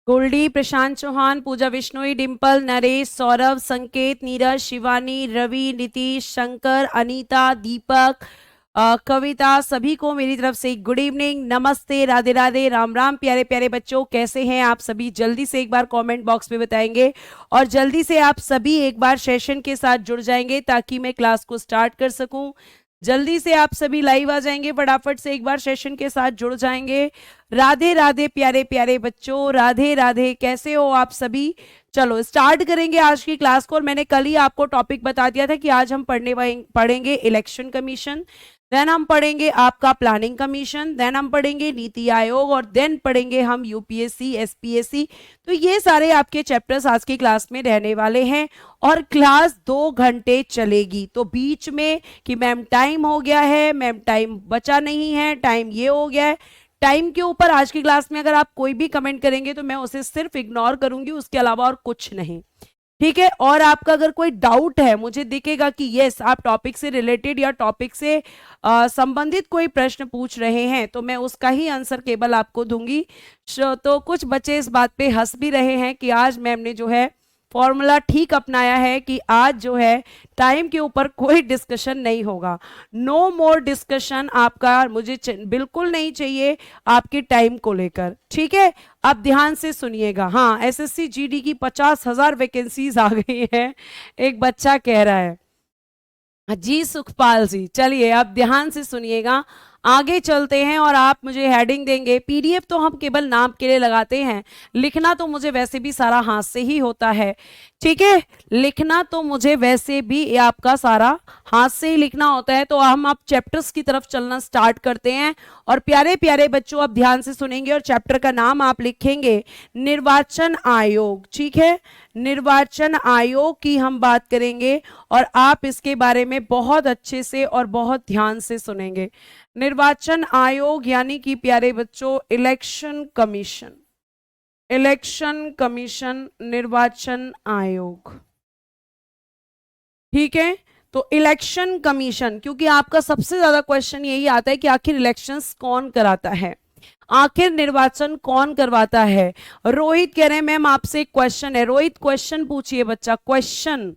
गोल्डी, प्रशांत चौहान, पूजा बिश्नोई, डिंपल, नरेश, सौरभ, संकेत, नीरज, शिवानी, रवि, नीतीश, शंकर, अनीता, दीपक, कविता, सभी को मेरी तरफ से गुड इवनिंग, नमस्ते, राधे राधे, राम राम। प्यारे प्यारे बच्चों, कैसे हैं आप सभी? जल्दी से एक बार कमेंट बॉक्स में बताएंगे और जल्दी से आप सभी एक बार सेशन के साथ जुड़ जाएंगे ताकि मैं क्लास को स्टार्ट कर सकूं। जल्दी से आप सभी लाइव आ जाएंगे, फटाफट से एक बार सेशन के साथ जुड़ जाएंगे। राधे राधे प्यारे प्यारे बच्चों, राधे राधे, कैसे हो आप सभी? चलो स्टार्ट करेंगे आज की क्लास को। और मैंने कल ही आपको टॉपिक बता दिया था कि आज हम पढ़ेंगे इलेक्शन कमीशन, देन हम पढ़ेंगे आपका प्लानिंग कमीशन, देन हम पढ़ेंगे नीति आयोग और देन पढ़ेंगे हम यूपीएससी एसपीएससी। तो ये सारे आपके चैप्टर्स आज की क्लास में रहने वाले हैं और क्लास 2 घंटे चलेगी। तो बीच में कि मैम टाइम हो गया है, मैम टाइम बचा नहीं है, टाइम ये हो गया है, टाइम के ऊपर आज की क्लास में अगर आप कोई भी कमेंट करेंगे तो मैं उसे सिर्फ इग्नोर करूंगी, उसके अलावा और कुछ नहीं, ठीक है। और आपका अगर कोई डाउट है, मुझे दिखेगा कि यस आप टॉपिक से रिलेटेड या टॉपिक से संबंधित कोई प्रश्न पूछ रहे हैं, तो मैं उसका ही आंसर केवल आपको दूंगी। तो कुछ बच्चे इस बात पे हंस भी रहे हैं कि आज मैम ने जो है फॉर्मूला ठीक अपनाया है कि आज जो है टाइम के ऊपर कोई डिस्कशन नहीं होगा। नो मोर डिस्कशन आपका मुझे बिल्कुल नहीं चाहिए आपके टाइम को लेकर, ठीक है। अब ध्यान से सुनिएगा। हाँ, एसएससी जीडी की 50,000 वैकेंसीज आ गई हैं, एक बच्चा कह रहा है जी सुखपाल जी। चलिए अब ध्यान से सुनिएगा, आगे चलते हैं और आप मुझे हेडिंग देंगे। पीडीएफ तो हम केवल नाम के लिए लगाते हैं, लिखना तो मुझे वैसे भी सारा हाथ से ही होता है, ठीक है। लिखना तो मुझे वैसे भी आपका सारा हाथ से ही लिखना होता है। तो हम आप चैप्टर्स की तरफ चलना स्टार्ट करते हैं और प्यारे प्यारे बच्चों आप ध्यान से सुनेंगे और चैप्टर का नाम आप लिखेंगे निर्वाचन आयोग, ठीक है। निर्वाचन आयोग की हम बात करेंगे और आप इसके बारे में बहुत अच्छे से और बहुत ध्यान से सुनेंगे। निर्वाचन आयोग यानी कि प्यारे बच्चों इलेक्शन कमीशन, इलेक्शन कमीशन, निर्वाचन आयोग, ठीक है। तो इलेक्शन कमीशन, क्योंकि आपका सबसे ज्यादा क्वेश्चन यही आता है कि आखिर इलेक्शंस कौन कराता है, आखिर निर्वाचन कौन करवाता है। रोहित कह रहे हैं मैम आपसे एक क्वेश्चन है। रोहित क्वेश्चन पूछिए बच्चा, क्वेश्चन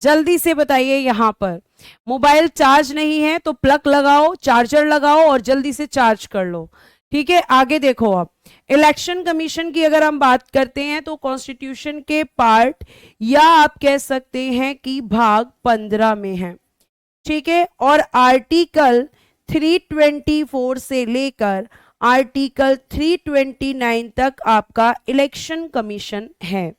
जल्दी से बताइए। यहां पर मोबाइल चार्ज नहीं है तो प्लग लगाओ, चार्जर लगाओ और जल्दी से चार्ज कर लो, ठीक है। आगे देखो, आप इलेक्शन कमीशन की अगर हम बात करते हैं तो कॉन्स्टिट्यूशन के पार्ट या आप कह सकते हैं कि भाग 15 में है, ठीक है। और आर्टिकल 324 से लेकर आर्टिकल 329 तक आपका इलेक्शन कमीशन है।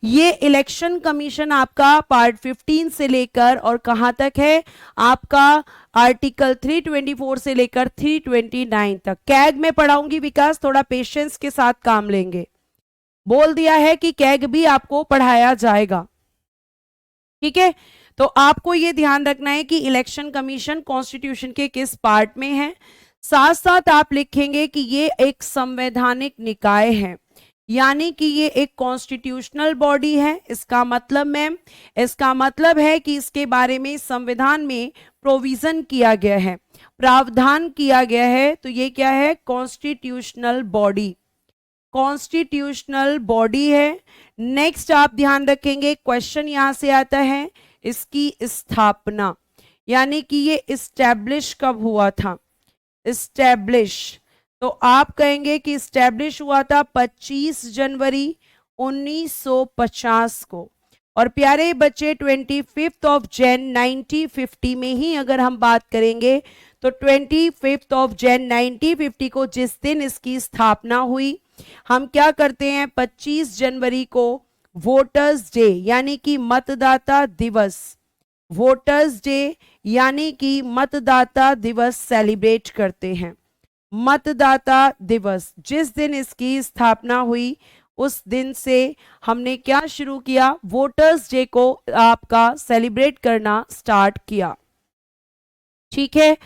ये इलेक्शन कमीशन आपका पार्ट 15 से लेकर और कहां तक है, आपका आर्टिकल 324 से लेकर 329 तक। कैग में पढ़ाऊंगी विकास, थोड़ा पेशेंस के साथ काम लेंगे। बोल दिया है कि कैग भी आपको पढ़ाया जाएगा, ठीक है। तो आपको ये ध्यान रखना है कि इलेक्शन कमीशन कॉन्स्टिट्यूशन के किस पार्ट में है। साथ साथ आप लिखेंगे कि ये एक संवैधानिक निकाय है, यानी कि ये एक कॉन्स्टिट्यूशनल बॉडी है। इसका मतलब मैम, इसका मतलब है कि इसके बारे में संविधान में प्रोविजन किया गया है, प्रावधान किया गया है। तो ये क्या है, कॉन्स्टिट्यूशनल बॉडी, कॉन्स्टिट्यूशनल बॉडी है। नेक्स्ट आप ध्यान रखेंगे, क्वेश्चन यहां से आता है इसकी स्थापना, यानी कि ये इस्टेब्लिश कब हुआ था, इस्टेब्लिश। तो आप कहेंगे कि इस्टेब्लिश हुआ था 25 जनवरी 1950 को। और प्यारे बच्चे 25 ऑफ जैन 1950 में ही अगर हम बात करेंगे तो 25 ऑफ जैन 1950 को जिस दिन इसकी स्थापना हुई, हम क्या करते हैं 25 जनवरी को वोटर्स डे यानी कि मतदाता दिवस, वोटर्स डे यानी कि मतदाता दिवस सेलिब्रेट करते हैं। मतदाता दिवस जिस दिन इसकी स्थापना हुई उस दिन से हमने क्या शुरू किया, वोटर्स डे को आपका सेलिब्रेट करना स्टार्ट किया, ठीक है।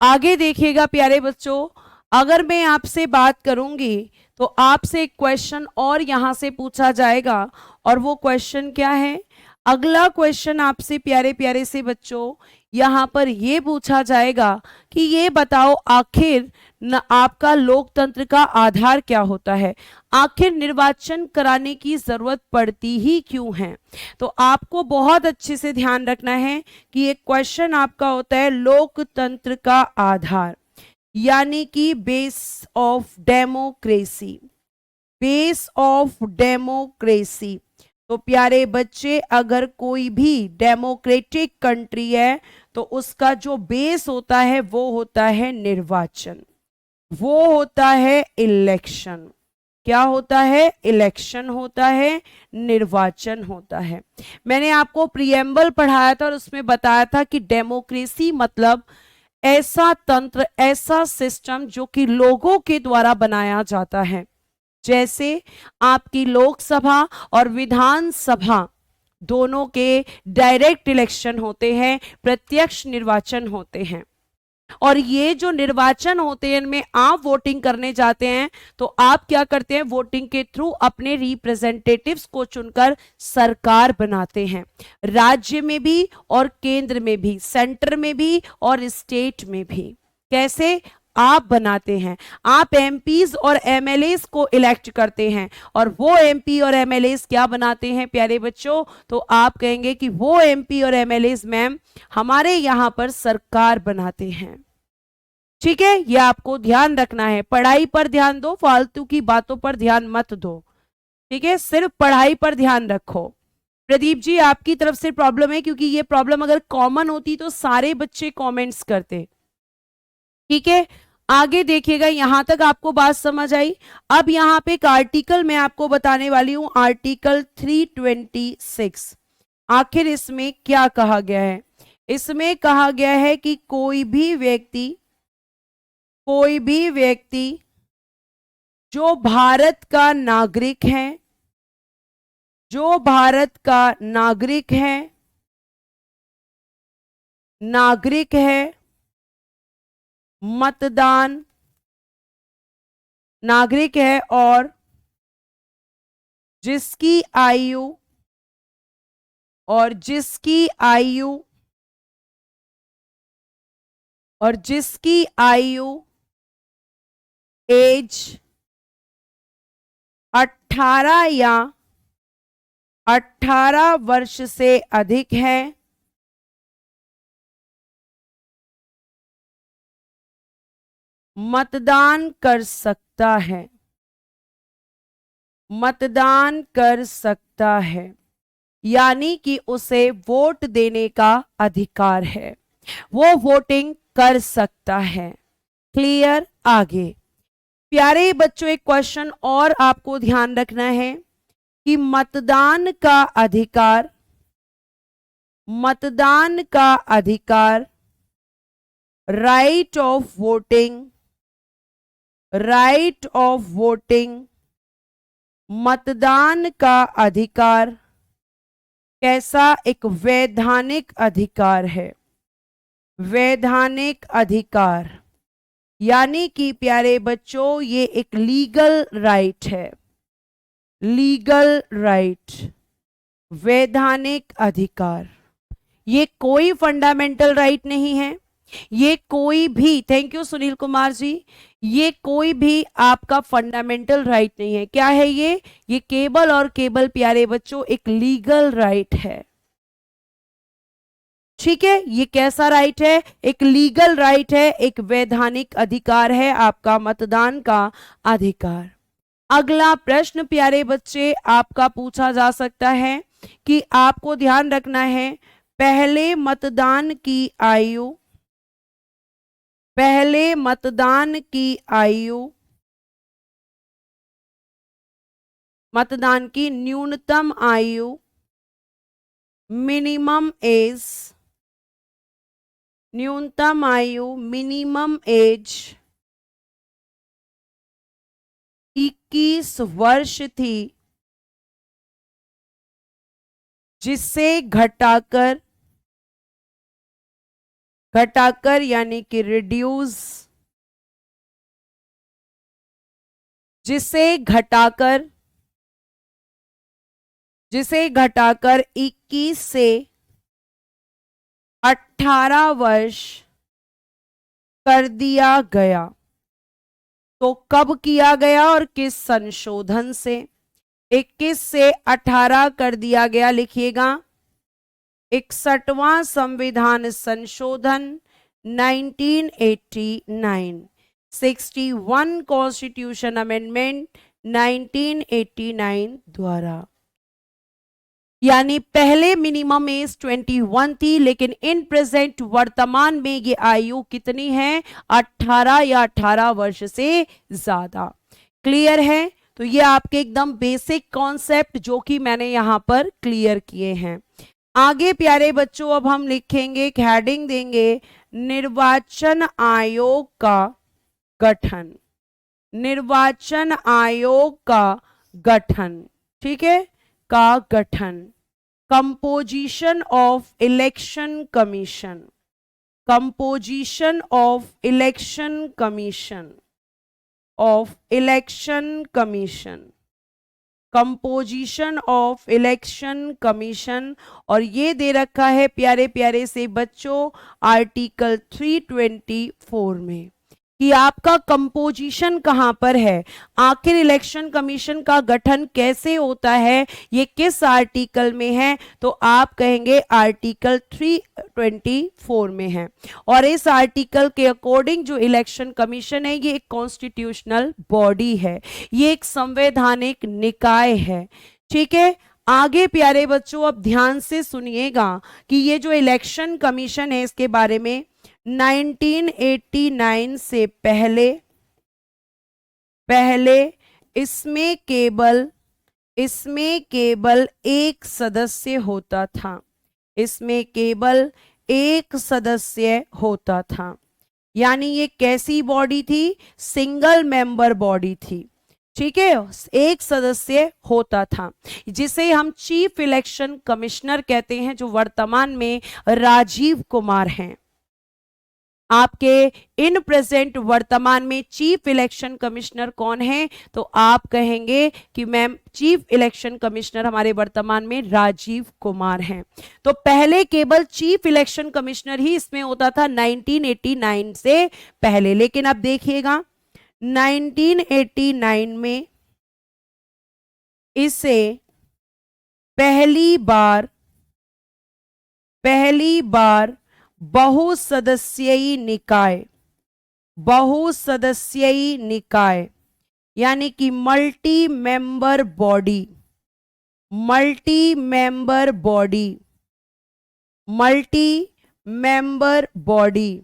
आगे देखिएगा प्यारे बच्चों, अगर मैं आपसे बात करूंगी तो आपसे एक क्वेश्चन और यहां से पूछा जाएगा और वो क्वेश्चन क्या है, अगला क्वेश्चन आपसे प्यारे प्यारे से बच्चों यहाँ पर ये पूछा जाएगा कि ये बताओ आखिर आपका लोकतंत्र का आधार क्या होता है, आखिर निर्वाचन कराने की जरूरत पड़ती ही क्यों है। तो आपको बहुत अच्छे से ध्यान रखना है कि एक क्वेश्चन आपका होता है लोकतंत्र का आधार, यानी कि base of democracy, base of democracy. तो प्यारे बच्चे, अगर कोई भी डेमोक्रेटिक कंट्री है तो उसका जो बेस होता है वो होता है निर्वाचन, वो होता है इलेक्शन। क्या होता है? इलेक्शन होता है, निर्वाचन होता है। मैंने आपको प्रीएम्बल पढ़ाया था और उसमें बताया था कि डेमोक्रेसी मतलब ऐसा तंत्र, ऐसा सिस्टम जो कि लोगों के द्वारा बनाया जाता है। जैसे आपकी लोकसभा और विधानसभा दोनों के डायरेक्ट इलेक्शन होते हैं, प्रत्यक्ष निर्वाचन होते हैं। और ये जो निर्वाचन होते हैं इनमें आप वोटिंग करने जाते हैं तो आप क्या करते हैं, वोटिंग के थ्रू अपने रिप्रेजेंटेटिव्स को चुनकर सरकार बनाते हैं, राज्य में भी और केंद्र में भी, सेंटर में भी और स्टेट में भी। कैसे आप बनाते हैं? आप एमपीज और एमएलएस को इलेक्ट करते हैं और वो एमपी और एमएलएस क्या बनाते हैं प्यारे बच्चों? तो आप कहेंगे कि वो एमपी और एमएलएस मैम हमारे यहां पर सरकार बनाते हैं। ठीक है, ये आपको ध्यान रखना है। पढ़ाई पर ध्यान दो, फालतू की बातों पर ध्यान मत दो। ठीक है, सिर्फ पढ़ाई पर ध्यान रखो। प्रदीप जी, आपकी तरफ से प्रॉब्लम है, क्योंकि ये प्रॉब्लम अगर कॉमन होती तो सारे बच्चे कमेंट्स करते। ठीक है, आगे देखिएगा, यहां तक आपको बात समझ आई। अब यहां पे एक आर्टिकल मैं आपको बताने वाली हूं, आर्टिकल 326। आखिर इसमें क्या कहा गया है? इसमें कहा गया है कि कोई भी व्यक्ति जो भारत का नागरिक है, जो भारत का नागरिक है, मतदान नागरिक है और जिसकी आयु एज 18 या 18 वर्ष से अधिक है, मतदान कर सकता है, मतदान कर सकता है, यानी कि उसे वोट देने का अधिकार है, वो वोटिंग कर सकता है। क्लियर? आगे प्यारे बच्चों, एक क्वेश्चन और आपको ध्यान रखना है कि मतदान का अधिकार, राइट ऑफ वोटिंग, मतदान का अधिकार कैसा? एक वैधानिक अधिकार है, वैधानिक अधिकार, यानी कि प्यारे बच्चों ये एक लीगल राइट है, लीगल राइट, वैधानिक अधिकार। ये कोई फंडामेंटल राइट नहीं है, ये कोई भी, थैंक यू सुनील कुमार जी, ये कोई भी आपका फंडामेंटल राइट नहीं है। क्या है ये केवल और केवल प्यारे बच्चों एक लीगल राइट है। ठीक है, ये कैसा राइट है? एक लीगल राइट है, एक वैधानिक अधिकार है आपका मतदान का अधिकार। अगला प्रश्न प्यारे बच्चे आपका पूछा जा सकता है कि आपको ध्यान रखना है, पहले मतदान की न्यूनतम आयु, मिनिमम एज 21 वर्ष थी, जिससे घटाकर यानी कि रिड्यूस, जिसे घटाकर 21 18 वर्ष कर दिया गया। तो कब किया गया और किस संशोधन से? 21 से 18 कर दिया गया, लिखिएगा 61वां संविधान संशोधन 1989, 61 कॉन्स्टिट्यूशन अमेंडमेंट 1989 द्वारा। यानी पहले मिनिमम एज 21 थी, लेकिन इन प्रेजेंट वर्तमान में ये आयु कितनी है? 18 या 18 वर्ष से ज्यादा। क्लियर है? तो ये आपके एकदम बेसिक कॉन्सेप्ट जो कि मैंने यहां पर क्लियर किए हैं। आगे प्यारे बच्चों अब हम लिखेंगे, एक हेडिंग देंगे, निर्वाचन आयोग का गठन। निर्वाचन आयोग का गठन, ठीक है, का गठन। Composition of election commission. Composition of election commission, of election commission, composition of election commission. और ये दे रखा है प्यारे प्यारे से बच्चों आर्टिकल 324 में कि आपका कंपोजिशन कहां पर है, आखिर इलेक्शन कमीशन का गठन कैसे होता है, ये किस आर्टिकल में है? तो आप कहेंगे आर्टिकल 324 में है। और इस आर्टिकल के अकॉर्डिंग जो इलेक्शन कमीशन है ये एक कॉन्स्टिट्यूशनल बॉडी है, ये एक संवैधानिक निकाय है। ठीक है, आगे प्यारे बच्चों अब ध्यान से सुनिएगा कि ये जो इलेक्शन कमीशन है इसके बारे में 1989 से पहले इसमें केवल एक सदस्य होता था। इसमें केवल एक सदस्य होता था। यानी ये कैसी बॉडी थी? सिंगल मेंबर बॉडी थी। ठीक है, एक सदस्य होता था जिसे हम चीफ इलेक्शन कमिश्नर कहते हैं, जो वर्तमान में राजीव कुमार हैं। आपके इन प्रेजेंट वर्तमान में चीफ इलेक्शन कमिश्नर कौन है? तो आप कहेंगे कि मैम चीफ इलेक्शन कमिश्नर हमारे वर्तमान में राजीव कुमार हैं। तो पहले केवल चीफ इलेक्शन कमिश्नर ही इसमें होता था 1989 से पहले। लेकिन अब देखिएगा 1989 में इसे पहली बार बहुसदस्यीय निकाय यानी कि मल्टी मेंबर बॉडी,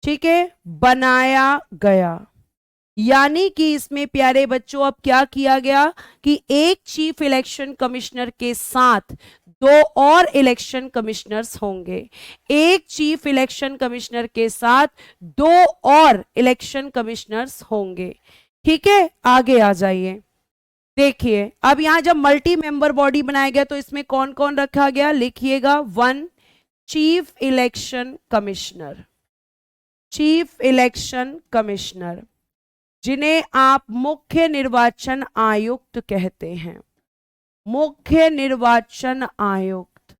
ठीक है, बनाया गया। यानी कि इसमें प्यारे बच्चों अब क्या किया गया कि एक चीफ इलेक्शन कमिश्नर के साथ दो और इलेक्शन कमिश्नर्स होंगे। एक चीफ इलेक्शन कमिश्नर के साथ दो और इलेक्शन कमिश्नर्स होंगे। ठीक है, आगे आ जाइए। देखिए अब यहां जब मल्टी मेंबर बॉडी बनाया गया तो इसमें कौन कौन रखा गया? लिखिएगा 1 चीफ इलेक्शन कमिश्नर, जिन्हें आप मुख्य निर्वाचन आयुक्त कहते हैं। मुख्य निर्वाचन आयुक्त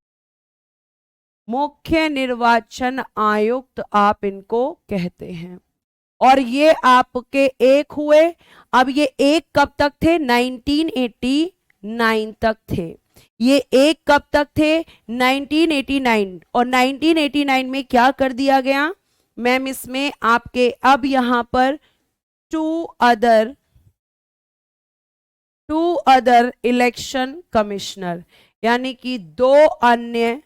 आप इनको कहते हैं। और ये आपके एक हुए। अब ये एक कब तक थे? 1989 तक थे। ये एक कब तक थे? 1989। और 1989 में क्या कर दिया गया मैम? इसमें आपके अब यहां पर टू अदर इलेक्शन कमिश्नर, यानी कि दो अन्य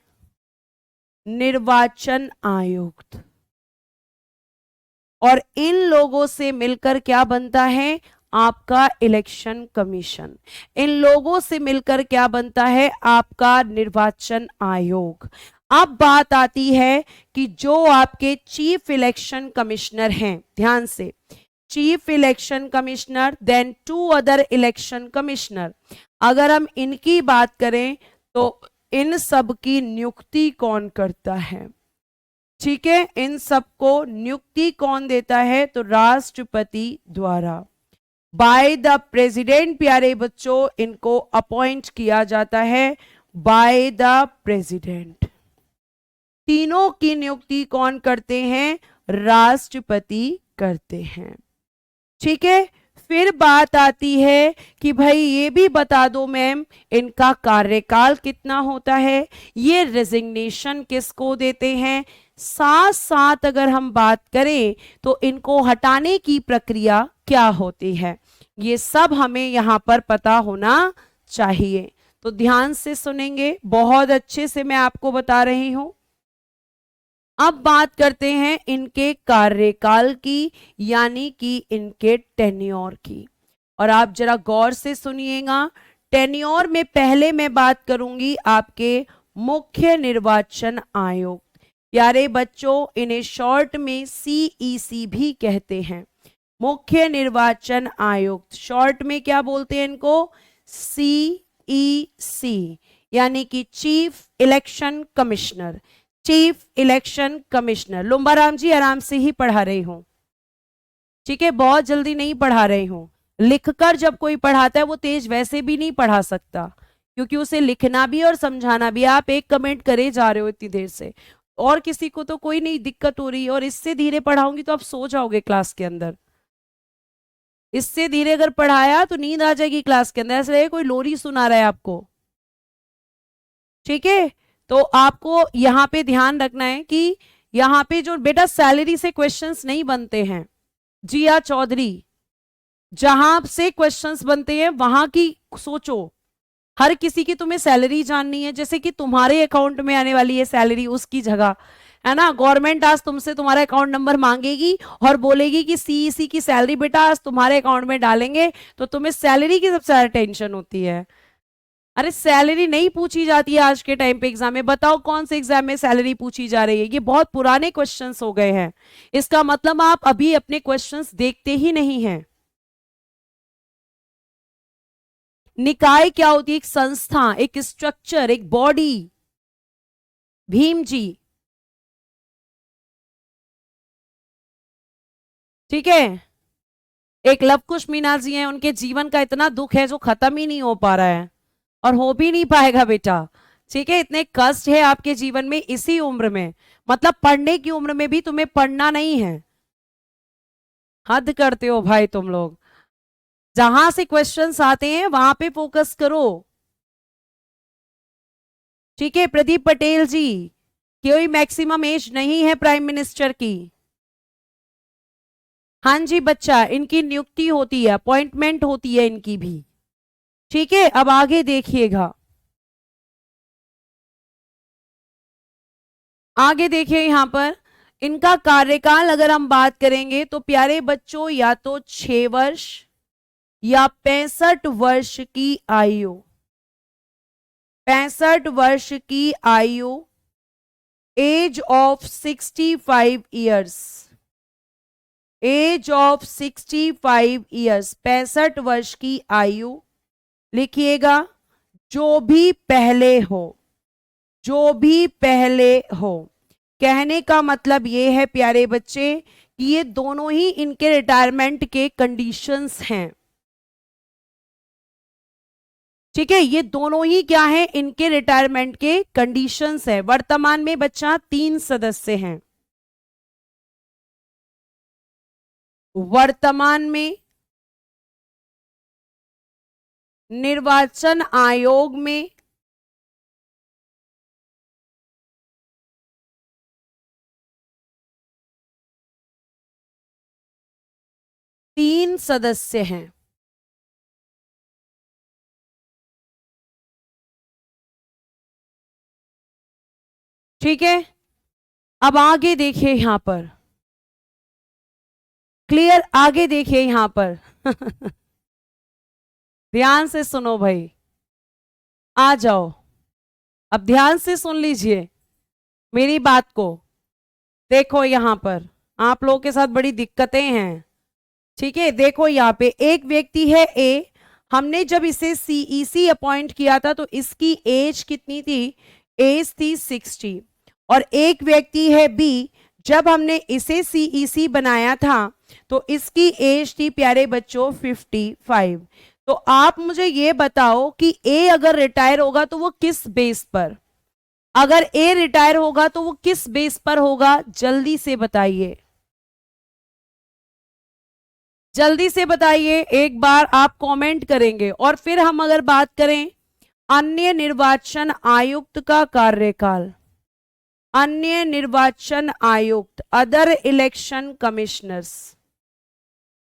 निर्वाचन आयुक्त। और इन लोगों से मिलकर क्या बनता है? आपका इलेक्शन कमीशन। इन लोगों से मिलकर क्या बनता है? आपका निर्वाचन आयोग। अब बात आती है कि जो आपके चीफ इलेक्शन कमिश्नर हैं, ध्यान से, chief election commissioner then 2 other election commissioner. अगर हम इनकी बात करें तो इन सब की नियुक्ति कौन करता है? ठीक है, इन सबको नियुक्ति कौन देता है? तो राष्ट्रपति द्वारा, बाय द प्रेसिडेंट। प्यारे बच्चों, इनको अपॉइंट किया जाता है बाय द प्रेसिडेंट। तीनों की नियुक्ति कौन करते हैं? राष्ट्रपति करते हैं। ठीक है, फिर बात आती है कि भाई ये भी बता दो मैम इनका कार्यकाल कितना होता है, ये रेजिग्नेशन किसको देते हैं, साथ साथ अगर हम बात करें तो इनको हटाने की प्रक्रिया क्या होती है, ये सब हमें यहां पर पता होना चाहिए। तो ध्यान से सुनेंगे, बहुत अच्छे से मैं आपको बता रही हूं। अब बात करते हैं इनके कार्यकाल की, यानी कि इनके टेन्योर की। और आप जरा गौर से सुनिएगा, टेन्योर में पहले मैं बात करूंगी आपके मुख्य निर्वाचन आयोग। प्यारे बच्चों, इन्हें शॉर्ट में सीईसी भी कहते हैं, मुख्य निर्वाचन आयोग। शॉर्ट में क्या बोलते हैं इनको? सीईसी, यानी कि chief election commissioner. Chief election commissioner. Lumbaram ji आराम से ही पढ़ा रही हूं, ठीक है, बहुत जल्दी नहीं पढ़ा रही हूं। लिखकर जब कोई पढ़ाता है वो तेज वैसे भी नहीं पढ़ा सकता, क्योंकि उसे लिखना भी और समझाना भी। आप एक कमेंट करे जा रहे हो इतनी देर से, और किसी को तो कोई नहीं दिक्कत हो रही है, और इससे धीरे पढ़ाऊंगी तो आप सो जाओगे क्लास के अंदर। इससे धीरे अगर पढ़ाया तो नींद आ जाएगी क्लास के अंदर, ऐसा लगेगा कोई लोरी सुना रहा है आपको। ठीक है, तो आपको यहां पे ध्यान रखना है कि यहां पे जो बेटा सैलरी से क्वेश्चंस नहीं बनते हैं, जिया चौधरी, जहां से क्वेश्चंस बनते हैं वहां की सोचो। हर किसी की तुम्हें सैलरी जाननी है, जैसे कि तुम्हारे अकाउंट में आने वाली है सैलरी, उसकी जगह है ना, गवर्नमेंट आज तुमसे तुम्हारा अकाउंट नंबर मांगेगी और बोलेगी कि सीईसी की सैलरी बेटा आज तुम्हारे अकाउंट में डालेंगे, तो तुम्हें सैलरी की सबसे ज्यादा टेंशन होती है। अरे सैलरी नहीं पूछी जाती है आज के टाइम पे एग्जाम में, बताओ कौन से एग्जाम में सैलरी पूछी जा रही है? ये बहुत पुराने क्वेश्चंस हो गए हैं, इसका मतलब आप अभी अपने क्वेश्चंस देखते ही नहीं हैं। निकाय क्या होती है? एक संस्था, एक स्ट्रक्चर, एक बॉडी। भीम जी, ठीक है, एक लव कुश मीना जी हैं, उनके जीवन का इतना दुख है जो खत्म ही नहीं हो पा रहा है, और हो भी नहीं पाएगा बेटा। ठीक है, इतने कष्ट है आपके जीवन में इसी उम्र में, मतलब पढ़ने की उम्र में भी तुम्हें पढ़ना नहीं है। हद करते हो भाई तुम लोग, जहां से क्वेश्चंस आते हैं वहां पे फोकस करो। ठीक है, प्रदीप पटेल जी, कोई मैक्सिमम एज नहीं है प्राइम मिनिस्टर की। हाँ जी बच्चा, इनकी नियुक्ति होती है, अपॉइंटमेंट होती है इनकी भी। ठीक है, अब आगे देखिएगा, आगे देखिए यहां पर इनका कार्यकाल अगर हम बात करेंगे तो प्यारे बच्चों या तो 6 वर्ष या 65 वर्ष की आयु, 65 वर्ष की आयु, age of 65 years, age of 65 years, 65 वर्ष की आयु लिखिएगा। जो भी पहले हो, जो भी पहले हो, कहने का मतलब ये है प्यारे बच्चे कि ये दोनों ही इनके रिटायरमेंट के कंडीशंस हैं। ठीक है, ये दोनों ही क्या है? इनके रिटायरमेंट के कंडीशंस है। वर्तमान में बच्चा 3 सदस्य हैं, वर्तमान में निर्वाचन आयोग में 3 सदस्य हैं। ठीक है, अब आगे देखिए यहां पर, क्लियर, आगे देखिए यहां पर ध्यान से सुनो भाई, आ जाओ, अब ध्यान से सुन लीजिए मेरी बात को। देखो यहां पर आप लोगों के साथ बड़ी दिक्कतें हैं। ठीक है, देखो यहाँ पे एक व्यक्ति है ए, हमने जब इसे सीईसी अपॉइंट किया था तो इसकी एज कितनी थी? एज थी 60। और एक व्यक्ति है बी, जब हमने इसे सीईसी बनाया था तो इसकी एज थी प्यारे बच्चों 55। तो आप मुझे ये बताओ कि ए अगर रिटायर होगा तो वो किस बेस पर? अगर ए रिटायर होगा तो वो किस बेस पर होगा, जल्दी से बताइए, जल्दी से बताइए, एक बार आप कमेंट करेंगे। और फिर हम अगर बात करें अन्य निर्वाचन आयुक्त का कार्यकाल, अन्य निर्वाचन आयुक्त, अदर इलेक्शन कमिश्नर्स,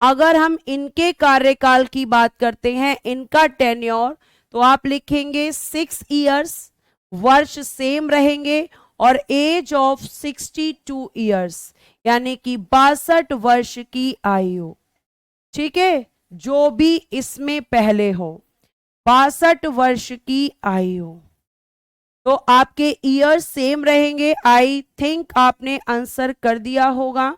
अगर हम इनके कार्यकाल की बात करते हैं, इनका टेन्योर, तो आप लिखेंगे 6 इयर्स, वर्ष सेम रहेंगे, और एज ऑफ 62 इयर्स, यानी कि 62 वर्ष की आयु। ठीक है, जो भी इसमें पहले हो, 62 वर्ष की आयु, तो आपके ईयर सेम रहेंगे। आई थिंक आपने आंसर कर दिया होगा।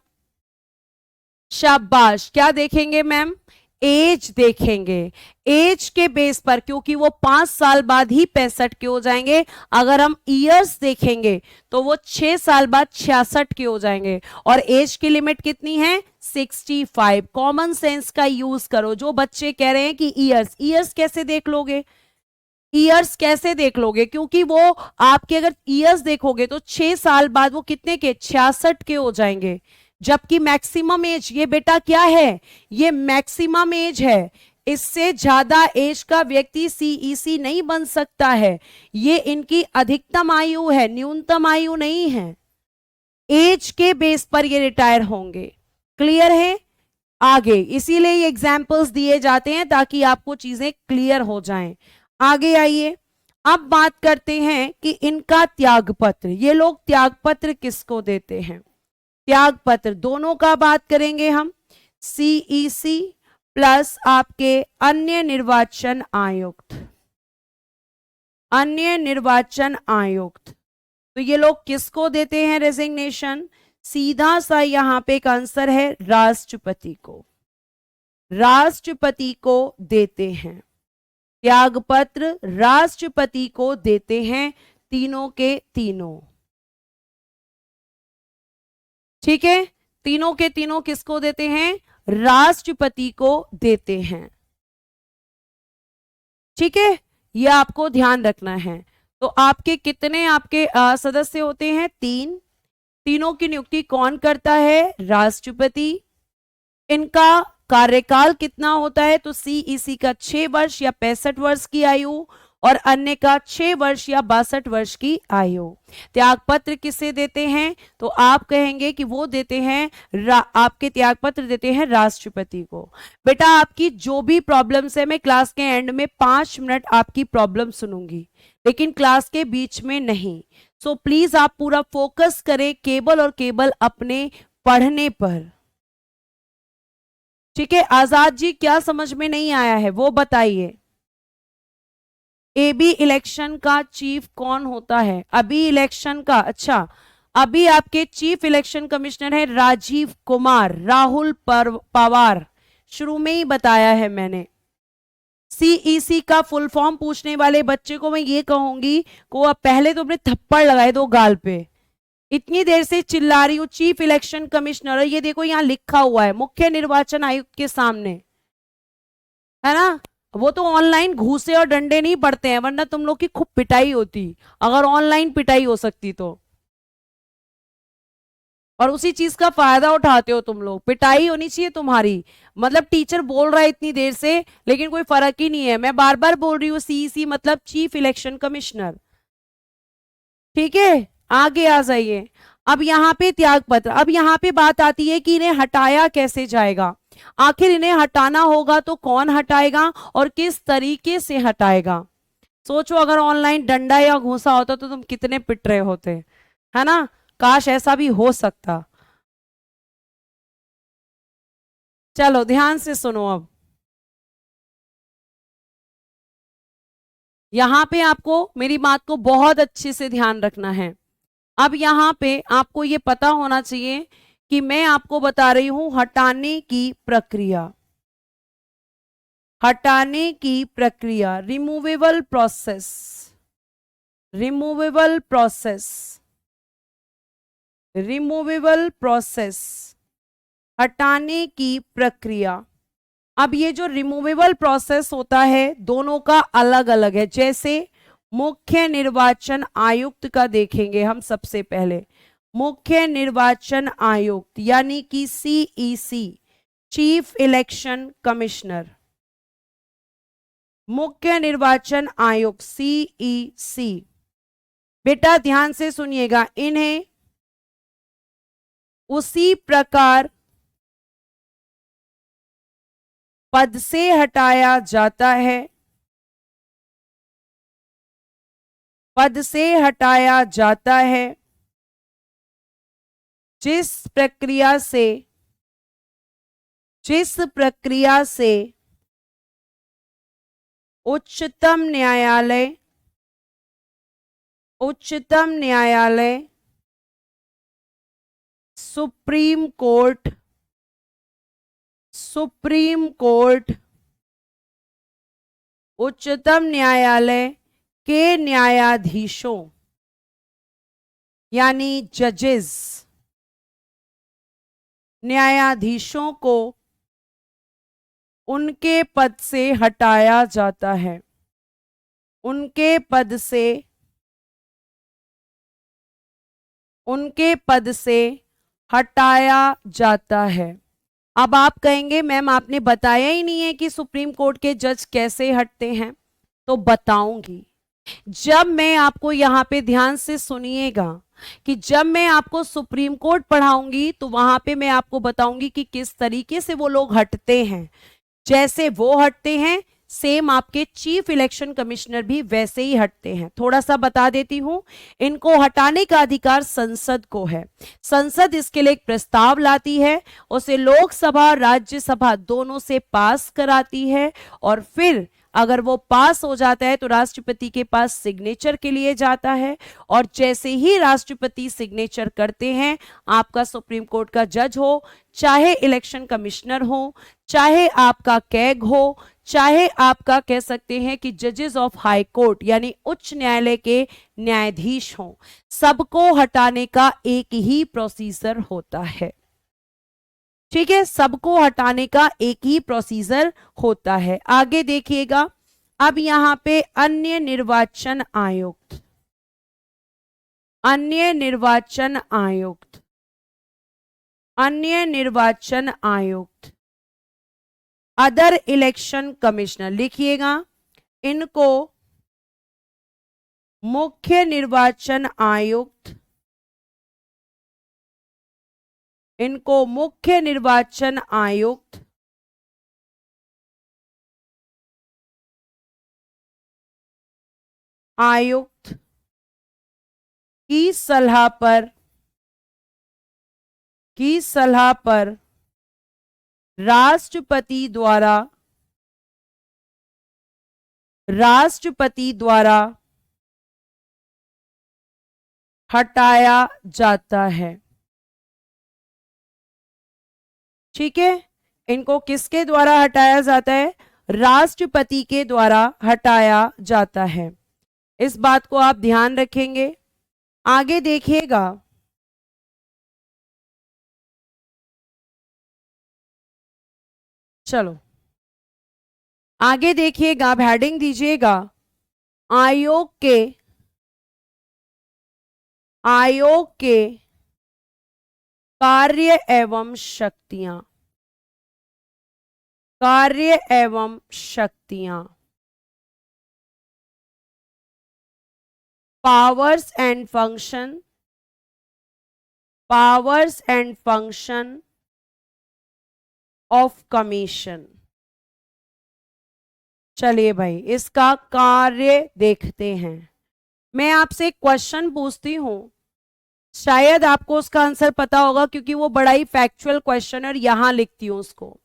शाबाश। क्या देखेंगे मैम, एज देखेंगे, एज के बेस पर, क्योंकि वो 5 साल बाद ही 65 के हो जाएंगे। अगर हम ईयर्स देखेंगे तो वो 6 साल बाद 66 के हो जाएंगे। और एज की लिमिट कितनी है, 65। कॉमन सेंस का यूज करो। जो बच्चे कह रहे हैं कि ईयर्स, ईयर्स कैसे देख लोगे, ईयर्स कैसे देख लोगे, क्योंकि वो आपके अगर ईयर्स देखोगे तो 6 साल बाद वो कितने के, 66 के हो जाएंगे। जबकि मैक्सिमम एज, ये बेटा क्या है, ये मैक्सिमम एज है, इससे ज्यादा एज का व्यक्ति सीईसी नहीं बन सकता है। ये इनकी अधिकतम आयु है, न्यूनतम आयु नहीं है। एज के बेस पर ये रिटायर होंगे। क्लियर है? आगे इसीलिए ये एग्जाम्पल्स दिए जाते हैं ताकि आपको चीजें क्लियर हो जाएं। आगे आइए, अब बात करते हैं कि इनका त्यागपत्र, ये लोग त्यागपत्र किसको देते हैं, त्यागपत्र दोनों का बात करेंगे हम, सीईसी प्लस आपके अन्य निर्वाचन आयुक्त, अन्य निर्वाचन आयुक्त, तो ये लोग किसको देते हैं रेजिग्नेशन, सीधा सा यहां पे एक आंसर है, राष्ट्रपति को, राष्ट्रपति को देते हैं। त्यागपत्र राष्ट्रपति को देते हैं, तीनों के तीनों। ठीक है, तीनों के तीनों किसको देते हैं, राष्ट्रपति को देते हैं। ठीक है, यह आपको ध्यान रखना है। तो आपके कितने आपके सदस्य होते हैं, 3। तीनों की नियुक्ति कौन करता है, राष्ट्रपति। इनका कार्यकाल कितना होता है, तो सीईसी का 6 वर्ष या 65 वर्ष की आयु, और अन्य का 6 वर्ष या 62 वर्ष की आयु। त्यागपत्र किसे देते हैं, तो आप कहेंगे कि वो देते हैं आपके त्यागपत्र देते हैं राष्ट्रपति को। बेटा आपकी जो भी प्रॉब्लम्स है, मैं क्लास के एंड में 5 मिनट आपकी प्रॉब्लम सुनूंगी, लेकिन क्लास के बीच में नहीं। सो प्लीज आप पूरा फोकस करें केवल और केवल अपने पढ़ने पर। ठीक है, आजाद जी क्या समझ में नहीं आया है वो बताइए। एबी इलेक्शन का चीफ कौन होता है, अभी इलेक्शन का, अच्छा अभी आपके चीफ इलेक्शन कमिश्नर है राजीव कुमार, राहुल पवार, शुरू में ही बताया है मैंने। सीईसी का फुल फॉर्म पूछने वाले बच्चे को मैं ये कहूंगी को अब पहले तो अपने थप्पड़ लगाए दो गाल पे, इतनी देर से चिल्ला रही हूं, चीफ इलेक्शन कमिश्नर, और ये देखो यहां लिखा हुआ है मुख्य निर्वाचन आयुक्त के सामने, है ना। वो तो ऑनलाइन घूसे और डंडे नहीं पड़ते हैं, वरना तुम लोग की खूब पिटाई होती, अगर ऑनलाइन पिटाई हो सकती तो। और उसी चीज का फायदा उठाते हो तुम लोग, पिटाई होनी चाहिए तुम्हारी। मतलब टीचर बोल रहा है इतनी देर से, लेकिन कोई फर्क ही नहीं है। मैं बार बार बोल रही हूँ, सीईसी मतलब चीफ इलेक्शन कमिश्नर। ठीक है, आगे आ जाइए। अब यहाँ पे त्यागपत्र, अब यहाँ पे बात आती है कि इन्हें हटाया कैसे जाएगा। आखिर इन्हें हटाना होगा तो कौन हटाएगा और किस तरीके से हटाएगा। सोचो अगर ऑनलाइन डंडा या घूसा होता तो तुम कितने पिट रहे होते, है ना। काश ऐसा भी हो सकता। चलो ध्यान से सुनो, अब यहां पे आपको मेरी बात को बहुत अच्छे से ध्यान रखना है। अब यहां पे आपको ये पता होना चाहिए कि मैं आपको बता रही हूं हटाने की प्रक्रिया, हटाने की प्रक्रिया, removable process, removable process, removable process, हटाने की प्रक्रिया। अब ये जो रिमूवेबल प्रोसेस होता है दोनों का अलग अलग है। जैसे मुख्य निर्वाचन आयुक्त का देखेंगे हम सबसे पहले। मुख्य निर्वाचन आयुक्त यानी कि सीईसी, चीफ इलेक्शन कमिश्नर। मुख्य निर्वाचन आयुक्त सीईसी, बेटा ध्यान से सुनिएगा, इन्हें उसी प्रकार पद से हटाया जाता है, पद से हटाया जाता है जिस प्रक्रिया से उच्चतम न्यायालय, सुप्रीम कोर्ट, उच्चतम न्यायालय के न्यायाधीशों यानी जजेस, न्यायाधीशों को उनके पद से हटाया जाता है, उनके पद से हटाया जाता है। अब आप कहेंगे मैम आपने बताया ही नहीं है कि सुप्रीम कोर्ट के जज कैसे हटते हैं, तो बताऊंगी। जब मैं आपको यहां पे ध्यान से सुनिएगा कि जब मैं आपको सुप्रीम कोर्ट पढ़ाऊंगी तो वहां पे मैं आपको बताऊंगी कि किस तरीके से वो लोग हटते हैं। जैसे वो हटते हैं सेम आपके चीफ इलेक्शन कमिश्नर भी वैसे ही हटते हैं। थोड़ा सा बता देती हूं, इनको हटाने का अधिकार संसद को है। संसद इसके लिए एक प्रस्ताव लाती है, उसे लोकसभा और राज्यसभा दोनों से पास कराती है और फिर अगर वो पास हो जाता है तो राष्ट्रपति के पास सिग्नेचर के लिए जाता है और जैसे ही राष्ट्रपति सिग्नेचर करते हैं, आपका सुप्रीम कोर्ट का जज हो, चाहे इलेक्शन कमिश्नर हो, चाहे आपका कैग हो, चाहे आपका कह सकते हैं कि जजेस ऑफ हाई कोर्ट यानी उच्च न्यायालय के न्यायाधीश हों, सबको हटाने का एक ही प्रोसीजर होता है। ठीक है, सबको हटाने का एक ही प्रोसीजर होता है। आगे देखिएगा, अब यहां पे अन्य निर्वाचन आयुक्त, अन्य निर्वाचन आयुक्त, अदर इलेक्शन कमिश्नर लिखिएगा, इनको मुख्य निर्वाचन आयुक्त, आयुक्त की सलाह पर राष्ट्रपति द्वारा हटाया जाता है। ठीक है, इनको किसके द्वारा हटाया जाता है? राष्ट्रपति के द्वारा हटाया जाता है। इस बात को आप ध्यान रखेंगे। आगे देखिएगा, चलो आगे देखिएगा, आप हेडिंग दीजिएगा, आयोग के कार्य एवं शक्तियां, powers and function of commission. चलिए भाई, इसका कार्य देखते हैं। मैं आपसे एक क्वेश्चन पूछती हूं, शायद आपको उसका आंसर पता होगा क्योंकि वो बड़ा ही फैक्चुअल क्वेश्चन है और यहां लिखती हूं उसको।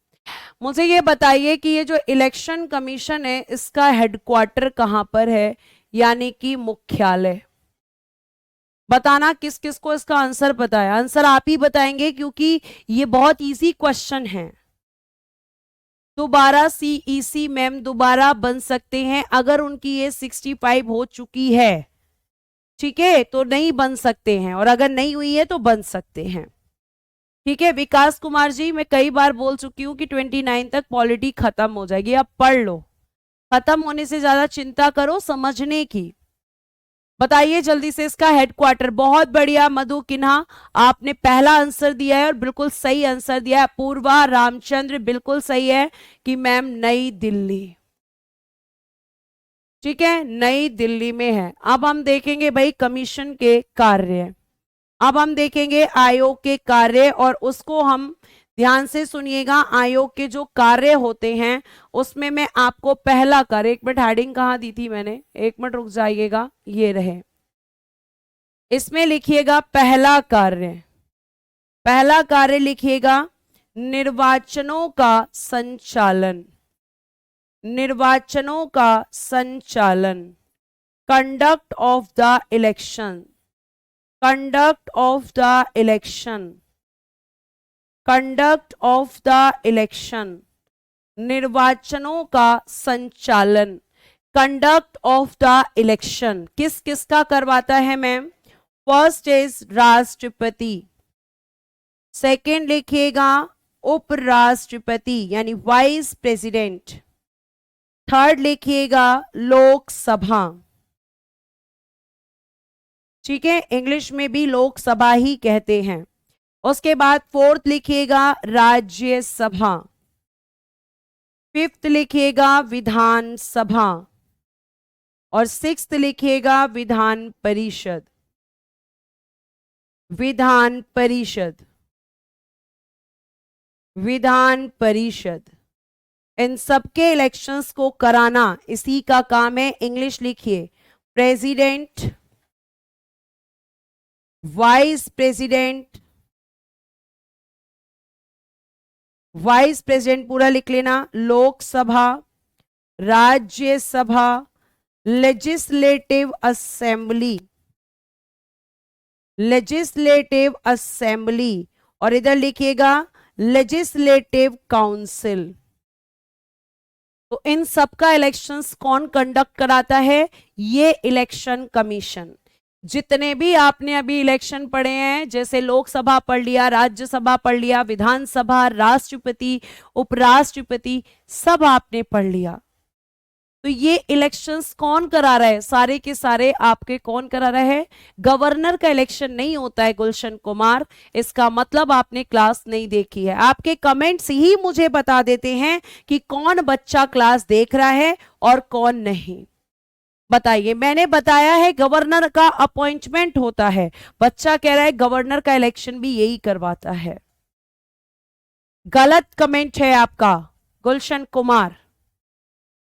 मुझे ये बताइए कि ये जो इलेक्शन कमीशन है इसका हेडक्वार्टर कहां पर है, यानी कि मुख्यालय। बताना किस किस को इसका आंसर पता है। आंसर आप ही बताएंगे क्योंकि ये बहुत इजी क्वेश्चन है। दोबारा सीईसी मैम दोबारा बन सकते हैं अगर उनकी ये 65 हो चुकी है, ठीक है, तो नहीं बन सकते हैं, और अगर नहीं हुई है तो बन सकते हैं। ठीक है विकास कुमार जी, मैं कई बार बोल चुकी हूं कि 29 तक पॉलिटी खत्म हो जाएगी, अब पढ़ लो। खत्म होने से ज्यादा चिंता करो समझने की। बताइए जल्दी से इसका हेडक्वार्टर। बहुत बढ़िया मधु किन्हा, आपने पहला आंसर दिया है और बिल्कुल सही आंसर दिया है। पूर्वा रामचंद्र बिल्कुल सही है कि मैम नई दिल्ली, ठीक है, नई दिल्ली में है। अब हम देखेंगे भाई कमीशन के कार्य, अब हम देखेंगे आयोग के कार्य, और उसको हम ध्यान से सुनिएगा। आयोग के जो कार्य होते हैं उसमें मैं आपको पहला कार्य, एक मिनट हेडिंग कहाँ दी थी मैंने, एक मिनट रुक जाइएगा, ये रहे, इसमें लिखिएगा पहला कार्य, पहला कार्य लिखिएगा निर्वाचनों का संचालन, निर्वाचनों का संचालन, conduct of the election, conduct of the election, conduct of the election, निर्वाचनों का संचालन, कंडक्ट ऑफ द इलेक्शन किस किस का करवाता है मैम? फर्स्ट इज राष्ट्रपति, सेकेंड लिखिएगा उपराष्ट्रपति यानी वाइस प्रेसिडेंट, थर्ड लिखिएगा लोकसभा, ठीक है, इंग्लिश में भी लोकसभा ही कहते हैं। उसके बाद फोर्थ लिखिएगा राज्यसभा, फिफ्थ लिखिएगा विधानसभा, और सिक्स्थ लिखिएगा विधान परिषद, विधान परिषद, विधान परिषद। इन सबके इलेक्शंस को कराना इसी का काम है। इंग्लिश लिखिए president, vice president, vice president पूरा लिख लेना, Lok Sabha, Rajya Sabha, legislative assembly, legislative assembly, और इधर लिखिएगा लेजिस्लेटिव काउंसिल। तो इन सबका इलेक्शंस कौन कंडक्ट कराता है? ये इलेक्शन कमीशन। जितने भी आपने अभी इलेक्शन पढ़े हैं, जैसे लोकसभा पढ़ लिया, राज्यसभा पढ़ लिया, विधानसभा, राष्ट्रपति, उपराष्ट्रपति, सब आपने पढ़ लिया। तो ये इलेक्शंस कौन करा रहा है? सारे के सारे आपके कौन करा रहा है? गवर्नर का इलेक्शन नहीं होता है गुलशन कुमार, इसका मतलब आपने क्लास नहीं देखी है। आपके कमेंट्स ही मुझे बता देते हैं कि कौन बच्चा क्लास देख रहा है और कौन नहीं। बताइए, मैंने बताया है गवर्नर का अपॉइंटमेंट होता है, बच्चा कह रहा है गवर्नर का इलेक्शन भी यही करवाता है। गलत कमेंट है आपका गुलशन कुमार,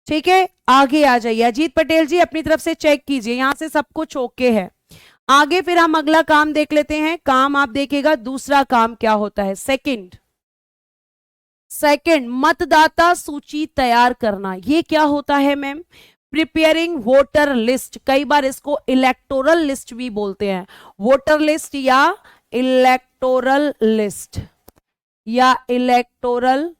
ठीक है। आगे आ जाइए अजीत पटेल जी, अपनी तरफ से चेक कीजिए, यहां से सब कुछ ओके है। आगे फिर हम अगला काम देख लेते हैं। काम आप देखिएगा, दूसरा काम क्या होता है? सेकंड, सेकंड मतदाता सूची तैयार करना। ये क्या होता है मैम? प्रिपेयरिंग वोटर लिस्ट, कई बार इसको इलेक्टोरल लिस्ट भी बोलते हैं, वोटर लिस्ट या इलेक्टोरल लिस्ट, या इलेक्टोरल,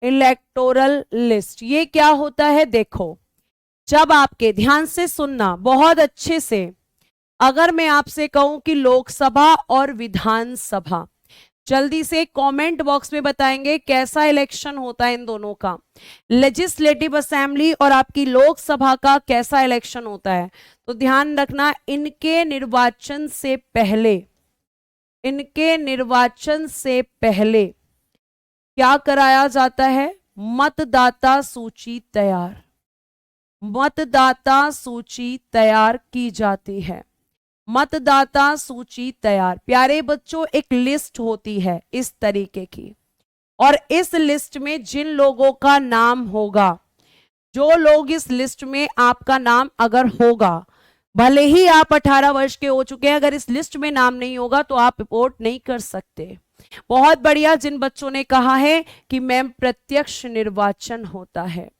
इलेक्टोरल लिस्ट। ये क्या होता है? देखो, जब आपके, ध्यान से सुनना बहुत अच्छे से, अगर मैं आपसे कहूं कि लोकसभा और विधानसभा, जल्दी से कमेंट बॉक्स में बताएंगे कैसा इलेक्शन होता है इन दोनों का। लेजिस्लेटिव असेंबली और आपकी लोकसभा का कैसा इलेक्शन होता है? तो ध्यान रखना, इनके निर्वाचन से पहले, इनके निर्वाचन से पहले क्या कराया जाता है? मतदाता सूची तैयार, मतदाता सूची तैयार की जाती है, मतदाता सूची तैयार। प्यारे बच्चों, एक लिस्ट होती है इस तरीके की, और इस लिस्ट में जिन लोगों का नाम होगा, जो लोग इस लिस्ट में आपका नाम अगर होगा, भले ही आप 18 वर्ष के हो चुके हैं, अगर इस लिस्ट में नाम नहीं होगा तो आप रिपोर्ट नहीं कर सकते। बहुत बढ़िया, जिन बच्चों ने कहा है कि मैम प्रत्यक्ष निर्वाचन होता है,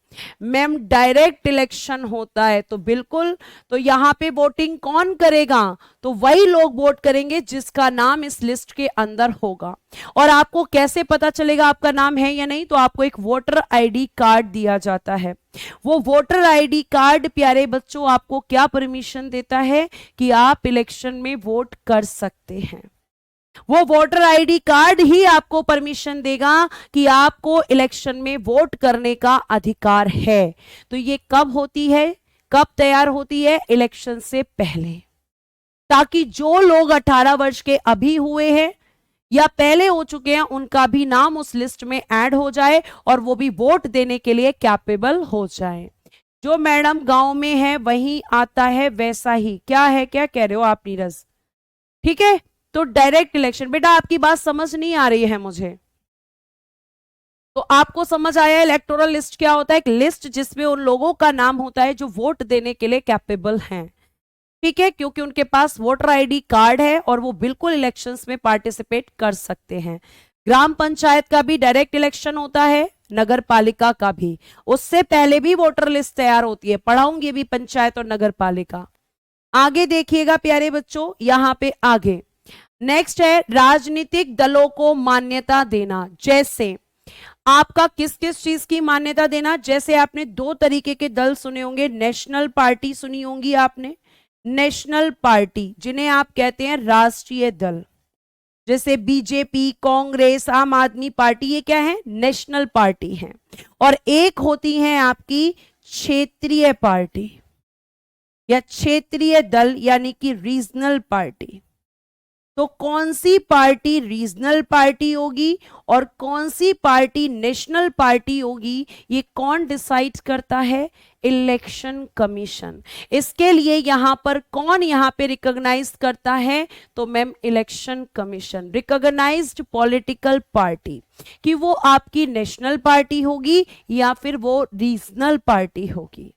मैम डायरेक्ट इलेक्शन होता है, तो बिल्कुल, तो यहां पे वोटिंग कौन करेगा? तो वही लोग वोट करेंगे जिसका नाम इस लिस्ट के अंदर होगा। और आपको कैसे पता चलेगा आपका नाम है या नहीं? तो आपको एक वोटर आईडी कार्ड दिया जाता है। वो वोटर आईडी कार्ड प्यारे बच्चों आपको क्या परमिशन देता है कि आप इलेक्शन में वोट कर सकते हैं। वो वोटर आईडी कार्ड ही आपको परमिशन देगा कि आपको इलेक्शन में वोट करने का अधिकार है। तो ये कब होती है, कब तैयार होती है? इलेक्शन से पहले, ताकि जो लोग 18 वर्ष के अभी हुए हैं या पहले हो चुके हैं उनका भी नाम उस लिस्ट में ऐड हो जाए और वो भी वोट देने के लिए कैपेबल हो जाए। जो मैडम गांव में है वही आता है वैसा ही, क्या है, क्या कह रहे हो आप नीरज? ठीक है, तो डायरेक्ट इलेक्शन। बेटा आपकी बात समझ नहीं आ रही है मुझे, तो आपको समझ आया इलेक्टोरल लिस्ट क्या होता है? एक लिस्ट जिसमें उन लोगों का नाम होता है जो वोट देने के लिए कैपेबल हैं, ठीक है, क्योंकि उनके पास वोटर आईडी कार्ड है और वो बिल्कुल इलेक्शंस में पार्टिसिपेट कर सकते हैं। ग्राम पंचायत का भी डायरेक्ट इलेक्शन होता है, नगर पालिका का भी। उससे पहले भी वोटर लिस्ट तैयार होती है, पढ़ाऊंगी भी पंचायत और नगर पालिका। आगे देखिएगा प्यारे बच्चों, यहां पे आगे नेक्स्ट है राजनीतिक दलों को मान्यता देना। जैसे आपका किस किस चीज की मान्यता देना? जैसे आपने दो तरीके के दल सुने होंगे, नेशनल पार्टी सुनी होंगी आपने, नेशनल पार्टी जिन्हें आप कहते हैं राष्ट्रीय दल, जैसे बीजेपी, कांग्रेस, आम आदमी पार्टी, ये क्या है? नेशनल पार्टी है। और एक होती है आपकी क्षेत्रीय पार्टी या क्षेत्रीय दल यानी कि रीजनल पार्टी। तो कौन सी पार्टी रीजनल पार्टी होगी और कौन सी पार्टी नेशनल पार्टी होगी, ये कौन डिसाइड करता है? Election commission. इसके लिए यहां पर कौन यहां पे रिकॉग्नाइज करता है? तो ma'am election commission, recognized political party, कि वो आपकी नेशनल पार्टी होगी या फिर वो रीजनल पार्टी होगी।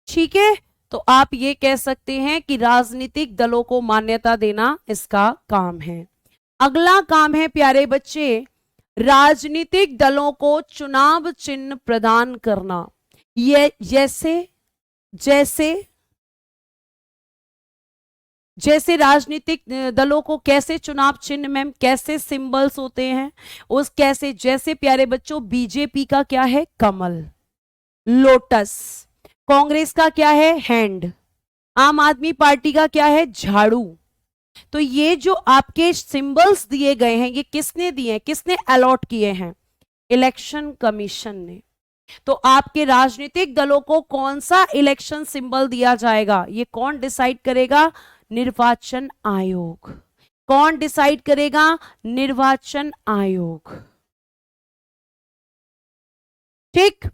ठीक है, तो आप ये कह सकते हैं कि राजनीतिक दलों को मान्यता देना इसका काम है। अगला काम है प्यारे बच्चे, राजनीतिक दलों को चुनाव चिन्ह प्रदान करना। ये जैसे जैसे जैसे राजनीतिक दलों को कैसे चुनाव चिन्ह मैम, कैसे सिंबल्स होते हैं उस कैसे, जैसे प्यारे बच्चों बीजेपी का क्या है? कमल, लोटस। कांग्रेस का क्या है? हैंड। आम आदमी पार्टी का क्या है? झाड़ू। तो ये जो आपके सिंबल्स दिए गए हैं ये किसने दिए हैं, किसने अलॉट किए हैं? इलेक्शन कमीशन ने। तो आपके राजनीतिक दलों को कौन सा इलेक्शन सिंबल दिया जाएगा, ये कौन डिसाइड करेगा? निर्वाचन आयोग। कौन डिसाइड करेगा? निर्वाचन आयोग। ठीक,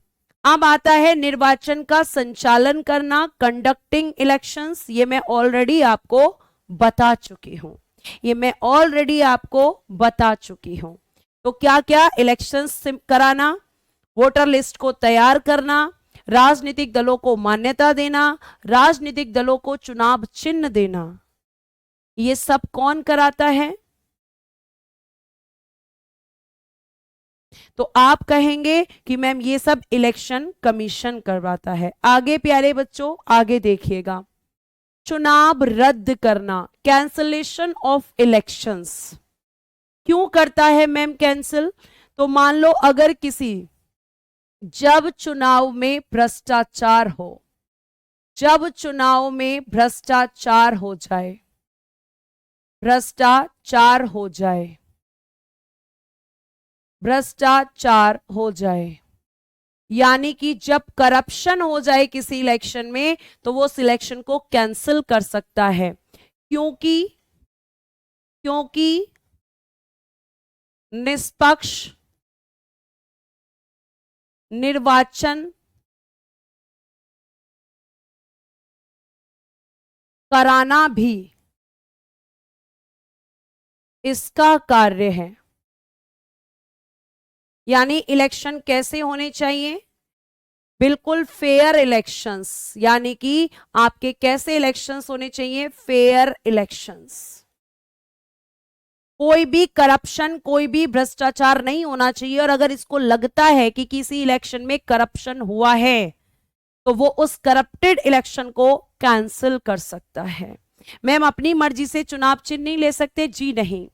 अब आता है निर्वाचन का संचालन करना, कंडक्टिंग इलेक्शंस। ये मैं ऑलरेडी आपको बता चुकी हूं, ये मैं ऑलरेडी आपको बता चुकी हूं। तो क्या क्या इलेक्शंस कराना? वोटर लिस्ट को तैयार करना, राजनीतिक दलों को मान्यता देना, राजनीतिक दलों को चुनाव चिन्ह देना। ये सब कौन कराता है? तो आप कहेंगे कि मैम ये सब इलेक्शन कमीशन करवाता है। आगे प्यारे बच्चों, आगे देखिएगा, चुनाव रद्द करना, कैंसलेशन ऑफ इलेक्शंस। क्यों करता है मैम कैंसिल? तो मान लो अगर किसी, जब चुनाव में भ्रष्टाचार हो, जब चुनाव में भ्रष्टाचार हो जाए, भ्रष्टाचार हो जाए, भ्रष्टाचार हो जाए, यानी कि जब करप्शन हो जाए किसी इलेक्शन में तो वो सिलेक्शन को कैंसिल कर सकता है। क्योंकि क्योंकि निष्पक्ष निर्वाचन कराना भी इसका कार्य है। यानी इलेक्शन कैसे होने चाहिए? बिल्कुल फेयर इलेक्शंस, यानी कि आपके कैसे इलेक्शंस होने चाहिए? Fair elections. कोई भी करप्शन, कोई भी भ्रष्टाचार नहीं होना चाहिए। और अगर इसको लगता है कि किसी इलेक्शन में करप्शन हुआ है तो वो उस करप्टेड इलेक्शन को कैंसिल कर सकता है। मैम अपनी मर्जी से चुनाव चिन्ह नहीं ले सकते? जी नहीं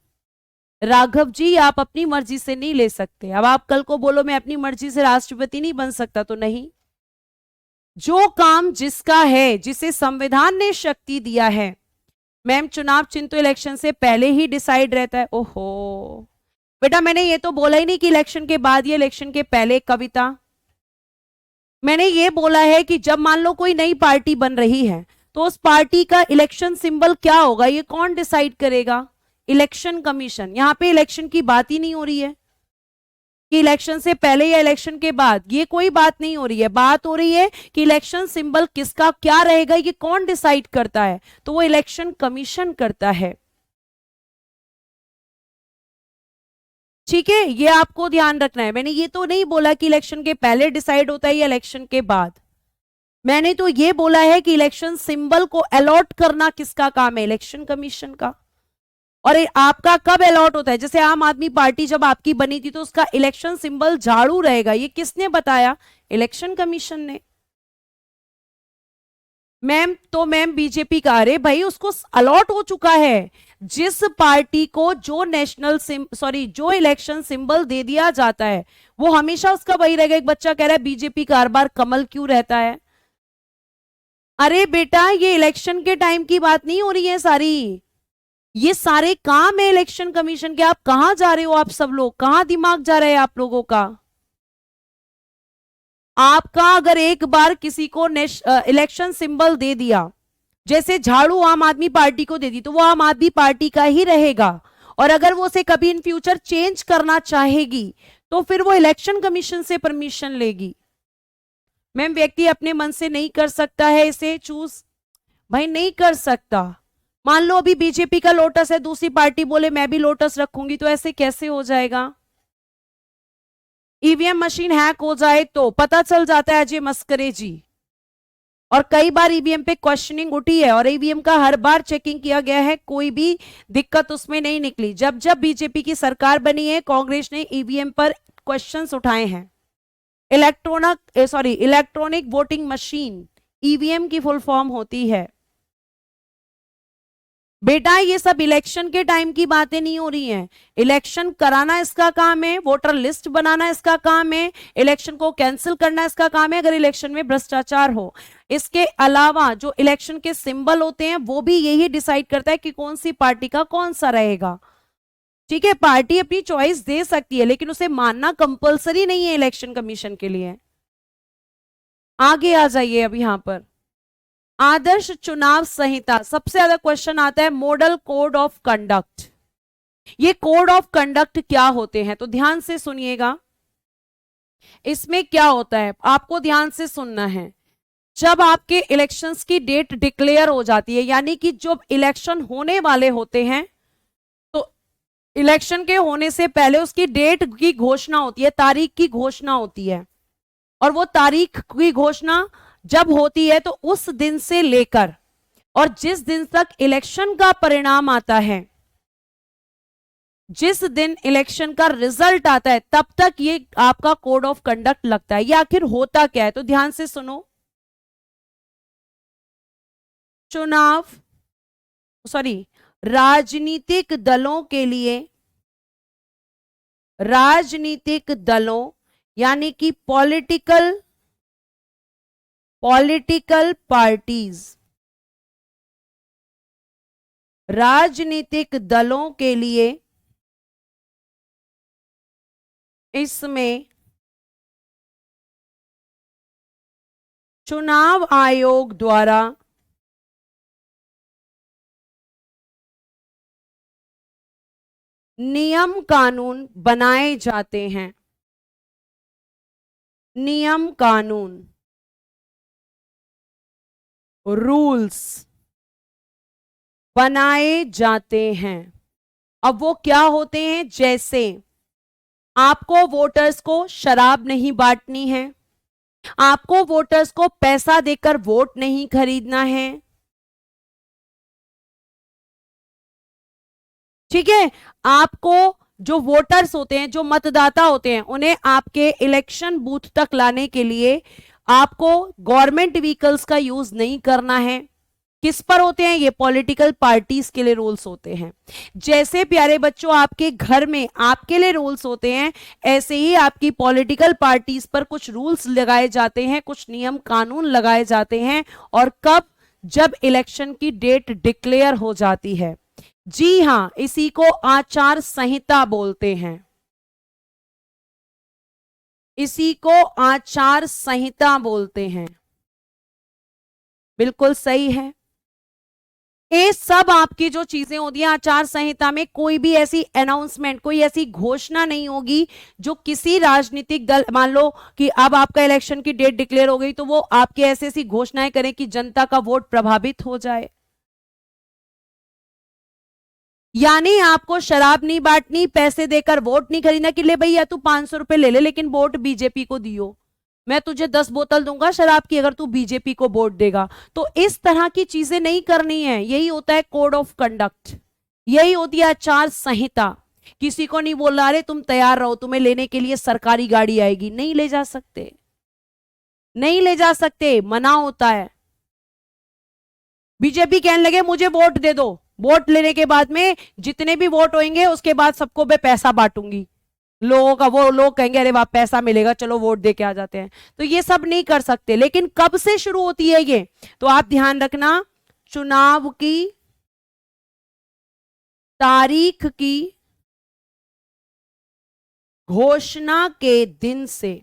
राघव जी, आप अपनी मर्जी से नहीं ले सकते। अब आप कल को बोलो मैं अपनी मर्जी से राष्ट्रपति नहीं बन सकता, तो नहीं। जो काम जिसका है, जिसे संविधान ने शक्ति दिया है। मैम चुनाव चिन्ह तो इलेक्शन से पहले ही डिसाइड रहता है। ओहो बेटा, मैंने ये तो बोला ही नहीं कि इलेक्शन के बाद या इलेक्शन के पहले। कविता, मैंने ये बोला है कि जब मान लो कोई नई पार्टी बन रही है तो उस पार्टी का इलेक्शन सिंबल क्या होगा, ये कौन डिसाइड करेगा? Election commission. यहां पे इलेक्शन की बात ही नहीं हो रही है कि इलेक्शन से पहले या इलेक्शन के बाद, ये कोई बात नहीं हो रही है। बात हो रही है कि इलेक्शन सिंबल किसका क्या रहेगा, ये कौन डिसाइड करता है? तो वो इलेक्शन कमीशन करता है। ठीक है, ये आपको ध्यान रखना है। मैंने ये तो नहीं बोला कि इलेक्शन के पहले डिसाइड होता है या इलेक्शन के बाद। मैंने तो ये बोला है कि इलेक्शन सिंबल को अलॉट करना किसका काम है? इलेक्शन कमीशन का। और आपका कब अलॉट होता है? जैसे आम आदमी पार्टी जब आपकी बनी थी तो उसका इलेक्शन सिंबल झाड़ू रहेगा। ये किसने बताया? इलेक्शन कमीशन ने। मैम बीजेपी का, अरे भाई उसको अलॉट हो चुका है। जिस पार्टी को जो जो इलेक्शन सिंबल दे दिया जाता है वो हमेशा उसका वही रहेगा। एक बच्चा कह रहा है बीजेपी का हर बार कमल क्यों रहता है? अरे बेटा, ये इलेक्शन के टाइम की बात नहीं हो रही है सारी, ये सारे काम है इलेक्शन कमीशन के। आप कहां जा रहे हो? आप सब लोग कहां दिमाग जा रहा है आप लोगों का? आपका अगर एक बार किसी को इलेक्शन सिंबल दे दिया, जैसे झाड़ू आम आदमी पार्टी को दे दी, तो वो आम आदमी पार्टी का ही रहेगा। और अगर वो उसे कभी इन फ्यूचर चेंज करना चाहेगी तो फिर वो इलेक्शन कमीशन से परमिशन लेगी। मैम व्यक्ति अपने मन से नहीं कर सकता है इसे चूज, भाई नहीं कर सकता। मान लो अभी बीजेपी का लोटस है, दूसरी पार्टी बोले मैं भी लोटस रखूंगी, तो ऐसे कैसे हो जाएगा? ईवीएम मशीन हैक हो जाए तो पता चल जाता है अजय मस्करे जी। और कई बार ईवीएम पे क्वेश्चनिंग उठी है और ईवीएम का हर बार चेकिंग किया गया है, कोई भी दिक्कत उसमें नहीं निकली। जब जब बीजेपी की सरकार बनी है कांग्रेस ने ईवीएम पर क्वेश्चंस उठाए हैं। इलेक्ट्रॉनिक वोटिंग मशीन ईवीएम की फुल फॉर्म होती है। बेटा ये सब इलेक्शन के टाइम की बातें नहीं हो रही हैं। इलेक्शन कराना इसका काम है, वोटर लिस्ट बनाना इसका काम है, इलेक्शन को कैंसिल करना इसका काम है अगर इलेक्शन में भ्रष्टाचार हो। इसके अलावा जो इलेक्शन के सिंबल होते हैं वो भी यही डिसाइड करता है कि कौन सी पार्टी का कौन सा रहेगा। ठीक है, पार्टी अपनी चॉइस दे सकती है लेकिन उसे मानना कंपलसरी नहीं है इलेक्शन कमीशन के लिए। आगे आ जाइए अब यहां पर आदर्श चुनाव संहिता। सबसे ज्यादा क्वेश्चन आता है मॉडल कोड ऑफ कंडक्ट। ये कोड ऑफ कंडक्ट क्या होते हैं? तो ध्यान से सुनिएगा, इसमें क्या होता है आपको ध्यान से सुनना है। जब आपके इलेक्शंस की डेट डिक्लेयर हो जाती है, यानी कि जब इलेक्शन होने वाले होते हैं, तो इलेक्शन के होने से पहले उसकी डेट की घोषणा होती है, तारीख की घोषणा होती है। और वो तारीख की घोषणा जब होती है तो उस दिन से लेकर और जिस दिन तक इलेक्शन का परिणाम आता है, जिस दिन इलेक्शन का रिजल्ट आता है, तब तक ये आपका कोड ऑफ कंडक्ट लगता है। ये आखिर होता क्या है? तो ध्यान से सुनो। राजनीतिक दलों यानी कि पॉलिटिकल पार्टीज, राजनीतिक दलों के लिए इसमें चुनाव आयोग द्वारा नियम कानून बनाए जाते हैं। नियम कानून, रूल्स बनाए जाते हैं। अब वो क्या होते हैं? जैसे आपको वोटर्स को शराब नहीं बांटनी है, आपको वोटर्स को पैसा देकर वोट नहीं खरीदना है। ठीक है, आपको जो वोटर्स होते हैं, जो मतदाता होते हैं, उन्हें आपके इलेक्शन बूथ तक लाने के लिए आपको गवर्नमेंट व्हीकल्स का यूज नहीं करना है। किस पर होते हैं? ये पॉलिटिकल पार्टीज के लिए रूल्स होते हैं। जैसे प्यारे बच्चों आपके घर में आपके लिए रूल्स होते हैं, ऐसे ही आपकी पॉलिटिकल पार्टीज पर कुछ रूल्स लगाए जाते हैं, कुछ नियम कानून लगाए जाते हैं। और कब? जब इलेक्शन की डेट डिक्लेयर हो जाती है। जी हां, इसी को आचार संहिता बोलते हैं। इसी को आचार संहिता बोलते हैं। बिल्कुल सही है। ये सब आपकी जो चीजें होती हैं आचार संहिता में, कोई भी ऐसी अनाउंसमेंट, कोई ऐसी घोषणा नहीं होगी जो किसी राजनीतिक दल, मान लो कि अब आपका इलेक्शन की डेट डिक्लेयर हो गई, तो वो आपके ऐसी ऐसी घोषणाएं करें कि जनता का वोट प्रभावित हो जाए। यानी आपको शराब नहीं बांटनी, पैसे देकर वोट नहीं खरीदना कि ले भैया तू 500 रुपए ले ले लेकिन वोट बीजेपी को दियो, मैं तुझे 10 बोतल दूंगा शराब की अगर तू बीजेपी को वोट देगा। तो इस तरह की चीजें नहीं करनी है। यही होता है कोड ऑफ कंडक्ट, यही होती है आचार संहिता। किसी को नहीं बोल रहा अरे तुम तैयार रहो, तुम्हें लेने के लिए सरकारी गाड़ी आएगी, नहीं ले जा सकते, नहीं ले जा सकते, मना होता है। बीजेपी कहने लगे मुझे वोट दे दो, वोट लेने के बाद में जितने भी वोट होंगे उसके बाद सबको मैं पैसा बांटूंगी, लोगों का, वो लोग कहेंगे अरे वाह पैसा मिलेगा चलो वोट दे के आ जाते हैं। तो ये सब नहीं कर सकते। लेकिन कब से शुरू होती है ये? तो आप ध्यान रखना, चुनाव की तारीख की घोषणा के दिन से,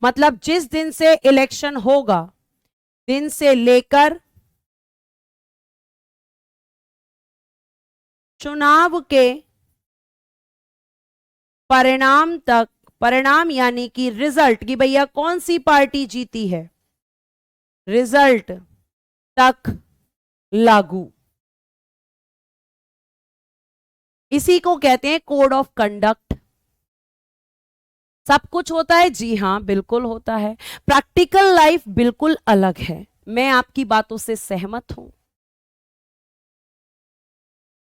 मतलब जिस दिन से इलेक्शन होगा, दिन से लेकर चुनाव के परिणाम तक, परिणाम यानी कि रिजल्ट, कि भैया कौन सी पार्टी जीती है, रिजल्ट तक लागू। इसी को कहते हैं कोड ऑफ कंडक्ट। सब कुछ होता है, जी हां बिल्कुल होता है। प्रैक्टिकल लाइफ बिल्कुल अलग है। मैं आपकी बातों से सहमत हूं,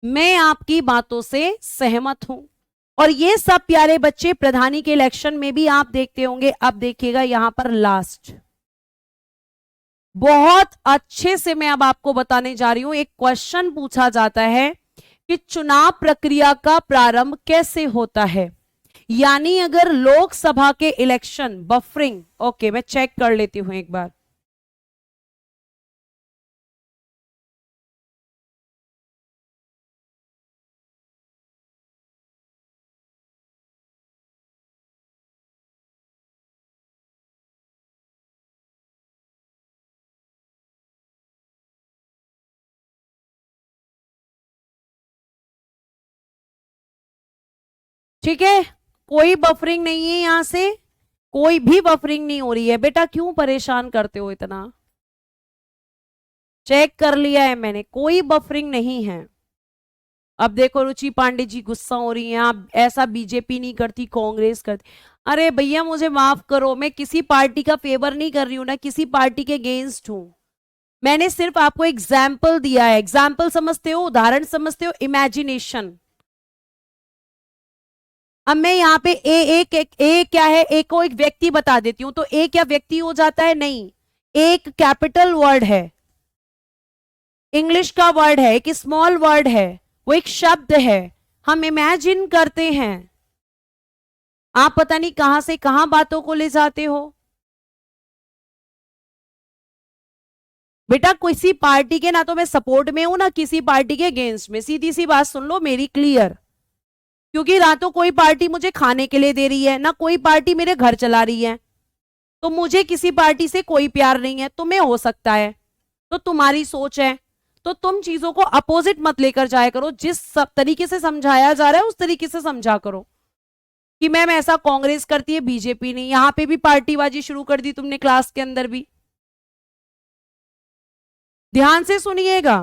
मैं आपकी बातों से सहमत हूं। और ये सब प्यारे बच्चे प्रधानी के इलेक्शन में भी आप देखते होंगे। अब देखिएगा यहां पर लास्ट, बहुत अच्छे से मैं अब आपको बताने जा रही हूं। एक क्वेश्चन पूछा जाता है कि चुनाव प्रक्रिया का प्रारंभ कैसे होता है। यानी अगर लोकसभा के इलेक्शन, बफरिंग, ओके मैं चेक कर लेती हूं एक बार। ठीक है, कोई बफरिंग नहीं है, यहां से कोई भी बफरिंग नहीं हो रही है। बेटा क्यों परेशान करते हो इतना? चेक कर लिया है मैंने, कोई बफरिंग नहीं है। अब देखो रुचि पांडे जी गुस्सा हो रही हैं, आप ऐसा बीजेपी नहीं करती कांग्रेस करती। अरे भैया मुझे माफ करो, मैं किसी पार्टी का फेवर नहीं कर रही हूं ना, किसी पार्टी के अगेंस्ट हूं। मैंने सिर्फ आपको एग्जाम्पल दिया है। एग्जाम्पल समझते हो, उदाहरण समझते हो, इमेजिनेशन। अब मैं यहाँ पे ए क्या है, ए को एक व्यक्ति बता देती हूं, तो ए क्या व्यक्ति हो जाता है? नहीं, एक कैपिटल वर्ड है, इंग्लिश का वर्ड है, एक स्मॉल वर्ड है, वो एक शब्द है। हम इमेजिन करते हैं। आप पता नहीं कहां से कहां बातों को ले जाते हो। बेटा किसी पार्टी के ना तो मैं सपोर्ट में हूं ना किसी पार्टी के अगेंस्ट में, सीधी सी बात सुन लो मेरी क्लियर। क्योंकि ना तो कोई पार्टी मुझे खाने के लिए दे रही है, ना कोई पार्टी मेरे घर चला रही है, तो मुझे किसी पार्टी से कोई प्यार नहीं है। तुम्हें हो सकता है, तो तुम्हारी सोच है, तो तुम चीजों को अपोजिट मत लेकर जाया करो। जिस सब तरीके से समझाया जा रहा है उस तरीके से समझा करो कि मैम ऐसा कांग्रेस करती है बीजेपी नहीं। यहां पे भी पार्टीबाजी शुरू कर दी तुमने, क्लास के अंदर भी। ध्यान से सुनिएगा,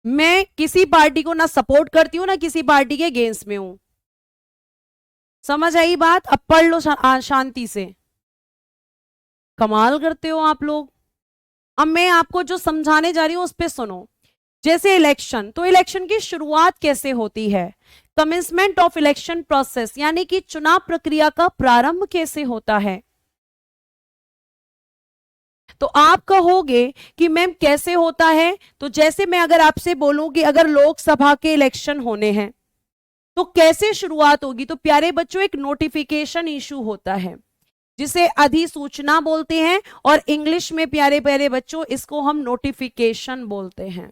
मैं किसी पार्टी को ना सपोर्ट करती हूं ना किसी पार्टी के अगेंस्ट में हूं। समझ आई बात? अब पढ़ लो शांति से। कमाल करते हो आप लोग। अब मैं आपको जो समझाने जा रही हूं उस पे सुनो। जैसे इलेक्शन, तो इलेक्शन की शुरुआत कैसे होती है? कमेंसमेंट ऑफ इलेक्शन प्रोसेस, यानी कि चुनाव प्रक्रिया का प्रारंभ कैसे होता है? तो आप कहोगे कि मैम कैसे होता है, तो जैसे मैं अगर आपसे बोलूं कि अगर लोकसभा के इलेक्शन होने हैं तो कैसे शुरुआत होगी, तो प्यारे बच्चों एक नोटिफिकेशन इशू होता है जिसे अधिसूचना बोलते हैं, और इंग्लिश में प्यारे प्यारे बच्चों इसको हम नोटिफिकेशन बोलते हैं।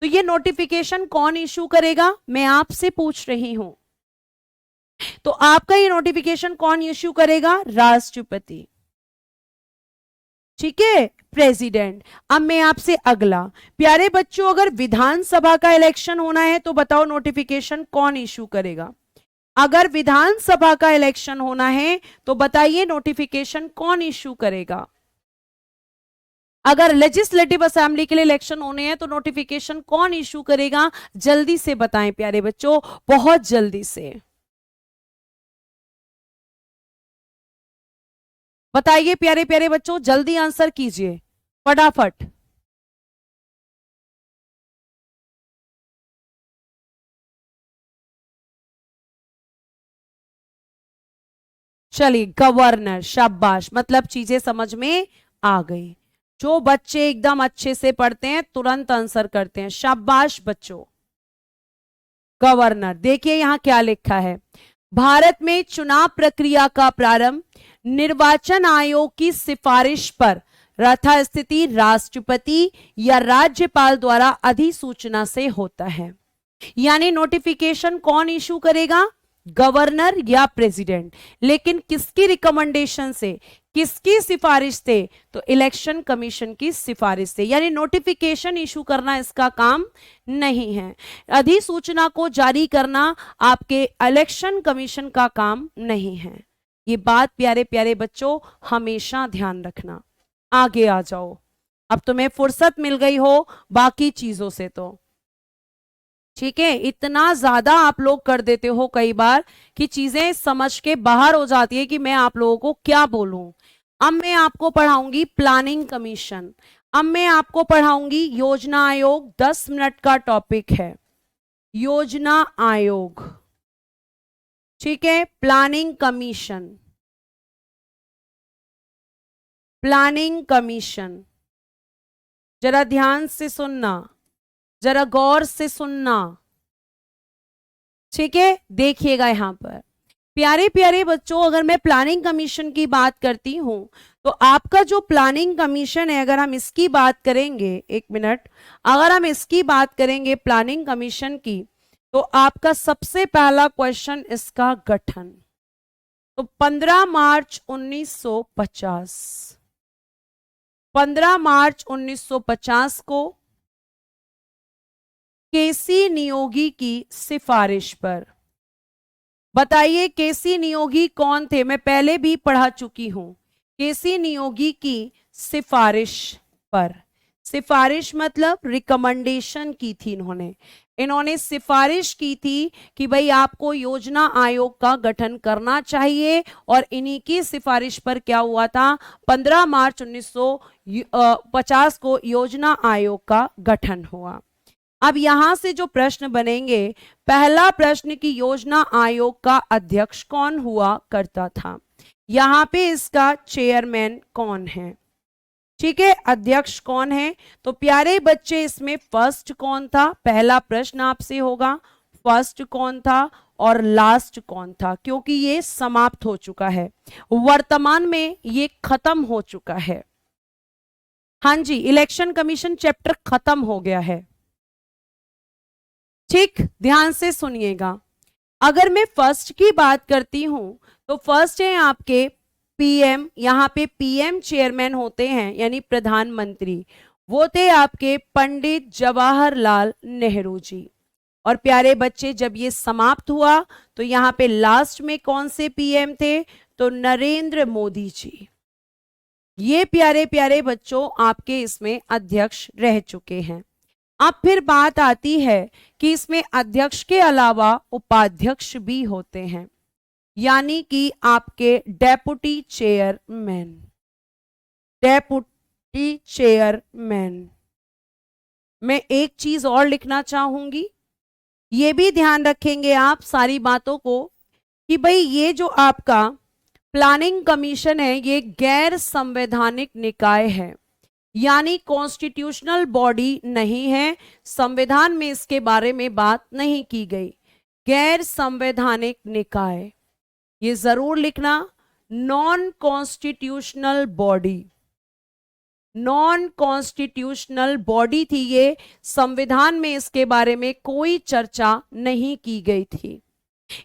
तो ये नोटिफिकेशन कौन इशू करेगा, मैं आपसे पूछ रही हूं। तो आपका ये नोटिफिकेशन कौन इशू करेगा, राष्ट्रपति, ठीक है, प्रेसिडेंट। अब मैं आपसे अगला, प्यारे बच्चों अगर विधानसभा का इलेक्शन होना है तो बताओ नोटिफिकेशन कौन इशू करेगा। अगर विधानसभा का इलेक्शन होना है तो बताइए नोटिफिकेशन कौन इशू करेगा। अगर लेजिस्लेटिव असेंबली के लिए इलेक्शन होने हैं तो नोटिफिकेशन कौन इशू करेगा, जल्दी से बताएं प्यारे बच्चों, बहुत जल्दी से बताइए प्यारे प्यारे बच्चों, जल्दी आंसर कीजिए फटाफट। चलिए गवर्नर, शाबाश, मतलब चीजें समझ में आ गई। जो बच्चे एकदम अच्छे से पढ़ते हैं तुरंत आंसर करते हैं, शाबाश बच्चों। गवर्नर, देखिए यहां क्या लिखा है, भारत में चुनाव प्रक्रिया का प्रारंभ निर्वाचन आयोग की सिफारिश पर यथास्थिति राष्ट्रपति या राज्यपाल द्वारा अधिसूचना से होता है। यानी नोटिफिकेशन कौन इशू करेगा, गवर्नर या प्रेसिडेंट, लेकिन किसकी रिकमेंडेशन से, किसकी सिफारिश से, तो इलेक्शन कमीशन की सिफारिश से। यानी नोटिफिकेशन इशू करना इसका काम नहीं है, अधिसूचना को जारी करना आपके इलेक्शन कमीशन का काम नहीं है। ये बात प्यारे प्यारे बच्चों हमेशा ध्यान रखना। आगे आ जाओ, अब तुम्हें फुर्सत मिल गई हो बाकी चीजों से, तो ठीक है, इतना ज्यादा आप लोग कर देते हो कई बार कि चीजें समझ के बाहर हो जाती है कि मैं आप लोगों को क्या बोलूं। अब मैं आपको पढ़ाऊंगी प्लानिंग कमीशन, अब मैं आपको पढ़ाऊंगी योजना आयोग। 10 मिनट का टॉपिक है योजना आयोग, ठीक है, प्लानिंग कमीशन, प्लानिंग कमीशन। जरा ध्यान से सुनना, जरा गौर से सुनना, ठीक है, देखिएगा यहां पर प्यारे प्यारे बच्चों, अगर मैं प्लानिंग कमीशन की बात करती हूं तो आपका जो प्लानिंग कमीशन है, अगर हम इसकी बात करेंगे, एक मिनट, अगर हम इसकी बात करेंगे प्लानिंग कमीशन की, तो आपका सबसे पहला क्वेश्चन इसका गठन। तो 15 मार्च 1950, 15 मार्च 1950 को केसी नियोगी की सिफारिश पर, बताइए केसी नियोगी कौन थे, मैं पहले भी पढ़ा चुकी हूं। केसी नियोगी की सिफारिश पर, सिफारिश मतलब रिकमेंडेशन की थी इन्होंने, इन्होंने सिफारिश की थी कि भाई आपको योजना आयोग का गठन करना चाहिए, और इन्हीं की सिफारिश पर क्या हुआ था, 15 मार्च 1950 को योजना आयोग का गठन हुआ। अब यहां से जो प्रश्न बनेंगे, पहला प्रश्न की योजना आयोग का अध्यक्ष कौन हुआ करता था, यहां पे इसका चेयरमैन कौन है, ठीक है, अध्यक्ष कौन है। तो प्यारे बच्चे इसमें फर्स्ट कौन था, पहला प्रश्न आपसे होगा, फर्स्ट कौन था और लास्ट कौन था, क्योंकि ये समाप्त हो चुका है, वर्तमान में ये खत्म हो चुका है। हाँ जी, इलेक्शन कमीशन चैप्टर खत्म हो गया है, ठीक, ध्यान से सुनिएगा। अगर मैं फर्स्ट की बात करती हूं तो फर्स्ट है आपके पीएम, यहां पे पीएम चेयरमैन होते हैं यानी प्रधानमंत्री, वो थे आपके पंडित जवाहरलाल नेहरू जी। और प्यारे बच्चे जब ये समाप्त हुआ तो यहां पे लास्ट में कौन से पीएम थे, तो नरेंद्र मोदी जी। ये प्यारे प्यारे बच्चों आपके इसमें अध्यक्ष रह चुके हैं। अब फिर बात आती है कि इसमें अध्यक्ष के अलावा उपाध्यक्ष भी होते हैं, यानी कि आपके डेपुटी चेयरमैन, डेपुटी चेयरमैन। मैं एक चीज और लिखना चाहूंगी, ये भी ध्यान रखेंगे आप सारी बातों को, कि भाई ये जो आपका प्लानिंग कमीशन है ये गैर संवैधानिक निकाय है, यानी कॉन्स्टिट्यूशनल बॉडी नहीं है, संविधान में इसके बारे में बात नहीं की गई। गैर संवैधानिक निकाय, ये जरूर लिखना, non constitutional body, non constitutional body थी ये, संविधान में इसके बारे में कोई चर्चा नहीं की गई थी।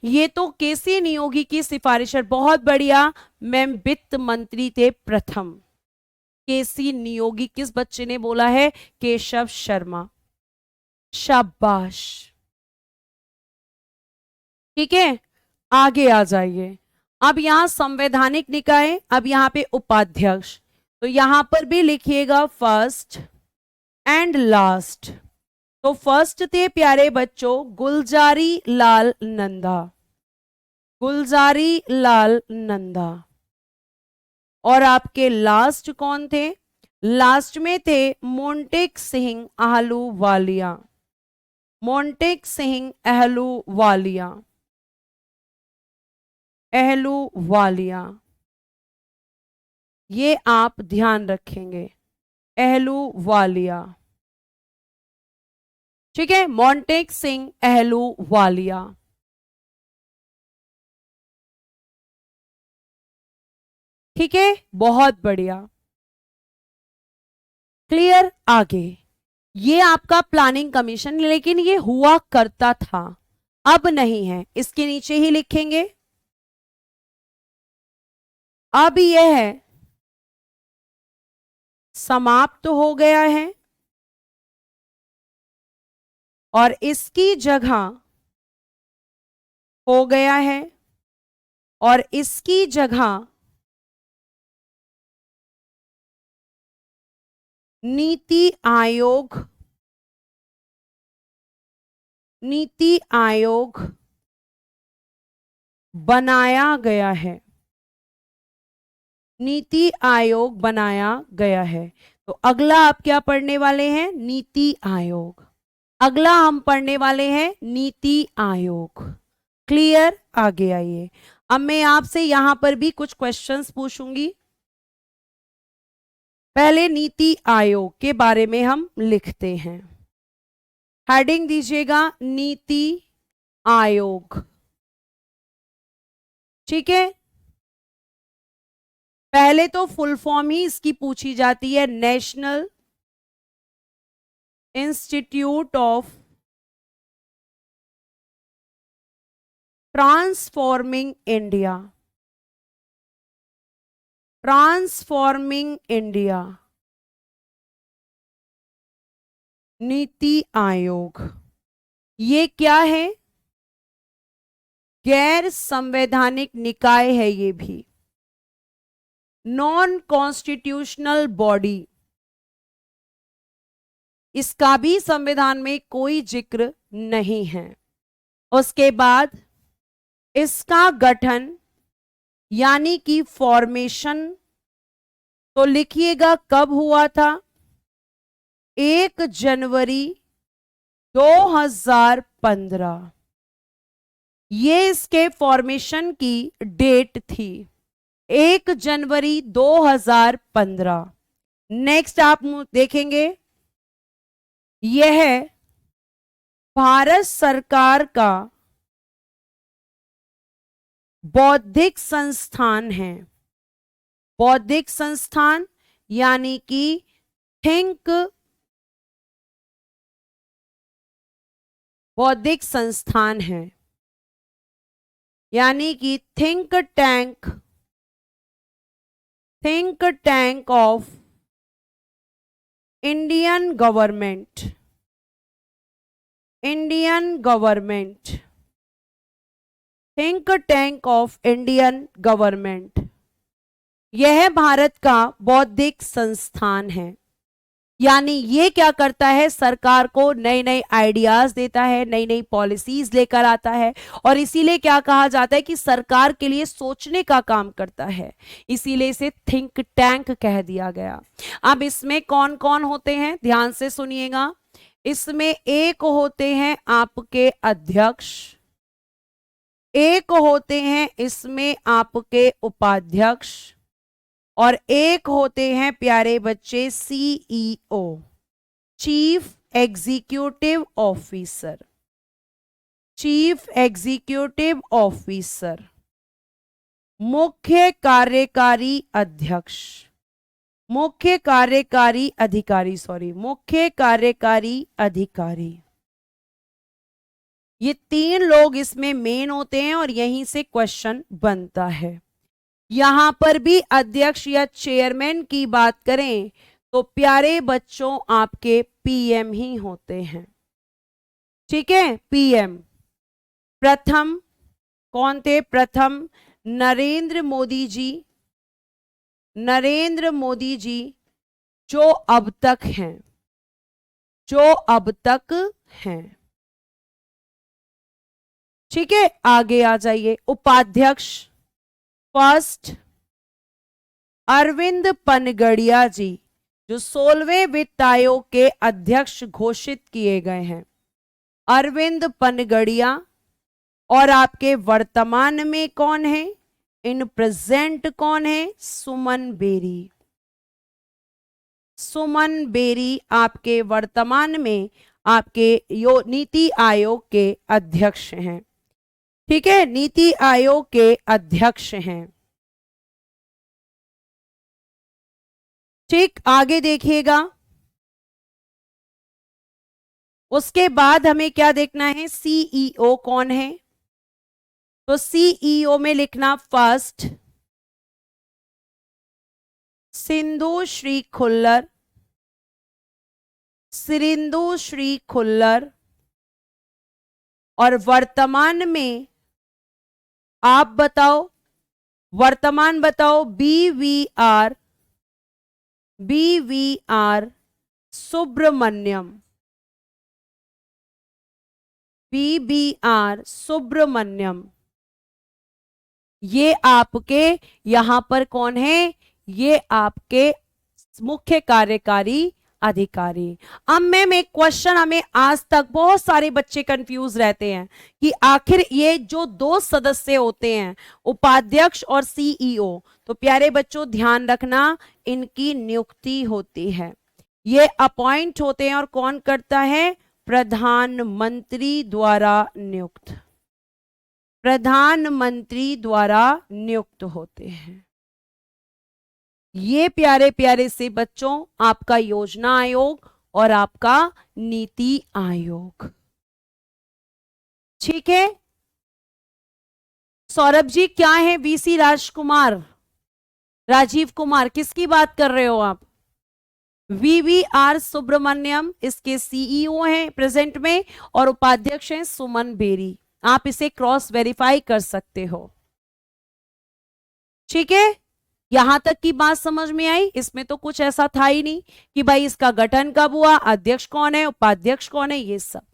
ये तो केसी नियोगी की सिफारिश है, बहुत बढ़िया मैम, वित्त मंत्री थे प्रथम। केसी नियोगी, किस बच्चे ने बोला है? केशव शर्मा, शाबाश। ठीक है, आगे आ जाइए। अब यहां संवैधानिक निकाय, अब यहां पे उपाध्यक्ष, तो यहां पर भी लिखिएगा फर्स्ट एंड लास्ट। तो फर्स्ट थे प्यारे बच्चों गुलजारी लाल नंदा, गुलजारी लाल नंदा। और आपके लास्ट कौन थे? लास्ट में थे मोंटेक सिंह आहलूवालिया, मोंटेक सिंह आहलूवालिया, आहलूवालिया, ये आप ध्यान रखेंगे, आहलूवालिया। ठीक है, मोंटेक सिंह आहलूवालिया। ठीक है, बहुत बढ़िया, क्लियर। आगे ये आपका प्लानिंग कमीशन, लेकिन ये हुआ करता था, अब नहीं है, इसके नीचे ही लिखेंगे। अब यह है समाप्त हो गया है और इसकी जगह हो गया है, और इसकी जगह नीति आयोग, नीति आयोग बनाया गया है, नीति आयोग बनाया गया है। तो अगला आप क्या पढ़ने वाले हैं? नीति आयोग। अगला हम पढ़ने वाले हैं नीति आयोग। क्लियर, आगे आइए। अब मैं आपसे यहां पर भी कुछ क्वेश्चंस पूछूंगी। पहले नीति आयोग के बारे में हम लिखते हैं, हेडिंग दीजिएगा नीति आयोग। ठीक है, पहले तो फुल फॉर्म ही इसकी पूछी जाती है, national institute of transforming India, transforming India, NITI Aayog. ये क्या है? गैर संवैधानिक निकाय है, ये भी नॉन कॉन्स्टिट्यूशनल बॉडी, इसका भी संविधान में कोई जिक्र नहीं है। उसके बाद इसका गठन यानी कि फॉर्मेशन, तो लिखिएगा कब हुआ था? 1 जनवरी 2015, ये इसके फॉर्मेशन की डेट थी, 1 जनवरी 2015। नेक्स्ट आप देखेंगे, यह भारत सरकार का बौद्धिक संस्थान है, बौद्धिक संस्थान यानी कि थिंक, बौद्धिक संस्थान है यानी कि think tank, think tank of Indian government, Indian government, think tank of Indian government. यह भारत का बौद्धिक संस्थान है, यानी ये क्या करता है? सरकार को नए नए आइडियाज देता है, नई नई पॉलिसीज लेकर आता है, और इसीलिए क्या कहा जाता है कि सरकार के लिए सोचने का काम करता है, इसीलिए इसे थिंक टैंक कह दिया गया। अब इसमें कौन कौन होते हैं, ध्यान से सुनिएगा। इसमें एक होते हैं आपके अध्यक्ष, एक होते हैं इसमें आपके उपाध्यक्ष और एक होते हैं प्यारे बच्चे CEO, chief executive officer. Chief executive officer, मुख्य कार्यकारी अध्यक्ष, मुख्य कार्यकारी अधिकारी, मुख्य कार्यकारी अधिकारी। ये तीन लोग इसमें मेन होते हैं और यहीं से क्वेश्चन बनता है। यहां पर भी अध्यक्ष या चेयरमैन की बात करें तो प्यारे बच्चों आपके पीएम ही होते हैं। ठीक है, पीएम। प्रथम कौन थे? प्रथम नरेंद्र मोदी जी, नरेंद्र मोदी जी जो अब तक हैं, जो अब तक हैं। ठीक है, आगे आ जाइए। उपाध्यक्ष फर्स्ट अरविंद पनगड़िया जी, जो 16वें वित्त आयोग के अध्यक्ष घोषित किए गए हैं, अरविंद पनगड़िया। और आपके वर्तमान में कौन है? इन प्रेजेंट कौन है? सुमन बेरी। सुमन बेरी आपके वर्तमान में आपके नीति आयोग के अध्यक्ष हैं। ठीक है, नीति आयोग के अध्यक्ष हैं। ठीक, आगे देखिएगा। उसके बाद हमें क्या देखना है? सीईओ कौन है? तो सीईओ में लिखना फर्स्ट सिंधु श्री खुल्लर, सिरिंदु श्री खुल्लर। और वर्तमान में आप बताओ, वर्तमान बताओ। BVR Subrahmanyam, BVR Subrahmanyam. ये आपके यहां पर कौन है? ये आपके मुख्य कार्यकारी अधिकारी। अब मैम एक क्वेश्चन, हमें आज तक बहुत सारे बच्चे कंफ्यूज रहते हैं कि आखिर ये जो दो सदस्य होते हैं, उपाध्यक्ष और सीईओ, तो प्यारे बच्चों ध्यान रखना, इनकी नियुक्ति होती है, ये अपॉइंट होते हैं। और कौन करता है? प्रधानमंत्री द्वारा नियुक्त, प्रधानमंत्री द्वारा नियुक्त होते हैं। ये प्यारे प्यारे से बच्चों आपका योजना आयोग और आपका नीति आयोग। ठीक है, सौरभ जी क्या है? वीसी राजकुमार, राजीव कुमार, किसकी बात कर रहे हो आप? वीवीआर सुब्रमण्यम इसके सीईओ हैं प्रेजेंट में और उपाध्यक्ष हैं सुमन बेरी। आप इसे क्रॉस वेरीफाई कर सकते हो। ठीक है, यहां तक की बात समझ में आई? इसमें तो कुछ ऐसा था ही नहीं कि भाई इसका गठन कब हुआ, अध्यक्ष कौन है, उपाध्यक्ष कौन है, ये सब।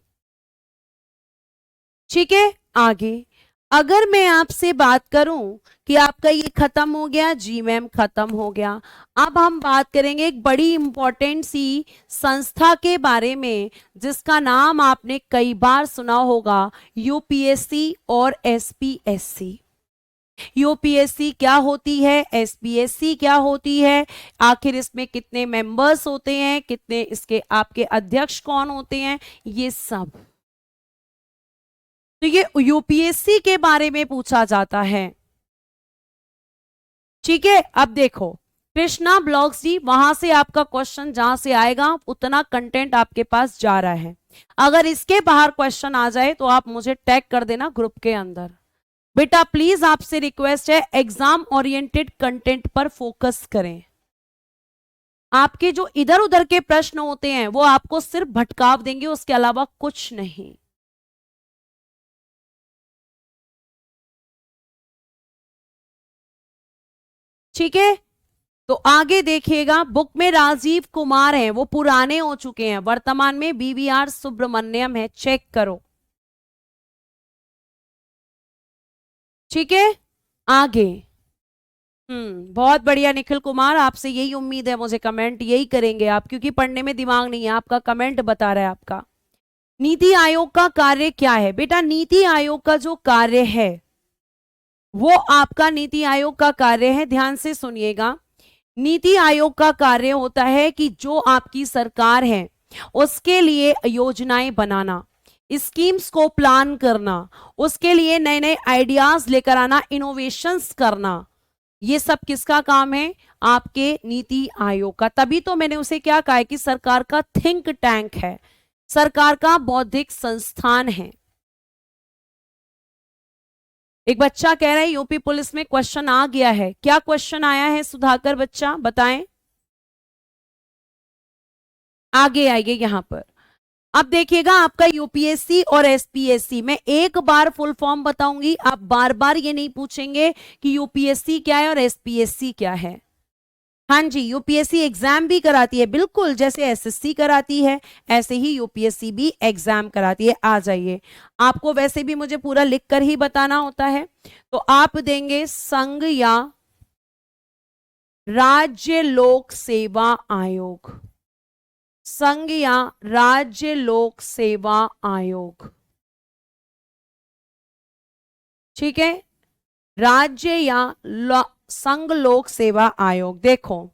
ठीक है, आगे अगर मैं आपसे बात करूं कि आपका ये खत्म हो गया, जी मैम खत्म हो गया। अब हम बात करेंगे एक बड़ी इंपॉर्टेंट सी संस्था के बारे में जिसका नाम आपने कई बार सुना होगा, यूपीएससी और एसपीएससी। यूपीएससी क्या होती है, एसपीएससी क्या होती है, आखिर इसमें कितने मेंबर्स होते हैं, कितने इसके आपके अध्यक्ष कौन होते हैं, ये सब। तो ये यूपीएससी के बारे में पूछा जाता है। ठीक है, अब देखो कृष्णा ब्लॉग्स जी, वहां से आपका क्वेश्चन जहां से आएगा उतना कंटेंट आपके पास जा रहा है। अगर इसके बाहर क्वेश्चन आ जाए तो आप मुझे टैग कर देना ग्रुप के अंदर। बेटा प्लीज आपसे रिक्वेस्ट है, एग्जाम ओरिएंटेड कंटेंट पर फोकस करें। आपके जो इधर उधर के प्रश्न होते हैं वो आपको सिर्फ भटकाव देंगे, उसके अलावा कुछ नहीं। ठीक है, तो आगे देखिएगा, बुक में राजीव कुमार हैं, वो पुराने हो चुके हैं, वर्तमान में बीवीआर सुब्रमण्यम है, चेक करो। ठीक है, आगे बहुत बढ़िया निखिल कुमार, आपसे यही उम्मीद है, मुझे कमेंट यही करेंगे आप, क्योंकि पढ़ने में दिमाग नहीं है आपका, कमेंट बता रहा है आपका। नीति आयोग का कार्य क्या है? बेटा नीति आयोग का जो कार्य है वो आपका नीति आयोग का कार्य है। ध्यान से सुनिएगा, नीति आयोग का कार्य होता है कि जो आपकी सरकार है उसके लिए योजनाएं बनाना, स्कीम्स को प्लान करना, उसके लिए नए नए आइडियाज लेकर आना, इनोवेशंस करना, ये सब किसका काम है? आपके नीति आयोग का। तभी तो मैंने उसे क्या कहा है कि सरकार का थिंक टैंक है, सरकार का बौद्धिक संस्थान है। एक बच्चा कह रहा है यूपी पुलिस में क्वेश्चन आ गया है, क्या क्वेश्चन आया है सुधाकर बच्चा बताएं? आगे आइए यहां पर। अब देखिएगा आपका यूपीएससी और एसपीएससी, मैं एक बार फुल फॉर्म बताऊंगी, आप बार बार ये नहीं पूछेंगे कि यूपीएससी क्या है और एसपीएससी क्या है। हाँ जी, यूपीएससी एग्जाम भी कराती है, बिल्कुल जैसे एसएससी कराती है ऐसे ही यूपीएससी भी एग्जाम कराती है। आ जाइए, आपको वैसे भी मुझे पूरा लिख कर ही बताना होता है, तो आप देंगे संघ या राज्य लोक सेवा आयोग, संघ या राज्य लोक सेवा आयोग, ठीक है, राज्य या संघ लोक सेवा आयोग। देखो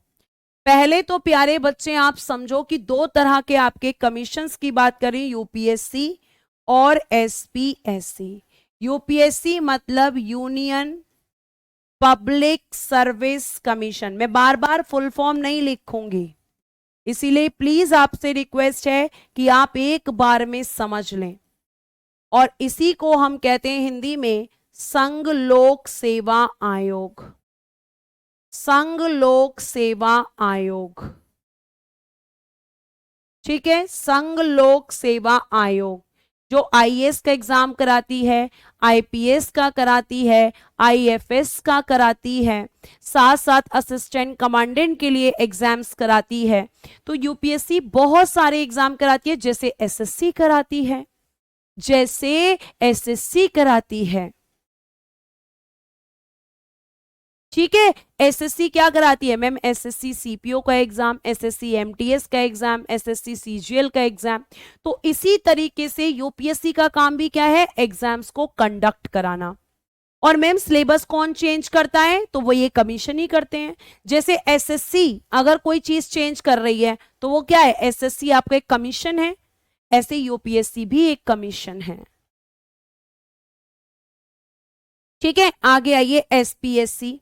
पहले तो प्यारे बच्चे आप समझो कि दो तरह के आपके कमीशंस की बात करें, यूपीएससी और एसपीएससी। यूपीएससी मतलब यूनियन पब्लिक सर्विस कमीशन, मैं बार बार फुल फॉर्म नहीं लिखूंगी, इसीलिए प्लीज आपसे रिक्वेस्ट है कि आप एक बार में समझ लें। और इसी को हम कहते हैं हिंदी में संघ लोक सेवा आयोग, संघ लोक सेवा आयोग, ठीक है, संघ लोक सेवा आयोग जो आईएएस का एग्जाम कराती है, आईपीएस का कराती है, आईएफएस का कराती है, साथ साथ असिस्टेंट कमांडेंट के लिए एग्जाम्स कराती है। तो यूपीएससी बहुत सारे एग्जाम कराती है, जैसे एसएससी कराती है, जैसे एसएससी कराती है, ठीक है। एसएससी क्या कराती है मैम? एसएससी सीपीओ का एग्जाम, एसएससी एमटीएस का एग्जाम, एसएससी सीजीएल का एग्जाम। तो इसी तरीके से यूपीएससी का काम भी क्या है? एग्जाम्स को कंडक्ट कराना। और मैम सिलेबस कौन चेंज करता है? तो वो ये कमीशन ही करते हैं। जैसे एसएससी अगर कोई चीज चेंज कर रही है तो वो क्या है? एसएससी आपका एक कमीशन है, ऐसे यूपीएससी भी एक कमीशन है, ठीक है। आगे आइए, SPSC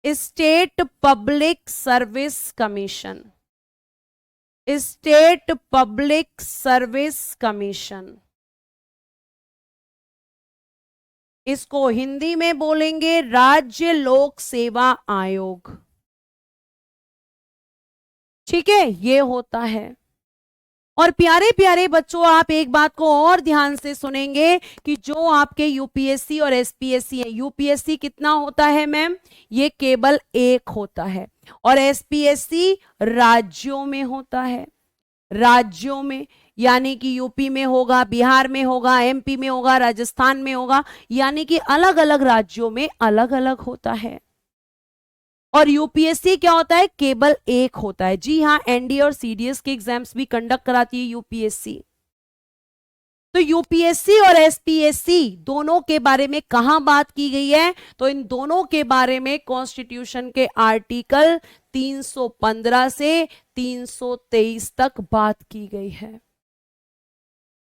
state public service commission, state public service commission, इसको हिंदी में बोलेंगे राज्य लोक सेवा आयोग, ठीक है, ये होता है। और प्यारे प्यारे बच्चों आप एक बात को और ध्यान से सुनेंगे कि जो आपके यूपीएससी और एसपीएससी है, यूपीएससी कितना होता है मैम? ये केवल एक होता है, और एसपीएससी राज्यों में होता है, राज्यों में, यानी कि यूपी में होगा, बिहार में होगा, एमपी में होगा, राजस्थान में होगा, यानी कि अलग अलग राज्यों में अलग अलग होता है। और यूपीएससी क्या होता है? केवल एक होता है। जी हाँ, एनडीए और सीडीएस के एग्जाम्स भी कंडक्ट कराती है यूपीएससी। तो यूपीएससी और एसपीएससी दोनों के बारे में कहां बात की गई है? तो इन दोनों के बारे में कॉन्स्टिट्यूशन के आर्टिकल 315 से 323 तक बात की गई है।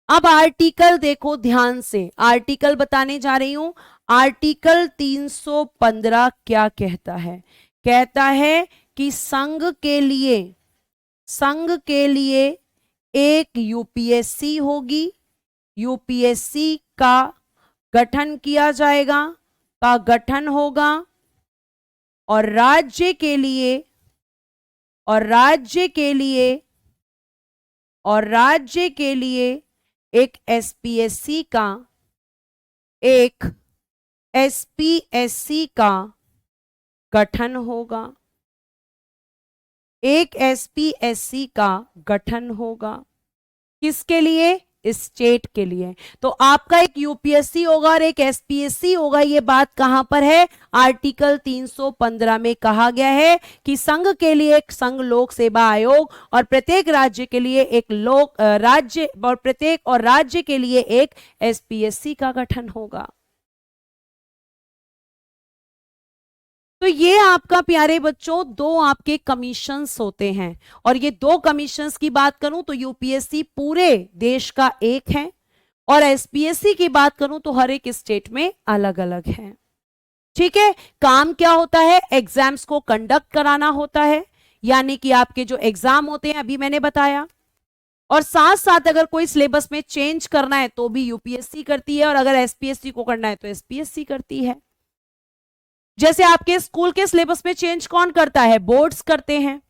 अब आर्टिकल देखो ध्यान से, आर्टिकल बताने जा रही हूं। आर्टिकल 315 क्या कहता है? कहता है कि संघ के लिए एक यूपीएससी होगी, यूपीएससी का गठन किया जाएगा, का गठन होगा, और राज्य के लिए एक एसपीएससी का गठन होगा, एक एसपीएससी का गठन होगा। किसके लिए? स्टेट के लिए। तो आपका एक यूपीएससी होगा और एक एसपीएससी होगा। ये बात कहां पर है? आर्टिकल 315 में कहा गया है कि संघ के लिए एक संघ लोक सेवा आयोग, और प्रत्येक राज्य के लिए एक राज्य के लिए एक एसपीएससी का गठन होगा। तो ये आपका प्यारे बच्चों दो आपके कमीशंस होते हैं, और ये दो कमीशंस की बात करूं तो यूपीएससी पूरे देश का एक है, और एसपीएससी की बात करूं तो हर एक स्टेट में अलग अलग है। ठीक है, काम क्या होता है, एग्जाम्स को कंडक्ट कराना होता है, यानी कि आपके जो एग्जाम होते हैं अभी मैंने बताया, और साथ साथ अगर कोई सिलेबस में चेंज करना है तो भी यूपीएससी करती है, और अगर एसपीएससी को करना है तो एसपीएससी करती है। जैसे आपके स्कूल के सिलेबस में चेंज कौन करता है, बोर्ड्स करते हैं।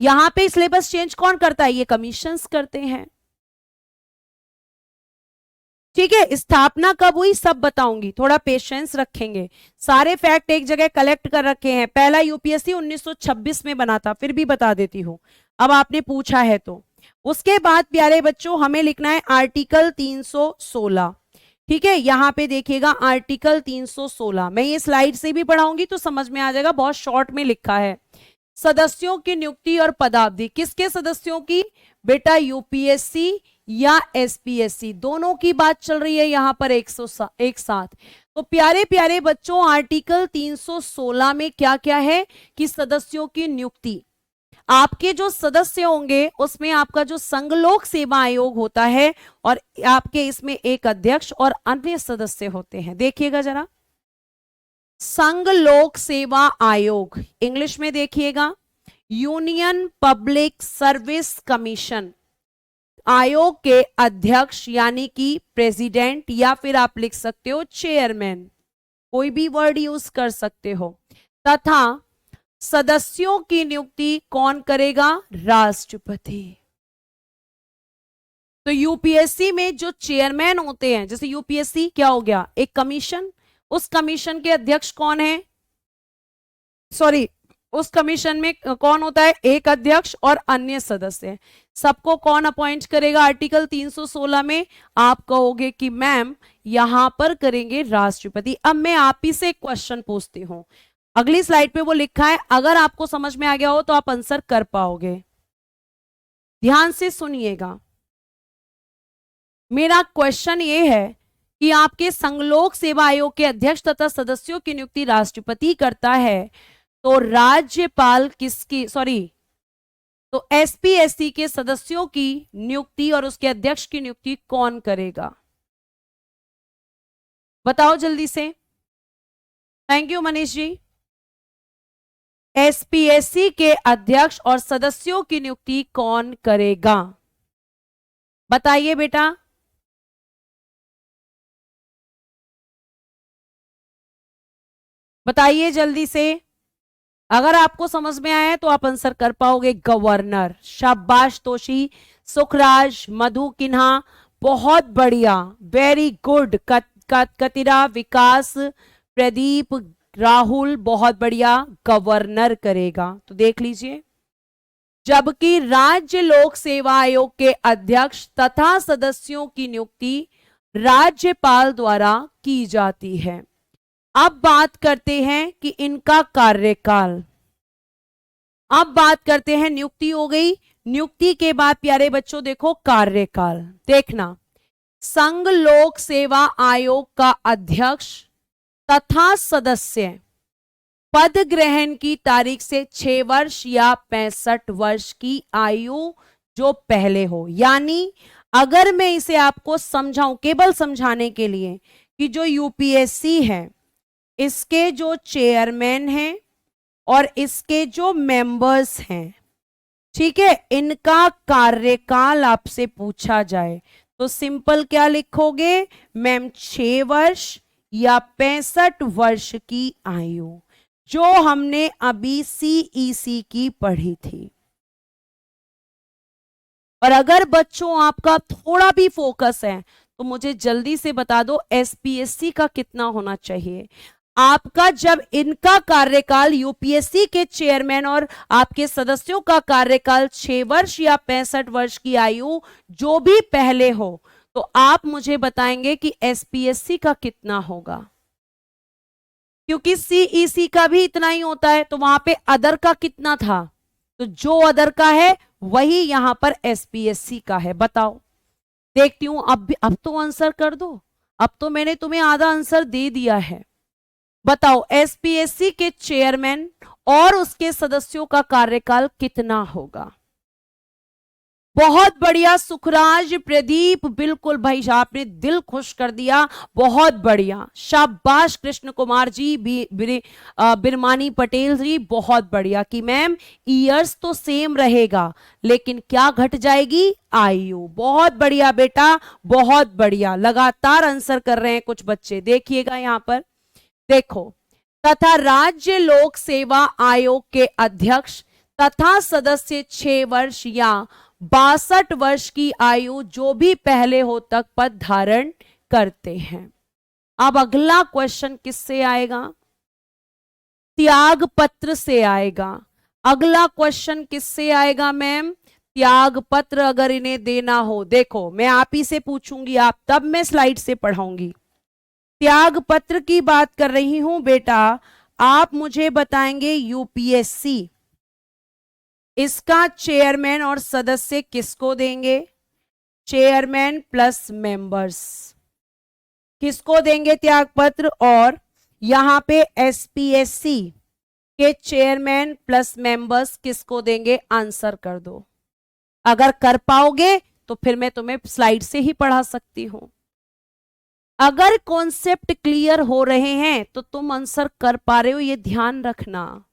यहां पे सिलेबस चेंज कौन करता है, ये कमीशंस करते हैं। ठीक है, स्थापना कब हुई सब बताऊंगी, थोड़ा पेशेंस रखेंगे। सारे फैक्ट एक जगह कलेक्ट कर रखे हैं। पहला यूपीएससी 1926 में बना था, फिर भी बता देती हूं, अब आपने पूछा है तो। उसके बाद प्यारे बच्चों हमें लिखना है आर्टिकल 316। ठीक है, यहां पे देखिएगा आर्टिकल 316, मैं ये स्लाइड से भी पढ़ाऊंगी तो समझ में आ जाएगा, बहुत शॉर्ट में लिखा है। सदस्यों की नियुक्ति और पदावधि, किसके सदस्यों की बेटा, यूपीएससी या एसपीएससी, दोनों की बात चल रही है यहां पर एक साथ। तो प्यारे प्यारे बच्चों आर्टिकल 316 में क्या क्या है कि सदस्यों की नियुक्ति, आपके जो सदस्य होंगे उसमें आपका जो संघ लोक सेवा आयोग होता है, और आपके इसमें एक अध्यक्ष और अन्य सदस्य होते हैं। देखिएगा जरा, संघ लोक सेवा आयोग, इंग्लिश में देखिएगा यूनियन पब्लिक सर्विस कमीशन, आयोग के अध्यक्ष यानी कि प्रेसिडेंट, या फिर आप लिख सकते हो चेयरमैन, कोई भी वर्ड यूज कर सकते हो, तथा सदस्यों की नियुक्ति कौन करेगा, राष्ट्रपति। तो यूपीएससी में जो चेयरमैन होते हैं, जैसे यूपीएससी क्या हो गया, एक कमीशन, उस कमीशन के अध्यक्ष कौन है, सॉरी, उस कमीशन में कौन होता है, एक अध्यक्ष और अन्य सदस्य। सबको कौन अपॉइंट करेगा आर्टिकल 316 में, आप कहोगे कि मैम यहां पर करेंगे राष्ट्रपति। अब मैं आप ही से एक क्वेश्चन पूछती हूं, अगली स्लाइड पे वो लिखा है, अगर आपको समझ में आ गया हो तो आप आंसर कर पाओगे। ध्यान से सुनिएगा, मेरा क्वेश्चन ये है कि आपके संघ लोक सेवा आयोग के अध्यक्ष तथा सदस्यों की नियुक्ति राष्ट्रपति करता है, तो राज्यपाल किसकी, सॉरी, तो एसपीएससी के सदस्यों की नियुक्ति और उसके अध्यक्ष की नियुक्ति कौन करेगा, बताओ जल्दी से। Thank you Manish ji. SPSC के अध्यक्ष और सदस्यों की नियुक्ति कौन करेगा, बताइए बेटा। बताइए जल्दी से, अगर आपको समझ में आया है तो आप आंसर कर पाओगे। गवर्नर, शाबाश तोशी, सुखराज, मधु किन्हा, बहुत बढ़िया, वेरी गुड, कतिरा, विकास, प्रदीप, राहुल, बहुत बढ़िया, गवर्नर करेगा। तो देख लीजिए, जबकि राज्य लोक सेवा आयोग के अध्यक्ष तथा सदस्यों की नियुक्ति राज्यपाल द्वारा की जाती है। अब बात करते हैं कि इनका कार्यकाल, अब बात करते हैं, नियुक्ति हो गई, नियुक्ति के बाद प्यारे बच्चों देखो कार्यकाल, देखना, संघ लोक सेवा आयोग का अध्यक्ष तथा सदस्य पद ग्रहण की तारीख से 6 वर्ष या 65 वर्ष की आयु जो पहले हो। यानी अगर मैं इसे आपको समझाऊं, केवल समझाने के लिए, कि जो यूपीएससी है इसके जो चेयरमैन हैं और इसके जो मेंबर्स हैं, ठीक है, इनका कार्यकाल आपसे पूछा जाए तो सिंपल क्या लिखोगे मैम, 6 वर्ष या 65 वर्ष की आयु, जो हमने अभी सीईसी की पढ़ी थी। और अगर बच्चों आपका थोड़ा भी फोकस है तो मुझे जल्दी से बता दो एसपीएससी का कितना होना चाहिए। आपका जब इनका कार्यकाल, यूपीएससी के चेयरमैन और आपके सदस्यों का कार्यकाल 6 वर्ष या 65 वर्ष की आयु जो भी पहले हो, तो आप मुझे बताएंगे कि एसपीएससी का कितना होगा, क्योंकि सीईसी का भी इतना ही होता है। तो वहां पे अदर का कितना था, तो जो अदर का है वही यहां पर एसपीएससी का है। बताओ, देखती हूं, अब तो आंसर कर दो, अब तो मैंने तुम्हें आधा आंसर दे दिया है। बताओ एसपीएससी के चेयरमैन और उसके सदस्यों का कार्यकाल कितना होगा? बहुत बढ़िया सुखराज, प्रदीप, बिल्कुल भाई आपने दिल खुश कर दिया, बहुत बढ़िया, शाबाश कृष्ण कुमार जी, बिरमानी पटेल जी, बहुत बढ़िया कि मैम ईयर्स तो सेम रहेगा लेकिन क्या घट जाएगी? आयु। बहुत बढ़िया बेटा, बहुत बढ़िया, लगातार आंसर कर रहे हैं कुछ बच्चे, देखिएगा यहां पर, देखो, तथा राज्य लोक सेवा आयोग के अध्यक्ष तथा सदस्य 6 वर्ष या 62 वर्ष की आयु जो भी पहले हो तक पद धारण करते हैं। अब अगला क्वेश्चन किससे आएगा? त्याग पत्र से आएगा। अगला क्वेश्चन किससे आएगा मैम? त्याग पत्र अगर इन्हें देना हो, देखो मैं आप ही से पूछूंगी, आप तब मैं स्लाइड से पढ़ाऊंगी। त्याग पत्र की बात कर रही हूं बेटा, आप मुझे बताएंगे यूपीएससी इसका चेयरमैन और सदस्य किसको देंगे? चेयरमैन प्लस मेंबर्स किसको देंगे त्याग पत्र? और यहां पे एसपीएससी के चेयरमैन प्लस मेंबर्स किसको देंगे? आंसर कर दो। अगर कर पाओगे तो फिर मैं तुम्हें स्लाइड से ही पढ़ा सकती हूं। अगर कॉन्सेप्ट क्लियर हो रहे हैं तो तुम आंसर कर पा रहे हो, ये ध्यान रखना,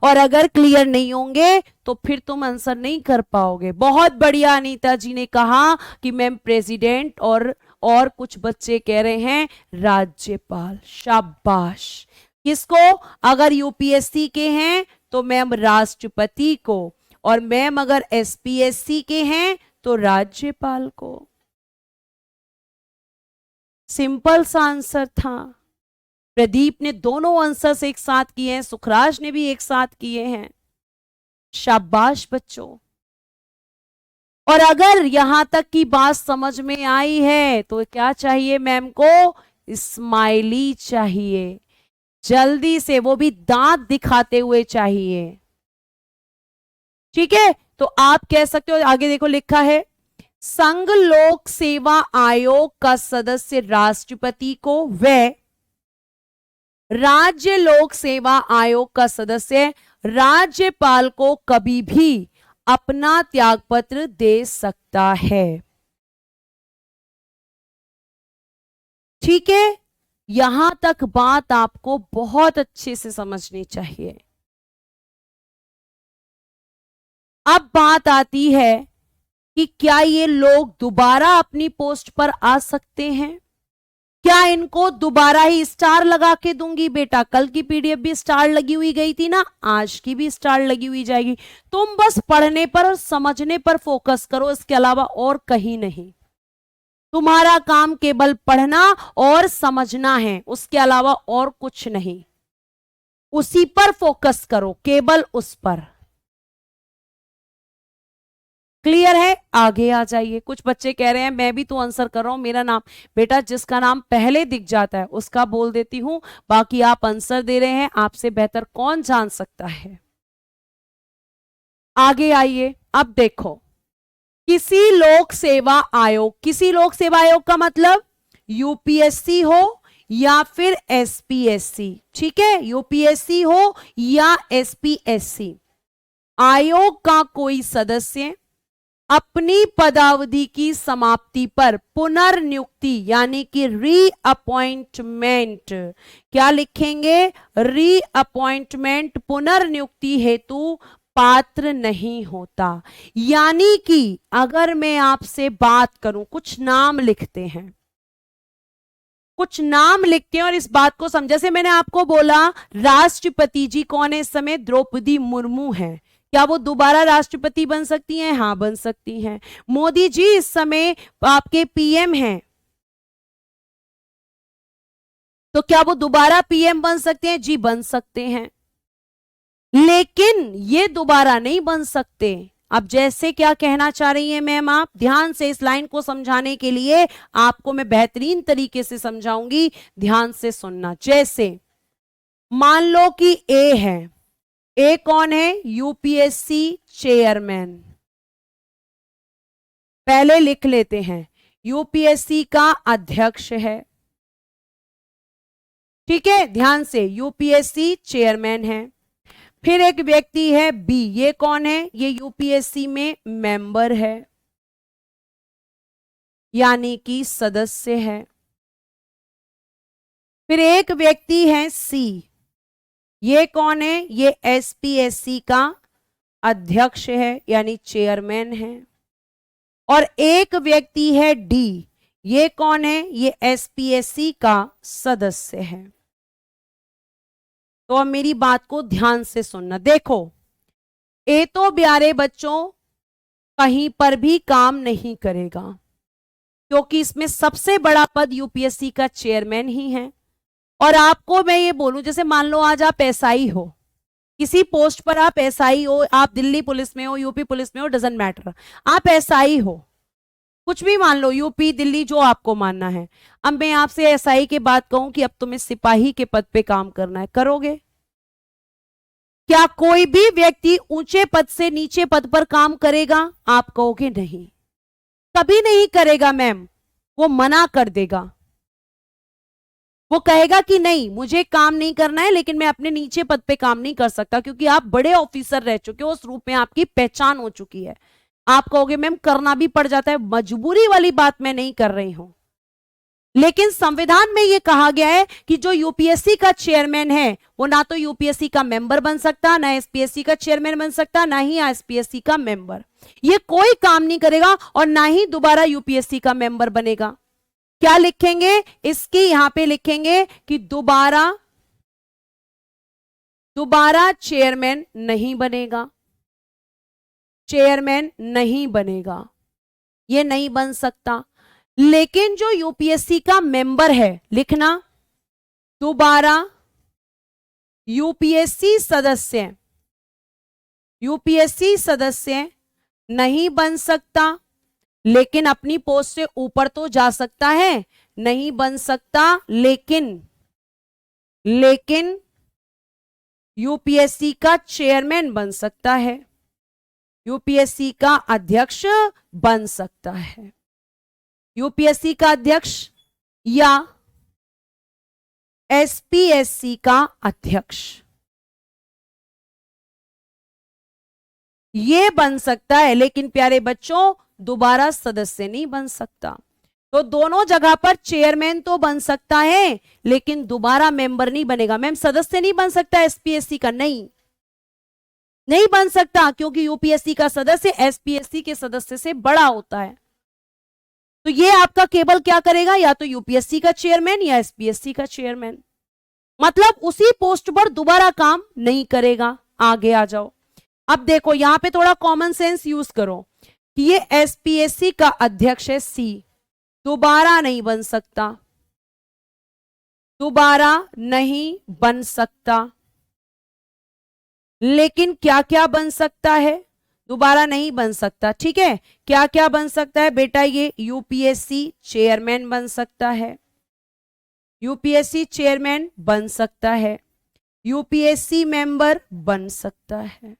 और अगर क्लियर नहीं होंगे तो फिर तुम आंसर नहीं कर पाओगे। बहुत बढ़िया अनीता जी ने कहा कि मैम प्रेसिडेंट, और कुछ बच्चे कह रहे हैं राज्यपाल, शाबाश। किसको? अगर यूपीएससी के हैं तो मैम राष्ट्रपति को, और मैम अगर एसपीएससी के हैं तो राज्यपाल को। सिंपल सा आंसर था। प्रदीप ने दोनों आंसर्स एक साथ किए हैं, सुखराज ने भी एक साथ किए हैं, शाबाश बच्चों। और अगर यहां तक की बात समझ में आई है तो क्या चाहिए मैम को? स्माइली चाहिए, जल्दी से, वो भी दांत दिखाते हुए चाहिए। ठीक है, तो आप कह सकते हो, आगे देखो लिखा है, संघ लोक सेवा आयोग का सदस्य राष्ट्रपति को व राज्य लोक सेवा आयोग का सदस्य राज्यपाल को कभी भी अपना त्यागपत्र दे सकता है। ठीक है, यहां तक बात आपको बहुत अच्छे से समझनी चाहिए। अब बात आती है कि क्या ये लोग दोबारा अपनी पोस्ट पर आ सकते हैं? क्या इनको दोबारा ही स्टार लगा के दूंगी? बेटा कल की पीडीएफ भी स्टार लगी हुई गई थी ना, आज की भी स्टार लगी हुई जाएगी। तुम बस पढ़ने पर और समझने पर फोकस करो, इसके अलावा और कहीं नहीं। तुम्हारा काम केवल पढ़ना और समझना है, उसके अलावा और कुछ नहीं। उसी पर फोकस करो, केवल उस पर। क्लियर है? आगे आ जाइए। कुछ बच्चे कह रहे हैं मैं भी तो आंसर कर रहा हूं, मेरा नाम, बेटा जिसका नाम पहले दिख जाता है उसका बोल देती हूं, बाकी आप आंसर दे रहे हैं, आपसे बेहतर कौन जान सकता है। आगे आइए। अब देखो, किसी लोक सेवा आयोग, किसी लोक सेवा आयोग का मतलब यूपीएससी हो या फिर एसपीएससी, ठीक है, यूपीएससी हो या एसपीएससी, आयोग का कोई सदस्य अपनी पदावधि की समाप्ति पर पुनर्नियुक्ति यानी कि रीअपॉइंटमेंट, क्या लिखेंगे? रीअपॉइंटमेंट, पुनर्नियुक्ति हेतु पात्र नहीं होता। यानी कि अगर मैं आपसे बात करूं, कुछ नाम लिखते हैं, कुछ नाम लिखते हैं और इस बात को समझ, जैसे मैंने आपको बोला राष्ट्रपति जी कौन है इस समय? द्रौपदी मुर्मू हैं। क्या वो दोबारा राष्ट्रपति बन सकती हैं? हां बन सकती हैं। मोदी जी इस समय आपके पीएम हैं, तो क्या वो दोबारा पीएम बन सकते हैं? जी बन सकते हैं, लेकिन ये दोबारा नहीं बन सकते। अब जैसे क्या कहना चाह रही हैं मैम, आप ध्यान से इस लाइन को समझाने के लिए आपको मैं बेहतरीन तरीके से समझाऊंगी, ध्यान से सुनना। जैसे मान लो कि ए है, ए कौन है? यूपीएससी चेयरमैन, पहले लिख लेते हैं, यूपीएससी का अध्यक्ष है, ठीक है, ध्यान से, यूपीएससी चेयरमैन है। फिर एक व्यक्ति है बी, ये कौन है? ये यूपीएससी में मेंबर है, यानी कि सदस्य है। फिर एक व्यक्ति है सी, ये कौन है? ये एसपीएससी का अध्यक्ष है, यानी चेयरमैन है। और एक व्यक्ति है डी, ये कौन है? ये एसपीएससी का सदस्य है। तो अब मेरी बात को ध्यान से सुनना। देखो, ए तो प्यारे बच्चों कहीं पर भी काम नहीं करेगा, क्योंकि इसमें सबसे बड़ा पद यूपीएससी का चेयरमैन ही है। और आपको मैं ये बोलूं, जैसे मान लो आज आप एसआई हो, किसी पोस्ट पर आप एसआई हो, आप दिल्ली पुलिस में हो, यूपी पुलिस में हो, डजेंट मैटर, आप एसआई हो, कुछ भी मान लो, यूपी दिल्ली जो आपको मानना है। अब मैं आपसे एसआई के बात कहूं कि अब तुम्हें सिपाही के पद पे काम करना है, करोगे? क्या कोई भी व्यक्ति ऊंचे पद से नीचे पद पर काम करेगा? आप कहोगे नहीं, कभी नहीं करेगा मैम, वो मना कर देगा। वो कहेगा कि नहीं, मुझे काम नहीं करना है, लेकिन मैं अपने नीचे पद पे काम नहीं कर सकता, क्योंकि आप बड़े ऑफिसर रह चुके हो, उस रूप में आपकी पहचान हो चुकी है। आप कहोगे मैम करना भी पड़ जाता है, मजबूरी वाली बात मैं नहीं कर रही हूं। लेकिन संविधान में यह कहा गया है कि जो यूपीएससी का चेयरमैन है, वो ना तो यूपीएससी का मेंबर बन सकता, ना एसपीएससी का चेयरमैन बन सकता, ना ही एसपीएससी का मेंबर। ये कोई काम नहीं करेगा और ना ही दोबारा यूपीएससी का मेंबर बनेगा। क्या लिखेंगे? इसकी यहां पे लिखेंगे कि दोबारा चेयरमैन नहीं बनेगा, चेयरमैन नहीं बनेगा, ये नहीं बन सकता। लेकिन जो यूपीएससी का मेंबर है, लिखना, दोबारा यूपीएससी सदस्य नहीं बन सकता, लेकिन अपनी पोस्ट से ऊपर तो जा सकता है। नहीं बन सकता, लेकिन यूपीएससी का चेयरमैन बन सकता है, यूपीएससी का अध्यक्ष बन सकता है। यूपीएससी का अध्यक्ष या एसपीएससी का अध्यक्ष, ये बन सकता है, लेकिन प्यारे बच्चों दोबारा सदस्य नहीं बन सकता। तो दोनों जगह पर चेयरमैन तो बन सकता है, लेकिन दोबारा मेंबर नहीं बनेगा। मैम सदस्य नहीं बन सकता एसपीएससी का? नहीं बन सकता, क्योंकि यूपीएससी का सदस्य एसपीएससी के सदस्य से बड़ा होता है। तो ये आपका केवल क्या करेगा? या तो यूपीएससी का चेयरमैन या एसपीएससी का चेयरमैन, मतलब उसी पोस्ट पर दोबारा काम नहीं करेगा। आगे आ जाओ। अब देखो यहां पे थोड़ा कॉमन सेंस यूज करो कि ये एसपीएससी का अध्यक्ष है सी, दोबारा नहीं बन सकता, दोबारा नहीं बन सकता। लेकिन क्या क्या बन सकता है? दोबारा नहीं बन सकता, ठीक है। क्या क्या बन सकता है बेटा? ये यूपीएससी चेयरमैन बन सकता है, यूपीएससी चेयरमैन बन सकता है, यूपीएससी मेंबर बन सकता है,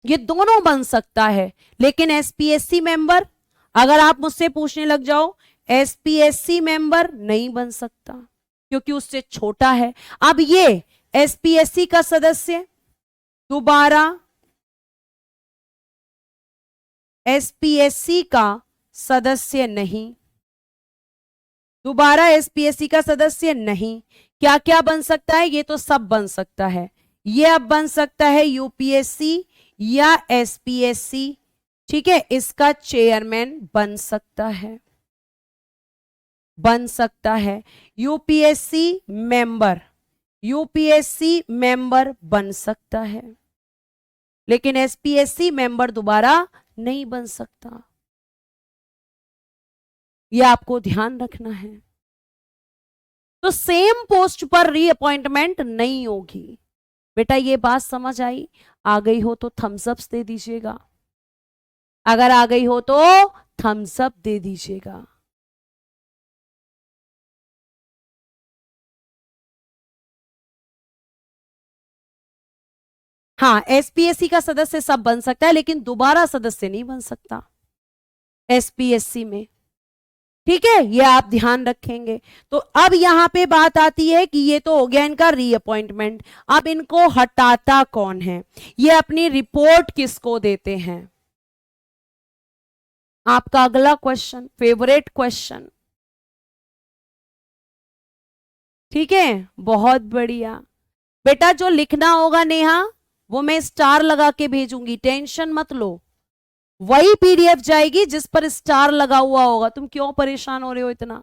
ये दोनों बन सकता है। लेकिन एसपीएससी मेंबर, अगर आप मुझसे पूछने लग जाओ, एसपीएससी मेंबर नहीं बन सकता, क्योंकि उससे छोटा है। अब ये एसपीएससी का सदस्य दोबारा एसपीएससी का सदस्य नहीं, दोबारा एसपीएससी का सदस्य नहीं। क्या क्या बन सकता है? ये तो सब बन सकता है। ये अब बन सकता है यूपीएससी या एसपीएससी, ठीक है, इसका चेयरमैन बन सकता है, यूपीएससी मेंबर बन सकता है, लेकिन एसपीएससी मेंबर दोबारा नहीं बन सकता। यह आपको ध्यान रखना है। तो सेम पोस्ट पर रीअपॉइंटमेंट नहीं होगी। बेटा ये बात समझ आई? आ गई हो तो थम्स अप दे दीजिएगा, अगर आ गई हो तो थम्स अप दे दीजिएगा। हाँ, एसपीएससी का सदस्य सब बन सकता है, लेकिन दोबारा सदस्य नहीं बन सकता एसपीएससी में। ठीक है, ये आप ध्यान रखेंगे। तो अब यहां पे बात आती है कि ये तो हो गया इनका रीअपॉइंटमेंट, अब इनको हटाता कौन है, ये अपनी रिपोर्ट किसको देते हैं, आपका अगला क्वेश्चन, फेवरेट क्वेश्चन। ठीक है, बहुत बढ़िया। बेटा जो लिखना होगा नेहा, वो मैं स्टार लगा के भेजूंगी, टेंशन मत लो। वही पीडीएफ जाएगी जिस पर स्टार लगा हुआ होगा, तुम क्यों परेशान हो रहे हो इतना,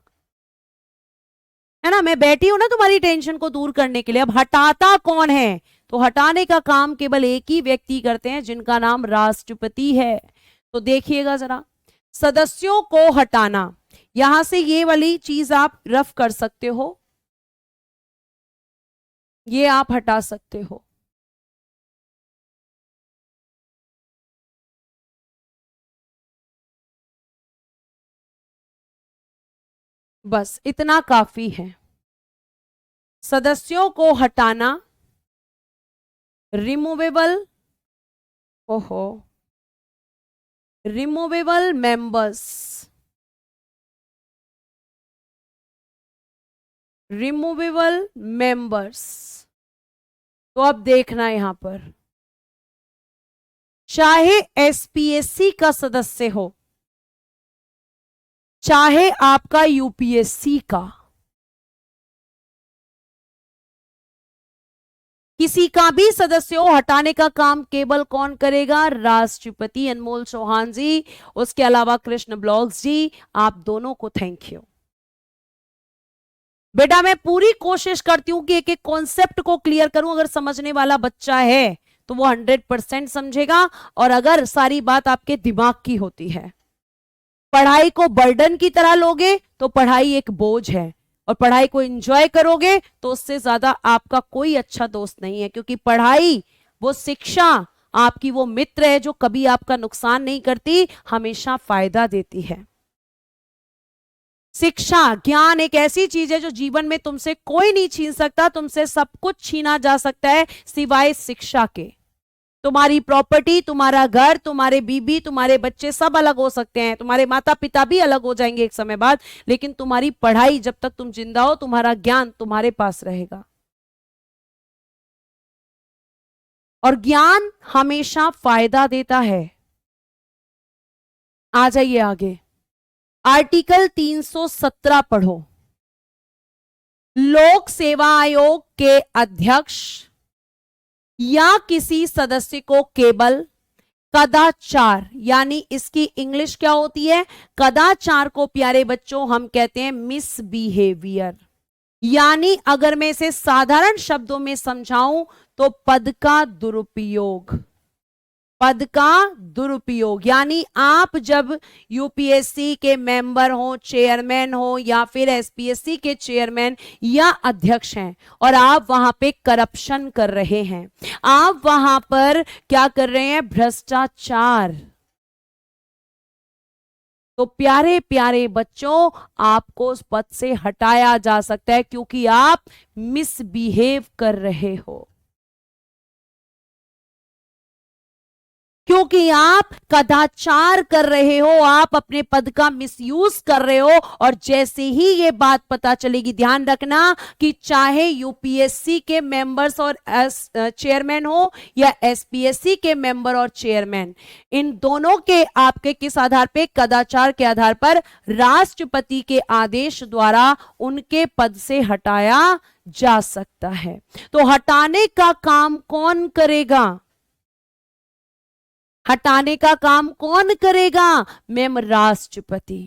है ना। मैं बैठी हूं ना तुम्हारी टेंशन को दूर करने के लिए। अब हटाता कौन है, तो हटाने का काम केवल एक ही व्यक्ति करते हैं जिनका नाम राष्ट्रपति है। तो देखिएगा जरा, सदस्यों को हटाना, यहां से ये वाली चीज आप रफ कर सकते हो, ये आप हटा सकते हो। बस इतना काफी है। सदस्यों को हटाना, रिमूवेबल, ओहो, रिमूवेबल मेंबर्स, रिमूवेबल मेंबर्स। तो अब देखना यहां पर, चाहे एसपीएससी का सदस्य हो, चाहे आपका यूपीएससी का, किसी का भी सदस्य हो, हटाने का काम केवल कौन करेगा, राष्ट्रपति। अनमोल चौहान जी, उसके अलावा कृष्ण ब्लॉग्स जी, आप दोनों को थैंक यू। बेटा मैं पूरी कोशिश करती हूं कि एक एक कॉन्सेप्ट को क्लियर करूं। अगर समझने वाला बच्चा है तो वो 100% समझेगा, और अगर सारी बात आपके दिमाग की होती है, पढ़ाई को बर्डन की तरह लोगे तो पढ़ाई एक बोझ है, और पढ़ाई को एंजॉय करोगे तो उससे ज्यादा आपका कोई अच्छा दोस्त नहीं है। क्योंकि पढ़ाई, वो शिक्षा आपकी वो मित्र है जो कभी आपका नुकसान नहीं करती, हमेशा फायदा देती है। शिक्षा, ज्ञान एक ऐसी चीज है जो जीवन में तुमसे कोई नहीं छीन सकता, तुमसे सब कुछ छीना जा सकता है सिवाय शिक्षा के। तुम्हारी प्रॉपर्टी, तुम्हारा घर, तुम्हारे बीबी, तुम्हारे बच्चे सब अलग हो सकते हैं, तुम्हारे माता पिता भी अलग हो जाएंगे एक समय बाद, लेकिन तुम्हारी पढ़ाई, जब तक तुम जिंदा हो, तुम्हारा ज्ञान तुम्हारे पास रहेगा। और ज्ञान हमेशा फायदा देता है। आ जाइए आगे, आर्टिकल 317 पढ़ो। लोक सेवा आयोग के अध्यक्ष या किसी सदस्य को केवल कदाचार, यानी इसकी इंग्लिश क्या होती है, कदाचार को प्यारे बच्चों हम कहते हैं मिसबिहेवियर। यानी अगर मैं इसे साधारण शब्दों में समझाऊं तो पद का दुरुपयोग, पद का दुरुपयोग। यानी आप जब यूपीएससी के मेंबर हो, चेयरमैन हो, या फिर एसपीएससी के चेयरमैन या अध्यक्ष हैं, और आप वहां पे करप्शन कर रहे हैं, आप वहां पर क्या कर रहे हैं, भ्रष्टाचार, तो प्यारे प्यारे बच्चों आपको उस पद से हटाया जा सकता है, क्योंकि आप मिसबिहेव कर रहे हो, क्योंकि आप कदाचार कर रहे हो, आप अपने पद का मिसयूज कर रहे हो। और जैसे ही ये बात पता चलेगी, ध्यान रखना कि चाहे यूपीएससी के मेंबर्स और चेयरमैन हो, या एसपीएससी के मेंबर और चेयरमैन, इन दोनों के आपके किस आधार पे, कदाचार के आधार पर राष्ट्रपति के आदेश द्वारा उनके पद से हटाया जा सकता है। तो हटाने का काम कौन करेगा, हटाने का काम कौन करेगा, मैम राष्ट्रपति।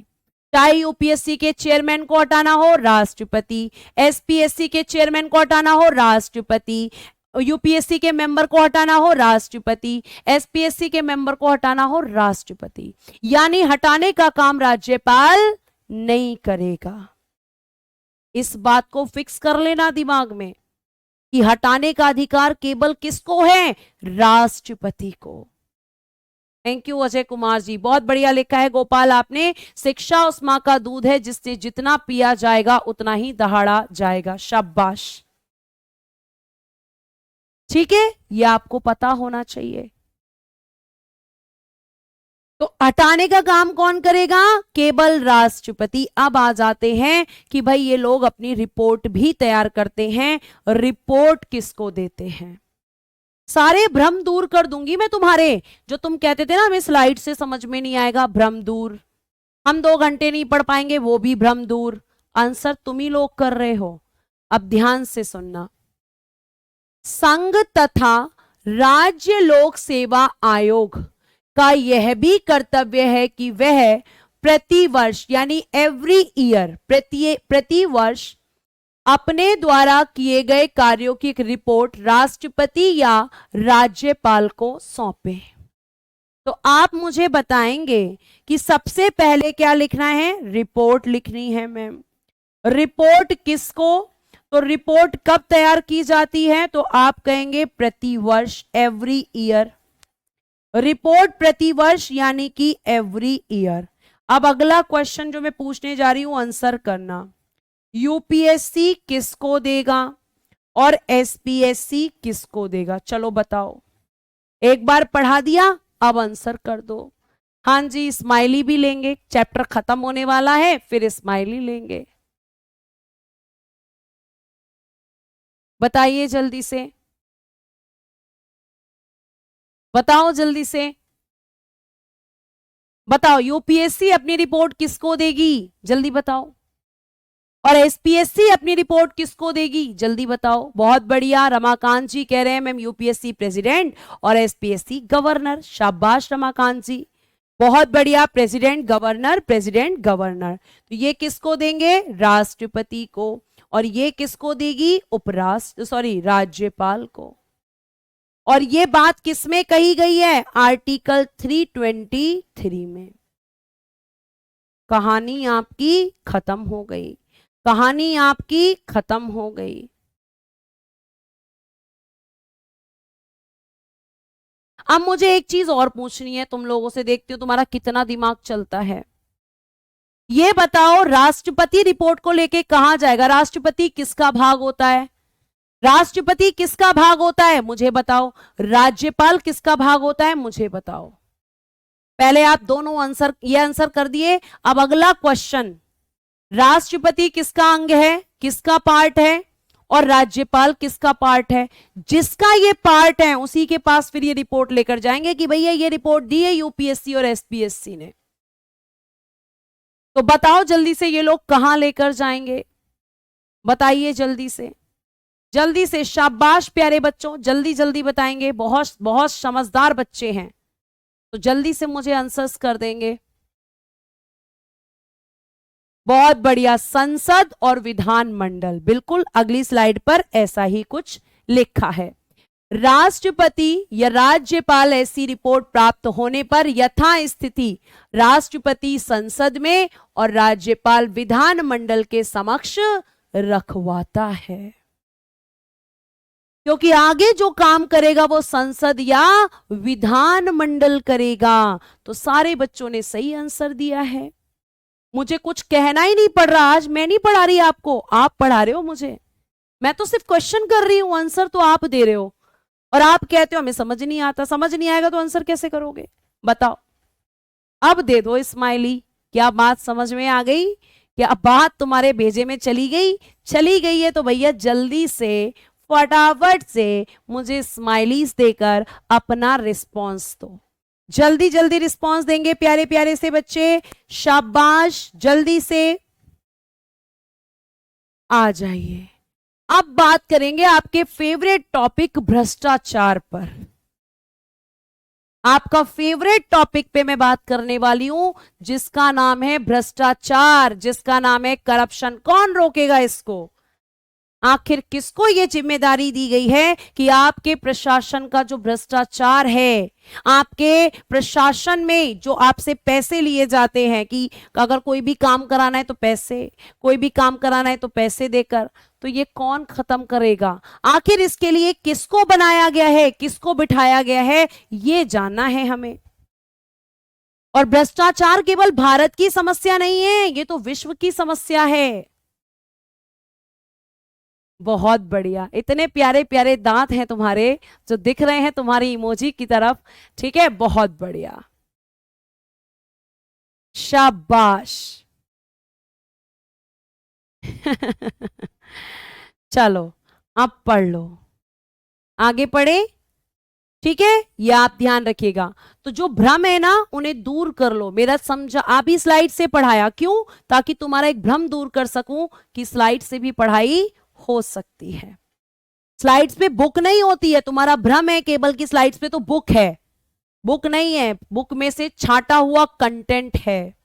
चाहे यूपीएससी के चेयरमैन को हटाना हो, राष्ट्रपति, एसपीएससी के चेयरमैन को हटाना हो, राष्ट्रपति, यूपीएससी के मेंबर को हटाना हो, राष्ट्रपति, एसपीएससी के मेंबर को हटाना हो, राष्ट्रपति। यानी हटाने का काम राज्यपाल नहीं करेगा। इस बात को फिक्स कर लेना दिमाग में कि हटाने का अधिकार केवल किसको है, राष्ट्रपति को। थैंक यू अजय कुमार जी, बहुत बढ़िया लिखा है गोपाल आपने। शिक्षा उस मां का दूध है जिससे जितना पिया जाएगा उतना ही दहाड़ा जाएगा, शाबाश। ठीक है, ये आपको पता होना चाहिए। तो हटाने का काम कौन करेगा? केवल राष्ट्रपति। अब आ जाते हैं कि भाई ये लोग अपनी रिपोर्ट भी तैयार करते हैं, रिपोर्ट किसको देते हैं? सारे भ्रम दूर कर दूंगी मैं तुम्हारे, जो तुम कहते थे ना हमें स्लाइड से समझ में नहीं आएगा, भ्रम दूर। हम 2 घंटे नहीं पढ़ पाएंगे, वो भी भ्रम दूर। आंसर तुम ही लोग कर रहे हो। अब ध्यान से सुनना। संघ तथा राज्य लोक सेवा आयोग का यह भी कर्तव्य है कि वह प्रति वर्ष यानी एवरी ईयर, प्रति वर्ष अपने द्वारा किए गए कार्यों की एक रिपोर्ट राष्ट्रपति या राज्यपाल को सौंपे। तो आप मुझे बताएंगे कि सबसे पहले क्या लिखना है? रिपोर्ट लिखनी है मैम। रिपोर्ट किसको? तो रिपोर्ट कब तैयार की जाती है? तो आप कहेंगे प्रति वर्ष, एवरी ईयर। रिपोर्ट प्रति वर्ष यानी कि एवरी ईयर। अब अगला क्वेश्चन जो मैं पूछने जा रही हूं, आंसर करना। यूपीएससी किसको देगा और एसपीएससी किसको देगा? चलो बताओ। एक बार पढ़ा दिया, अब आंसर कर दो। हाँ जी, स्माइली भी लेंगे, चैप्टर खत्म होने वाला है, फिर स्माइली लेंगे। बताइए जल्दी से, बताओ जल्दी से, बताओ। यूपीएससी अपनी रिपोर्ट किसको देगी? जल्दी बताओ। और एसपीएससी अपनी रिपोर्ट किसको देगी? जल्दी बताओ। बहुत बढ़िया, रमाकांत जी कह रहे हैं मैम यूपीएससी प्रेसिडेंट और एसपीएससी गवर्नर। शाबाश रमाकांत जी, बहुत बढ़िया। President governor, president governor. तो ये किसको देंगे? राष्ट्रपति को। और ये किसको देगी? राज्यपाल को। और ये बात किसमें कही गई है? आर्टिकल 323 में। कहानी आपकी खत्म हो गई, कहानी आपकी खत्म हो गई। अब मुझे एक चीज और पूछनी है तुम लोगों से, देखती हूँ तुम्हारा कितना दिमाग चलता है। ये बताओ, राष्ट्रपति रिपोर्ट को लेके कहां जाएगा? राष्ट्रपति किसका भाग होता है? राष्ट्रपति किसका भाग होता है मुझे बताओ। राज्यपाल किसका भाग होता है मुझे बताओ। पहले आप दोनों आंसर, ये आंसर कर दिए। अब अगला क्वेश्चन, राष्ट्रपति किसका अंग है, किसका पार्ट है, और राज्यपाल किसका पार्ट है? जिसका ये पार्ट है उसी के पास फिर ये रिपोर्ट लेकर जाएंगे कि भैया ये रिपोर्ट दी है यूपीएससी और एसपीएससी ने। तो बताओ जल्दी से, ये लोग कहां लेकर जाएंगे? बताइए जल्दी से, जल्दी से। शाबाश प्यारे बच्चों, जल्दी जल्दी बताएंगे। बहुत बहुत समझदार बच्चे हैं, तो जल्दी से मुझे आंसर्स कर देंगे। बहुत बढ़िया, संसद और विधानमंडल। बिल्कुल, अगली स्लाइड पर ऐसा ही कुछ लिखा है। राष्ट्रपति या राज्यपाल ऐसी रिपोर्ट प्राप्त होने पर यथास्थिति राष्ट्रपति संसद में और राज्यपाल विधानमंडल के समक्ष रखवाता है। क्योंकि आगे जो काम करेगा वो संसद या विधानमंडल करेगा। तो सारे बच्चों ने सही आंसर दिया है। मुझे कुछ कहना ही नहीं पड़ रहा, आज मैं नहीं पढ़ा रही आपको, आप पढ़ा रहे हो मुझे। मैं तो सिर्फ क्वेश्चन कर रही हूं, आंसर तो आप दे रहे हो। और आप कहते हो हमें समझ नहीं आता। समझ नहीं आएगा तो आंसर कैसे करोगे? बताओ। अब दे दो स्माइली। क्या बात समझ में आ गई? क्या बात तुम्हारे भेजे में चली गई? चली गई है तो भैया जल्दी से फटाफट से मुझे स्माइलीज देकर अपना रिस्पॉन्स दो। जल्दी जल्दी रिस्पॉन्स देंगे प्यारे प्यारे से बच्चे। शाबाश, जल्दी से आ जाइए। अब बात करेंगे आपके फेवरेट टॉपिक भ्रष्टाचार पर। आपका फेवरेट टॉपिक पे मैं बात करने वाली हूं, जिसका नाम है भ्रष्टाचार, जिसका नाम है करप्शन। कौन रोकेगा इसको? आखिर किसको ये जिम्मेदारी दी गई है कि आपके प्रशासन का जो भ्रष्टाचार है, आपके प्रशासन में जो आपसे पैसे लिए जाते हैं कि अगर कोई भी काम कराना है तो पैसे, कोई भी काम कराना है तो पैसे देकर, तो ये कौन खत्म करेगा? आखिर इसके लिए किसको बनाया गया है, किसको बिठाया गया है, ये जानना है हमें। और भ्रष्टाचार केवल भारत की समस्या नहीं है, ये तो विश्व की समस्या है। बहुत बढ़िया, इतने प्यारे प्यारे दांत हैं तुम्हारे जो दिख रहे हैं तुम्हारी इमोजी की तरफ। ठीक है, बहुत बढ़िया। शाबाश। चलो अब पढ़ लो, आगे पढ़े, ठीक है। ये आप ध्यान रखिएगा। तो जो भ्रम है ना उन्हें दूर कर लो। मेरा समझा, आप ही स्लाइड से पढ़ाया क्यों, ताकि तुम्हारा एक भ्रम दूर कर सकूं कि स्लाइड से भी पढ़ाई हो सकती है। स्लाइड्स पे बुक नहीं होती है, तुम्हारा भ्रम है केवल की स्लाइड्स पे तो बुक है। बुक नहीं है, बुक में से छाटा हुआ कंटेंट है।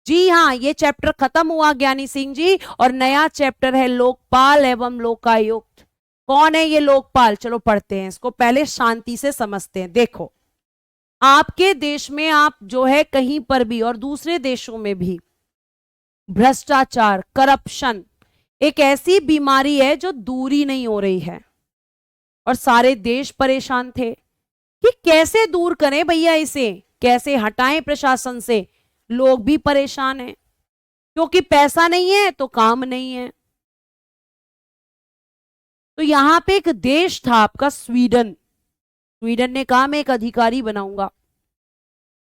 जी हाँ, ये चैप्टर खत्म हुआ ज्ञानी सिंह जी, और नया चैप्टर है लोकपाल एवं लोकायुक्त। कौन है ये लोकपाल, चलो पढ़ते हैं इसको, पहले शांति से समझते हैं। देखो, आपके देश में आप जो है कहीं पर भी और दूसरे देशों में भी भ्रष्टाचार, करप्शन एक ऐसी बीमारी है जो दूरी नहीं हो रही है, और सारे देश परेशान थे कि कैसे दूर करें भैया इसे, कैसे हटाएं प्रशासन से। लोग भी परेशान हैं क्योंकि पैसा नहीं है तो काम नहीं है। तो यहां पे एक देश था आपका स्वीडन। स्वीडन ने कहा मैं एक अधिकारी बनाऊंगा,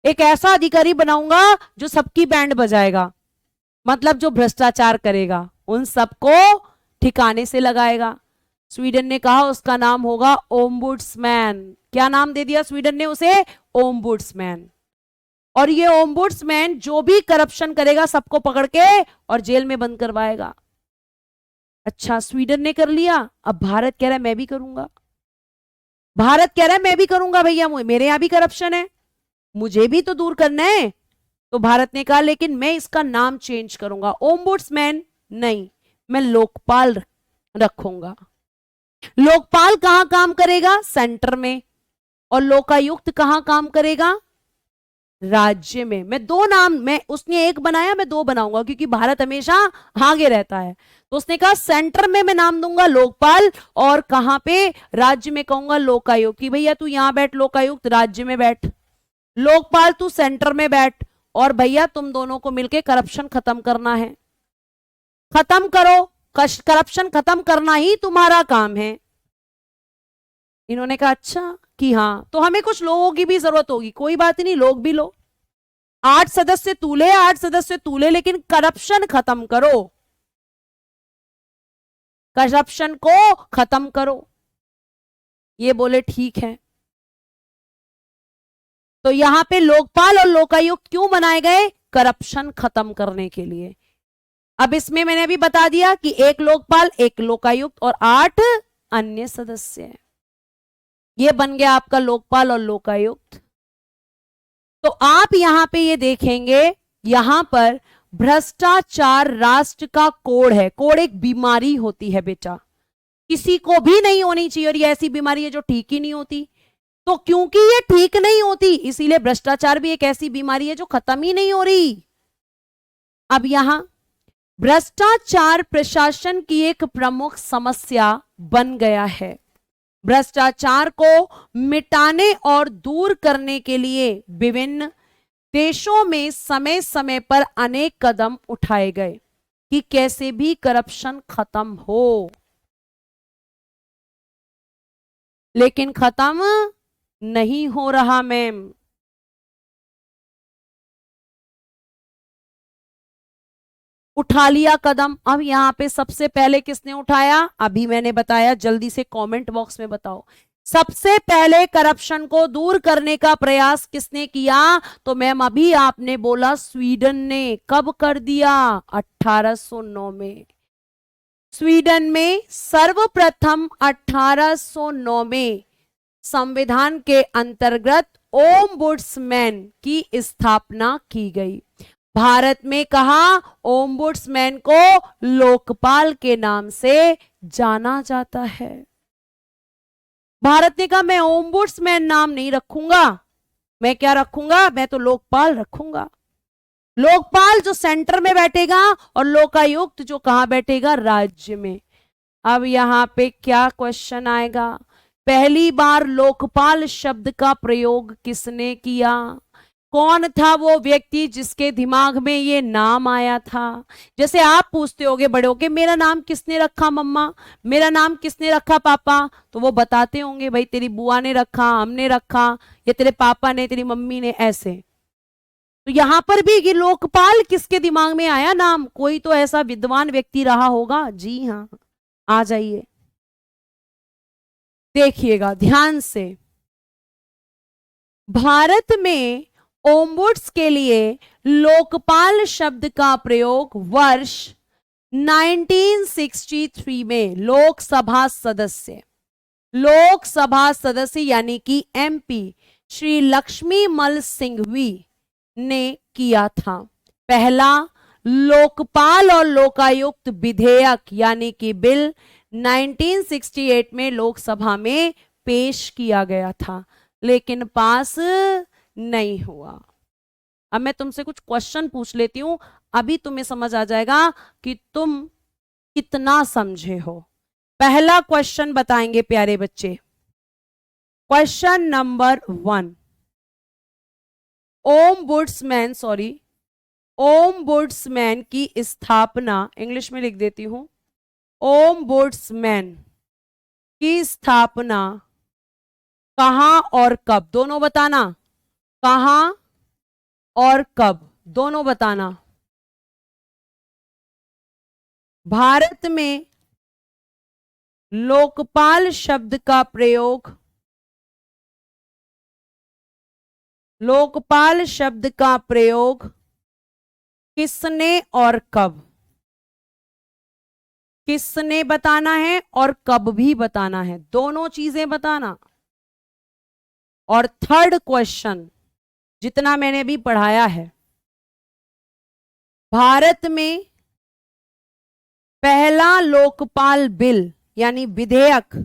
एक ऐसा अधिकारी बनाऊंगा जो सबकी बैंड बजाएगा, मतलब जो भ्रष्टाचार करेगा उन सबको ठिकाने से लगाएगा। स्वीडन ने कहा उसका नाम होगा ओम्बुड्समैन। क्या नाम दे दिया स्वीडन ने उसे, ओम्बुड्समैन। और ये ओम्बुड्समैन जो भी करप्शन करेगा सबको पकड़ के और जेल में बंद करवाएगा। अच्छा, स्वीडन ने कर लिया, अब भारत कह रहा है मैं भी करूंगा। भारत कह रहा है मैं भी करूंगा भैया, मेरे यहां भी करप्शन है, मुझे भी तो दूर करना है। तो भारत ने कहा लेकिन मैं इसका नाम चेंज करूंगा, ओम्बुड्समैन नहीं, मैं लोकपाल रखूंगा। लोकपाल कहां काम करेगा, सेंटर में, और लोकायुक्त कहां काम करेगा, राज्य में। मैं दो नाम, मैं उसने एक बनाया मैं दो बनाऊंगा क्योंकि भारत हमेशा आगे रहता है। तो उसने कहा सेंटर में मैं नाम दूंगा लोकपाल, और कहां पे, राज्य में कहूंगा लोकायुक्त, कि भैया तू यहां बैठ लोकायुक्त राज्य में बैठ, लोकपाल तू सेंटर में बैठ, और भैया तुम दोनों को मिलकर करप्शन खत्म करना है। खत्म करो, करप्शन खत्म करना ही तुम्हारा काम है। इन्होंने कहा अच्छा कि हाँ, तो हमें कुछ लोगों की भी जरूरत होगी, कोई बात नहीं, लोग भी लो, 8 सदस्य तूले, 8 सदस्य तूले, लेकिन करप्शन खत्म करो, करप्शन को खत्म करो। ये बोले ठीक है। तो यहां पे लोकपाल और लोकायुक्त क्यों बनाए गए, करप्शन खत्म करने के लिए। अब इसमें मैंने अभी बता दिया कि एक लोकपाल, एक लोकायुक्त और 8 अन्य सदस्य हैं। ये बन गया आपका लोकपाल और लोकायुक्त। तो आप यहां पे ये देखेंगे, यहां पर भ्रष्टाचार राष्ट्र का कोड है। कोड एक बीमारी होती है बेटा, किसी को भी नहीं होनी चाहिए, और ये ऐसी बीमारी है जो ठीक ही नहीं होती। तो क्योंकि ये ठीक नहीं होती इसीलिए भ्रष्टाचार भी एक ऐसी बीमारी है जो खत्म ही नहीं हो रही। अब यहां भ्रष्टाचार प्रशासन की एक प्रमुख समस्या बन गया है। भ्रष्टाचार को मिटाने और दूर करने के लिए विभिन्न देशों में समय समय पर अनेक कदम उठाए गए कि कैसे भी करप्शन खत्म हो, लेकिन खत्म नहीं हो रहा मैम। उठा लिया कदम, अब यहां पे सबसे पहले किसने उठाया, अभी मैंने बताया, जल्दी से कमेंट बॉक्स में बताओ। सबसे पहले करप्शन को दूर करने का प्रयास किसने किया, तो मैम अभी आपने बोला स्वीडन ने। कब कर दिया, 1809 में। स्वीडन में सर्वप्रथम 1809 में संविधान के अंतर्गत ओम्बुड्समैन की स्थापना की गई। भारत में कहा, ओम्बुड्समैन को लोकपाल के नाम से जाना जाता है। भारत ने कहा मैं ओम्बुड्समैन नाम नहीं रखूंगा, मैं क्या रखूंगा, मैं तो लोकपाल रखूंगा। लोकपाल जो सेंटर में बैठेगा और लोकायुक्त जो कहां बैठेगा, राज्य में। अब यहां पे क्या क्वेश्चन आएगा, पहली बार लोकपाल शब्द का प्रयोग किसने किया, कौन था वो व्यक्ति जिसके दिमाग में ये नाम आया था। जैसे आप पूछते होगे बड़े होके, मेरा नाम किसने रखा मम्मा, मेरा नाम किसने रखा पापा, तो वो बताते होंगे भाई तेरी बुआ ने रखा, हमने रखा, या तेरे पापा ने, तेरी मम्मी ने, ऐसे। तो यहां पर भी ये लोकपाल किसके दिमाग में आया नाम? कोई तो ऐसा विद्वान व्यक्ति रहा होगा। जी हाँ, आ जाइए, देखिएगा ध्यान से। भारत में ओम्बुड्स के लिए लोकपाल शब्द का प्रयोग वर्ष 1963 में लोकसभा सदस्य यानी कि एमपी श्री लक्ष्मी मल सिंघवी ने किया था। पहला लोकपाल और लोकायुक्त विधेयक यानी कि बिल 1968 में लोकसभा में पेश किया गया था, लेकिन पास नहीं हुआ। अब मैं तुमसे कुछ क्वेश्चन पूछ लेती हूं, अभी तुम्हें समझ आ जाएगा कि तुम कितना समझे हो। पहला क्वेश्चन बताएंगे प्यारे बच्चे, क्वेश्चन नंबर 1। ओम्बुड्समैन की स्थापना, इंग्लिश में लिख देती हूं, ओम्बुड्समैन की स्थापना कहां और कब, दोनों बताना, कहां और कब, दोनों बताना। भारत में लोकपाल शब्द का प्रयोग, लोकपाल शब्द का प्रयोग किसने और कब, किसने बताना है और कब भी बताना है, दोनों चीजें बताना। और थर्ड क्वेश्चन, जितना मैंने अभी पढ़ाया है, भारत में पहला लोकपाल बिल यानी विधेयक,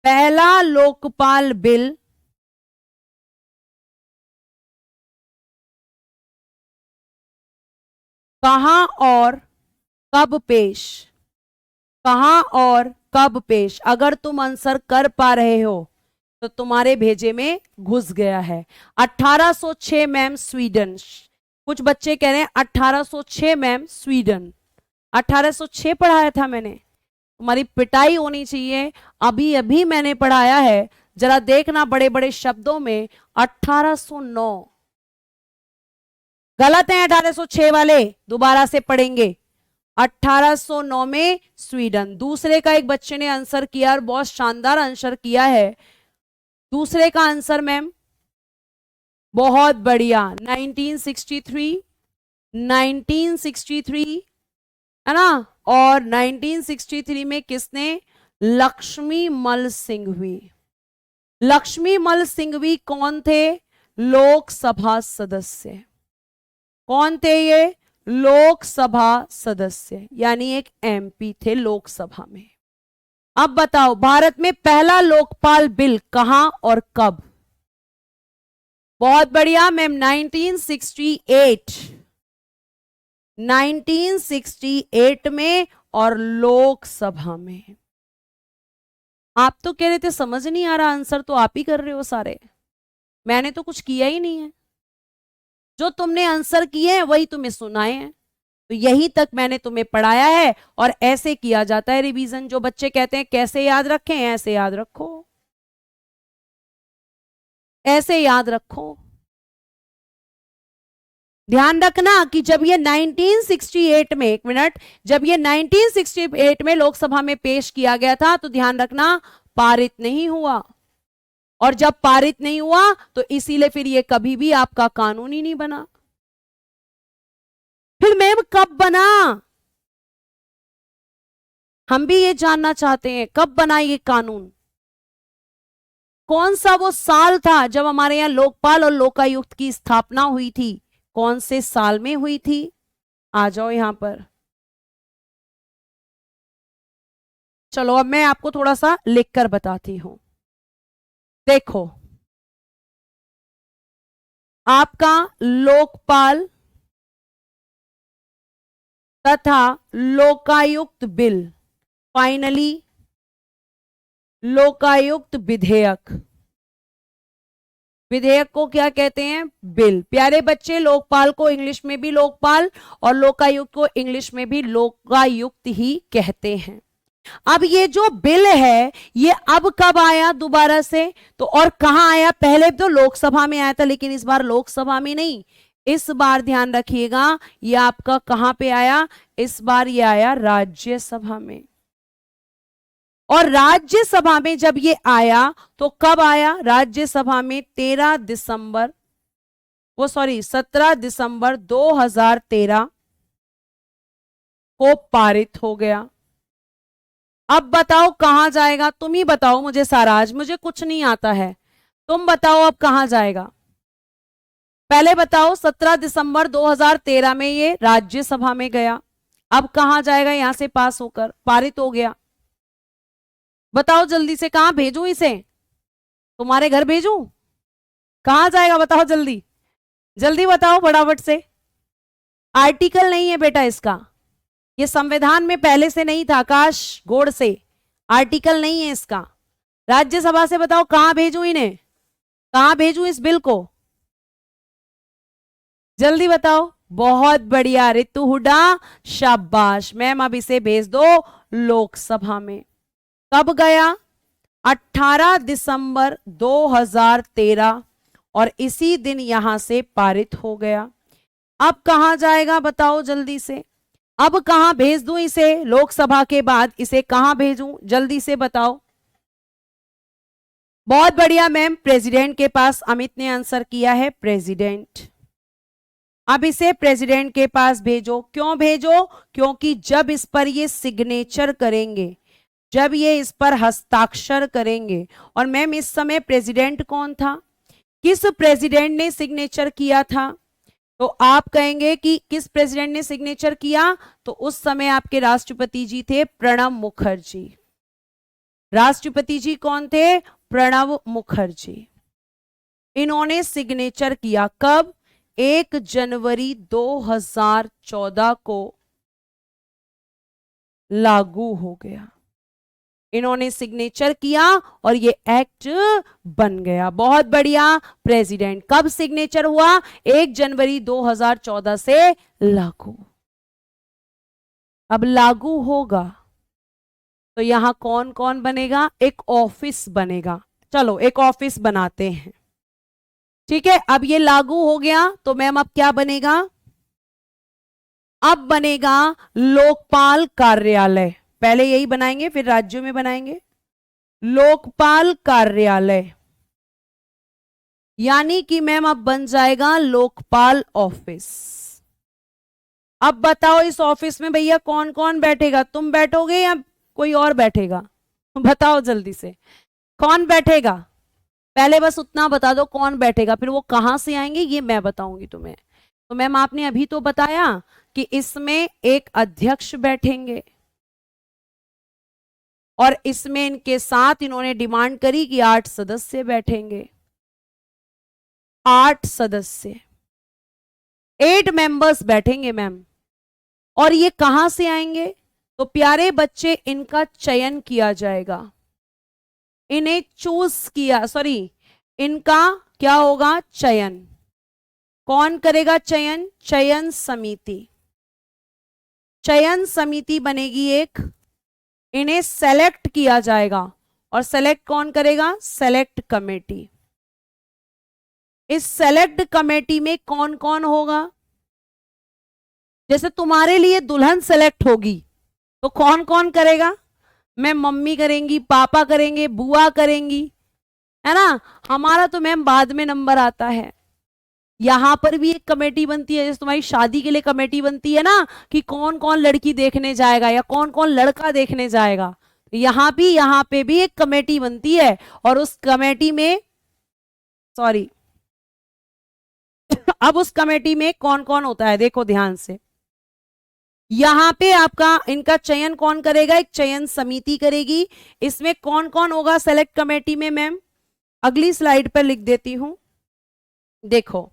पहला लोकपाल बिल कहां और कब पेश, कहां और कब पेश। अगर तुम आंसर कर पा रहे हो तो तुम्हारे भेजे में घुस गया है। 1806 मैम स्वीडन, कुछ बच्चे कह रहे हैं 1806 मैम स्वीडन, 1806 पढ़ाया था मैंने, तुम्हारी पिटाई होनी चाहिए। अभी अभी मैंने पढ़ाया है, जरा देखना बड़े बड़े शब्दों में 1809 गलत है, 1806 वाले दोबारा से पढ़ेंगे। 1809 में स्वीडन। दूसरे का एक बच्चे ने आंसर किया और बहुत शानदार आंसर किया है। दूसरे का आंसर मैम बहुत बढ़िया, 1963, 1963 है ना। और 1963 में किसने, लक्ष्मी मल सिंघवी। लक्ष्मी मल सिंघवी कौन थे, लोकसभा सदस्य। कौन थे ये, लोकसभा सदस्य, यानी एक एमपी थे लोकसभा में। अब बताओ भारत में पहला लोकपाल बिल कहां और कब। बहुत बढ़िया मैम, 1968, 1968 में और लोकसभा में। आप तो कह रहे थे समझ नहीं आ रहा, आंसर तो आप ही कर रहे हो सारे, मैंने तो कुछ किया ही नहीं है। जो तुमने आंसर किए हैं वही तुम्हें सुनाए हैं, तो यही तक मैंने तुम्हें पढ़ाया है। और ऐसे किया जाता है रिवीजन। जो बच्चे कहते हैं कैसे याद रखें, ऐसे याद रखो, ऐसे याद रखो। ध्यान रखना कि जब ये 1968 में, एक मिनट, जब ये 1968 में लोकसभा में पेश किया गया था तो ध्यान रखना पारित नहीं हुआ। और जब पारित नहीं हुआ तो इसीलिए फिर ये कभी भी आपका कानून ही नहीं बना। फिर मैम कब बना, हम भी ये जानना चाहते हैं, कब बना ये कानून। कौन सा वो साल था जब हमारे यहां लोकपाल और लोकायुक्त की स्थापना हुई थी, कौन से साल में हुई थी। आ जाओ यहां पर। चलो अब मैं आपको थोड़ा सा लिखकर बताती हूं। देखो, आपका लोकपाल तथा लोकायुक्त बिल, फाइनली लोकायुक्त विधेयक, विधेयक को क्या कहते हैं, बिल। प्यारे बच्चे, लोकपाल को इंग्लिश में भी लोकपाल और लोकायुक्त को इंग्लिश में भी लोकायुक्त ही कहते हैं। अब ये जो बिल है ये अब कब आया दोबारा से, तो और कहां आया, पहले तो लोकसभा में आया था लेकिन इस बार लोकसभा में नहीं, इस बार ध्यान रखिएगा, ये आपका कहां पे आया, इस बार ये आया राज्यसभा में। और राज्यसभा में जब ये आया तो कब आया, राज्यसभा में 17 दिसंबर 2013 को पारित हो गया। अब बताओ कहां जाएगा, तुम ही बताओ मुझे साराज, मुझे कुछ नहीं आता है, तुम बताओ अब कहां जाएगा। पहले बताओ, 17 दिसंबर 2013 में ये राज्यसभा में गया, अब कहां जाएगा, यहां से पास होकर पारित हो गया। बताओ जल्दी से, कहां भेजूं इसे, तुम्हारे घर भेजूं, कहां जाएगा बताओ जल्दी, जल्दी बताओ फटाफट से। आर्टिकल नहीं है बेटा इसका, ये संविधान में पहले से नहीं था, आकाश गोड़ से, आर्टिकल नहीं है इसका। राज्यसभा से बताओ कहां भेजूं इन्हें, कहां भेजूं इस बिल को, जल्दी बताओ। बहुत बढ़िया रितु हुडा, शाबाश मैम, अब इसे भेज दो लोकसभा में। कब गया, 18 दिसंबर 2013, और इसी दिन यहां से पारित हो गया। अब कहां जाएगा बताओ जल्दी से, अब कहां भेज दूं इसे, लोकसभा के बाद इसे कहां भेजूं, जल्दी से बताओ। बहुत बढ़िया मैम, प्रेसिडेंट के पास, अमित ने आंसर किया है प्रेसिडेंट। अब इसे प्रेसिडेंट के पास भेजो, क्यों भेजो, क्योंकि जब इस पर ये सिग्नेचर करेंगे, जब ये इस पर हस्ताक्षर करेंगे, और मैम इस समय प्रेसिडेंट कौन था, किस प्रेसिडेंट ने सिग्नेचर किया था, तो आप कहेंगे कि किस प्रेसिडेंट ने सिग्नेचर किया, तो उस समय आपके राष्ट्रपति जी थे प्रणब मुखर्जी। राष्ट्रपति जी कौन थे, प्रणब मुखर्जी। इन्होंने सिग्नेचर किया कब, 1 जनवरी 2014 को लागू हो गया। इन्होंने सिग्नेचर किया और ये एक्ट बन गया। बहुत बढ़िया, प्रेसिडेंट कब सिग्नेचर हुआ, 1 जनवरी 2014 से लागू। अब लागू होगा तो यहां कौन कौन बनेगा, एक ऑफिस बनेगा। चलो एक ऑफिस बनाते हैं, ठीक है। अब ये लागू हो गया तो मैम अब क्या बनेगा, अब बनेगा लोकपाल कार्यालय। पहले यही बनाएंगे फिर राज्यों में बनाएंगे, लोकपाल कार्यालय, यानी कि मैम अब बन जाएगा लोकपाल ऑफिस। अब बताओ इस ऑफिस में भैया कौन कौन बैठेगा, तुम बैठोगे या कोई और बैठेगा, बताओ जल्दी से, कौन बैठेगा, पहले बस उतना बता दो कौन बैठेगा, फिर वो कहां से आएंगे ये मैं बताऊंगी तुम्हें। तो मैम आपने अभी तो बताया कि इसमें एक अध्यक्ष बैठेंगे, और इसमें इनके साथ इन्होंने डिमांड करी कि 8 सदस्य बैठेंगे, 8 सदस्य, 8 मेंबर्स बैठेंगे मैम। और ये कहां से आएंगे, तो प्यारे बच्चे इनका चयन किया जाएगा, इन्हें चूज किया, सॉरी इनका क्या होगा, चयन। कौन करेगा चयन, चयन समिति, चयन समिति बनेगी एक, इन्हें सेलेक्ट किया जाएगा, और सेलेक्ट कौन करेगा, सेलेक्ट कमेटी। इस सेलेक्ट कमेटी में कौन कौन होगा, जैसे तुम्हारे लिए दुल्हन सेलेक्ट होगी तो कौन कौन करेगा, मैं मम्मी करेंगी, पापा करेंगे, बुआ करेंगी, है ना। हमारा तो मैम बाद में नंबर आता है, यहां पर भी एक कमेटी बनती है, जैसे तुम्हारी शादी के लिए कमेटी बनती है ना, कि कौन कौन लड़की देखने जाएगा या कौन कौन लड़का देखने जाएगा, यहां पे भी एक कमेटी बनती है, और उस कमेटी में, सॉरी अब उस कमेटी में कौन कौन होता है, देखो ध्यान से, यहां पे आपका इनका चयन कौन करेगा, एक चयन समिति करेगी। इसमें कौन कौन होगा सेलेक्ट कमेटी में मैम, अगली स्लाइड पर लिख देती हूं, देखो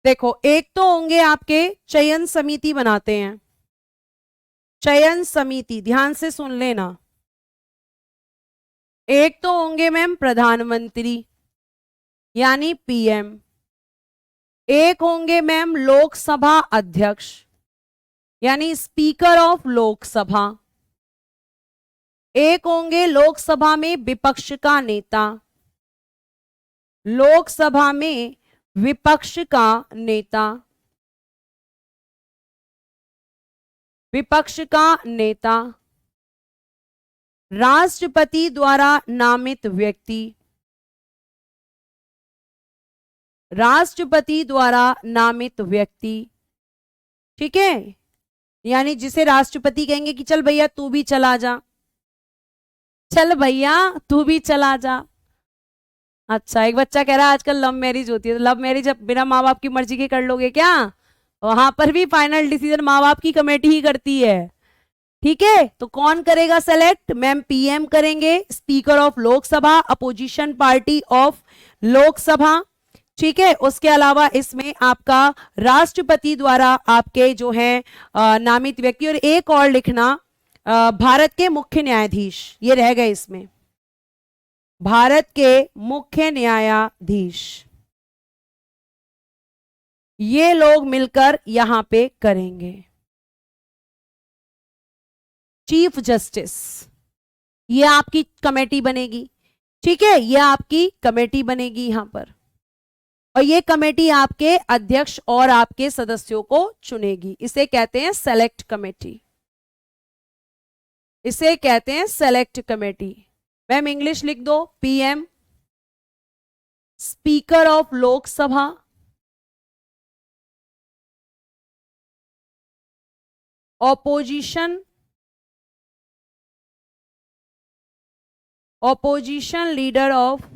देखो, एक तो होंगे आपके चयन समिति बनाते हैं, चयन समिति ध्यान से सुन लेना, एक तो होंगे मैम प्रधानमंत्री यानी पीएम, एक होंगे मैम लोकसभा अध्यक्ष यानी स्पीकर ऑफ लोकसभा, एक होंगे लोकसभा में विपक्ष का नेता, लोकसभा में विपक्ष का नेता, विपक्ष का नेता, राष्ट्रपति द्वारा नामित व्यक्ति, राष्ट्रपति द्वारा नामित व्यक्ति, ठीक है, यानी जिसे राष्ट्रपति कहेंगे कि चल भैया तू भी चला जा, चल भैया तू भी चला जा। अच्छा, एक बच्चा कह रहा है आजकल लव मैरिज होती है, तो लव मैरिज बिना माँ बाप की मर्जी के कर लोगे क्या? वहां पर भी फाइनल डिसीजन माँ बाप की कमेटी ही करती है, ठीक है। तो कौन करेगा सेलेक्ट? मैम पीएम करेंगे, speaker of Lok Sabha, opposition party of Lok Sabha, ठीक है। उसके अलावा इसमें आपका राष्ट्रपति द्वारा आपके जो है नामित व्यक्ति, और एक और लिखना भारत के मुख्य न्यायाधीश, ये रह गए इसमें, भारत के मुख्य न्यायाधीश, ये लोग मिलकर यहां पे करेंगे। चीफ जस्टिस, ये आपकी कमेटी बनेगी, ठीक है, ये आपकी कमेटी बनेगी यहां पर, और ये कमेटी आपके अध्यक्ष और आपके सदस्यों को चुनेगी। इसे कहते हैं सेलेक्ट कमेटी, इसे कहते हैं सेलेक्ट कमेटी। मैम इंग्लिश लिख दो, PM, speaker of Lok Sabha, opposition, opposition leader of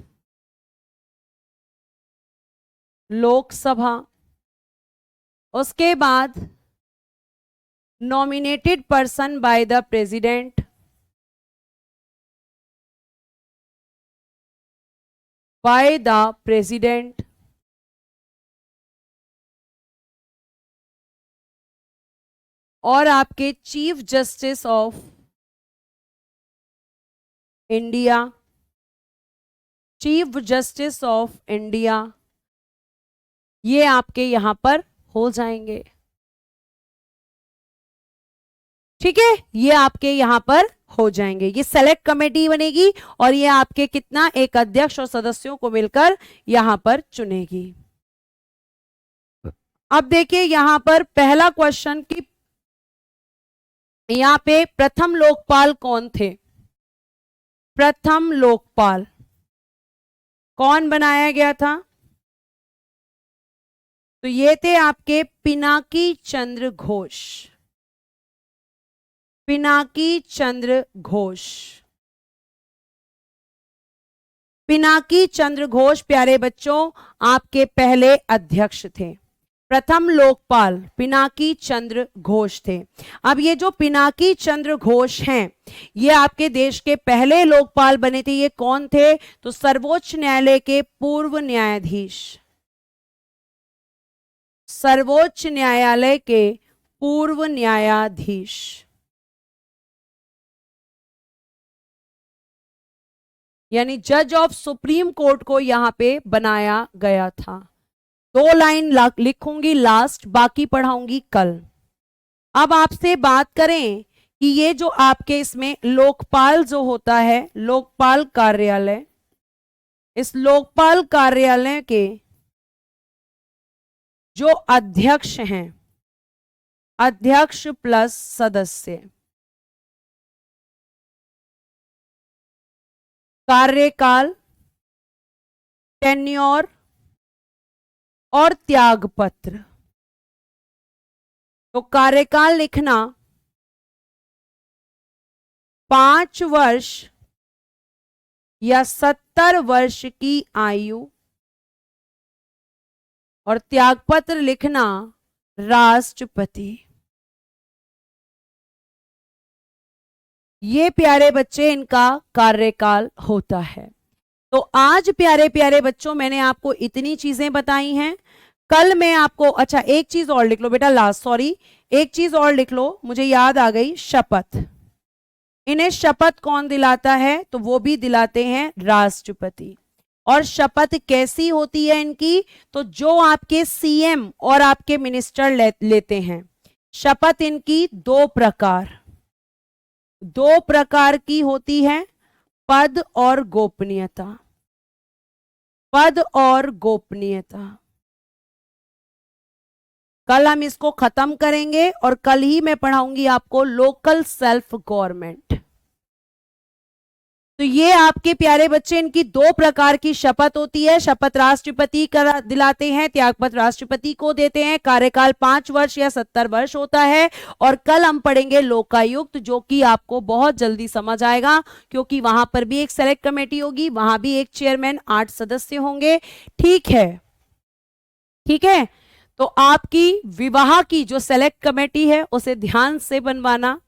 Lok Sabha, उसके बाद nominated person by the president, by the president, और आपके chief justice of India, chief justice of India, ये आपके यहां पर हो जाएंगे, ठीक है, ये आपके यहां पर हो जाएंगे। ये सेलेक्ट कमेटी बनेगी और ये आपके कितना, एक अध्यक्ष और सदस्यों को मिलकर यहां पर चुनेगी। अब देखिए यहां पर पहला क्वेश्चन कि यहां पे प्रथम लोकपाल कौन थे? प्रथम लोकपाल कौन बनाया गया था? तो ये थे आपके पिनाकी चंद्र घोष, पिनाकी चंद्र घोष, पिनाकी चंद्र घोष प्यारे बच्चों आपके पहले अध्यक्ष थे। प्रथम लोकपाल पिनाकी चंद्र घोष थे। अब ये जो पिनाकी चंद्र घोष हैं, ये आपके देश के पहले लोकपाल बने थे। ये कौन थे? तो सर्वोच्च न्यायालय के पूर्व न्यायाधीश, सर्वोच्च न्यायालय के पूर्व न्यायाधीश, यानी जज ऑफ सुप्रीम कोर्ट को यहां पे बनाया गया था। 2 लाइन लिखूंगी लास्ट, बाकी पढ़ाऊंगी कल। अब आपसे बात करें कि ये जो आपके इसमें लोकपाल जो होता है, लोकपाल कार्यालय, इस लोकपाल कार्यालय के जो अध्यक्ष हैं, अध्यक्ष प्लस सदस्य, कार्यकाल, टेन्योर और त्यागपत्र। तो कार्यकाल लिखना 5 वर्ष या 70 वर्ष की आयु, और त्यागपत्र लिखना राष्ट्रपति। ये प्यारे बच्चे इनका कार्यकाल होता है। तो आज प्यारे प्यारे बच्चों मैंने आपको इतनी चीजें बताई हैं। कल मैं आपको, अच्छा एक चीज और लिख लो बेटा लास्ट, सॉरी एक चीज और लिख लो, मुझे याद आ गई, शपथ। इन्हें शपथ कौन दिलाता है? तो वो भी दिलाते हैं राष्ट्रपति। और शपथ कैसी होती है इनकी? तो जो आपके सीएम और आपके मिनिस्टर लेते हैं। शपथ इनकी 2 प्रकार की होती है, पद और गोपनीयता, पद और गोपनीयता। कल हम इसको खत्म करेंगे और कल ही मैं पढ़ाऊंगी आपको लोकल सेल्फ गवर्नमेंट। तो ये आपके प्यारे बच्चे, इनकी दो प्रकार की शपथ होती है। शपथ राष्ट्रपति दिलाते हैं, त्यागपत्र राष्ट्रपति को देते हैं। कार्यकाल 5 वर्ष या 70 वर्ष होता है। और कल हम पढ़ेंगे लोकायुक्त, जो कि आपको बहुत जल्दी समझ आएगा, क्योंकि वहां पर भी एक सेलेक्ट कमेटी होगी, वहां भी एक चेयरमैन, 8 सदस्य होंगे। ठीक है, ठीक है। तो आपकी विवाह की जो सेलेक्ट कमेटी है उसे ध्यान से बनवाना।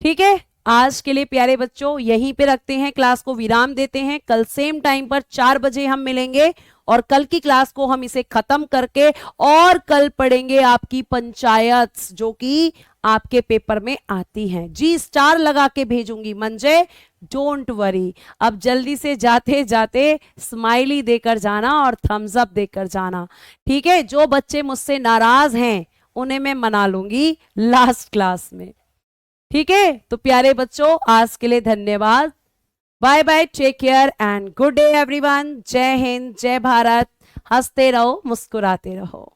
ठीक है, आज के लिए प्यारे बच्चों यहीं पे रखते हैं, क्लास को विराम देते हैं। कल सेम टाइम पर 4 बजे हम मिलेंगे और कल की क्लास को हम इसे खत्म करके और कल पढ़ेंगे आपकी पंचायत, जो कि आपके पेपर में आती हैं। जी स्टार लगा के भेजूंगी मंजे, डोंट वरी। अब जल्दी से जाते जाते स्माइली देकर जाना और थम्स अप देकर जाना। ठीक है, जो बच्चे मुझसे नाराज हैं उन्हें मैं मना लूंगी लास्ट क्लास में। ठीक है, तो प्यारे बच्चों आज के लिए धन्यवाद। Bye bye, take care and good day everyone. जय हिंद, जय भारत। हंसते रहो, मुस्कुराते रहो।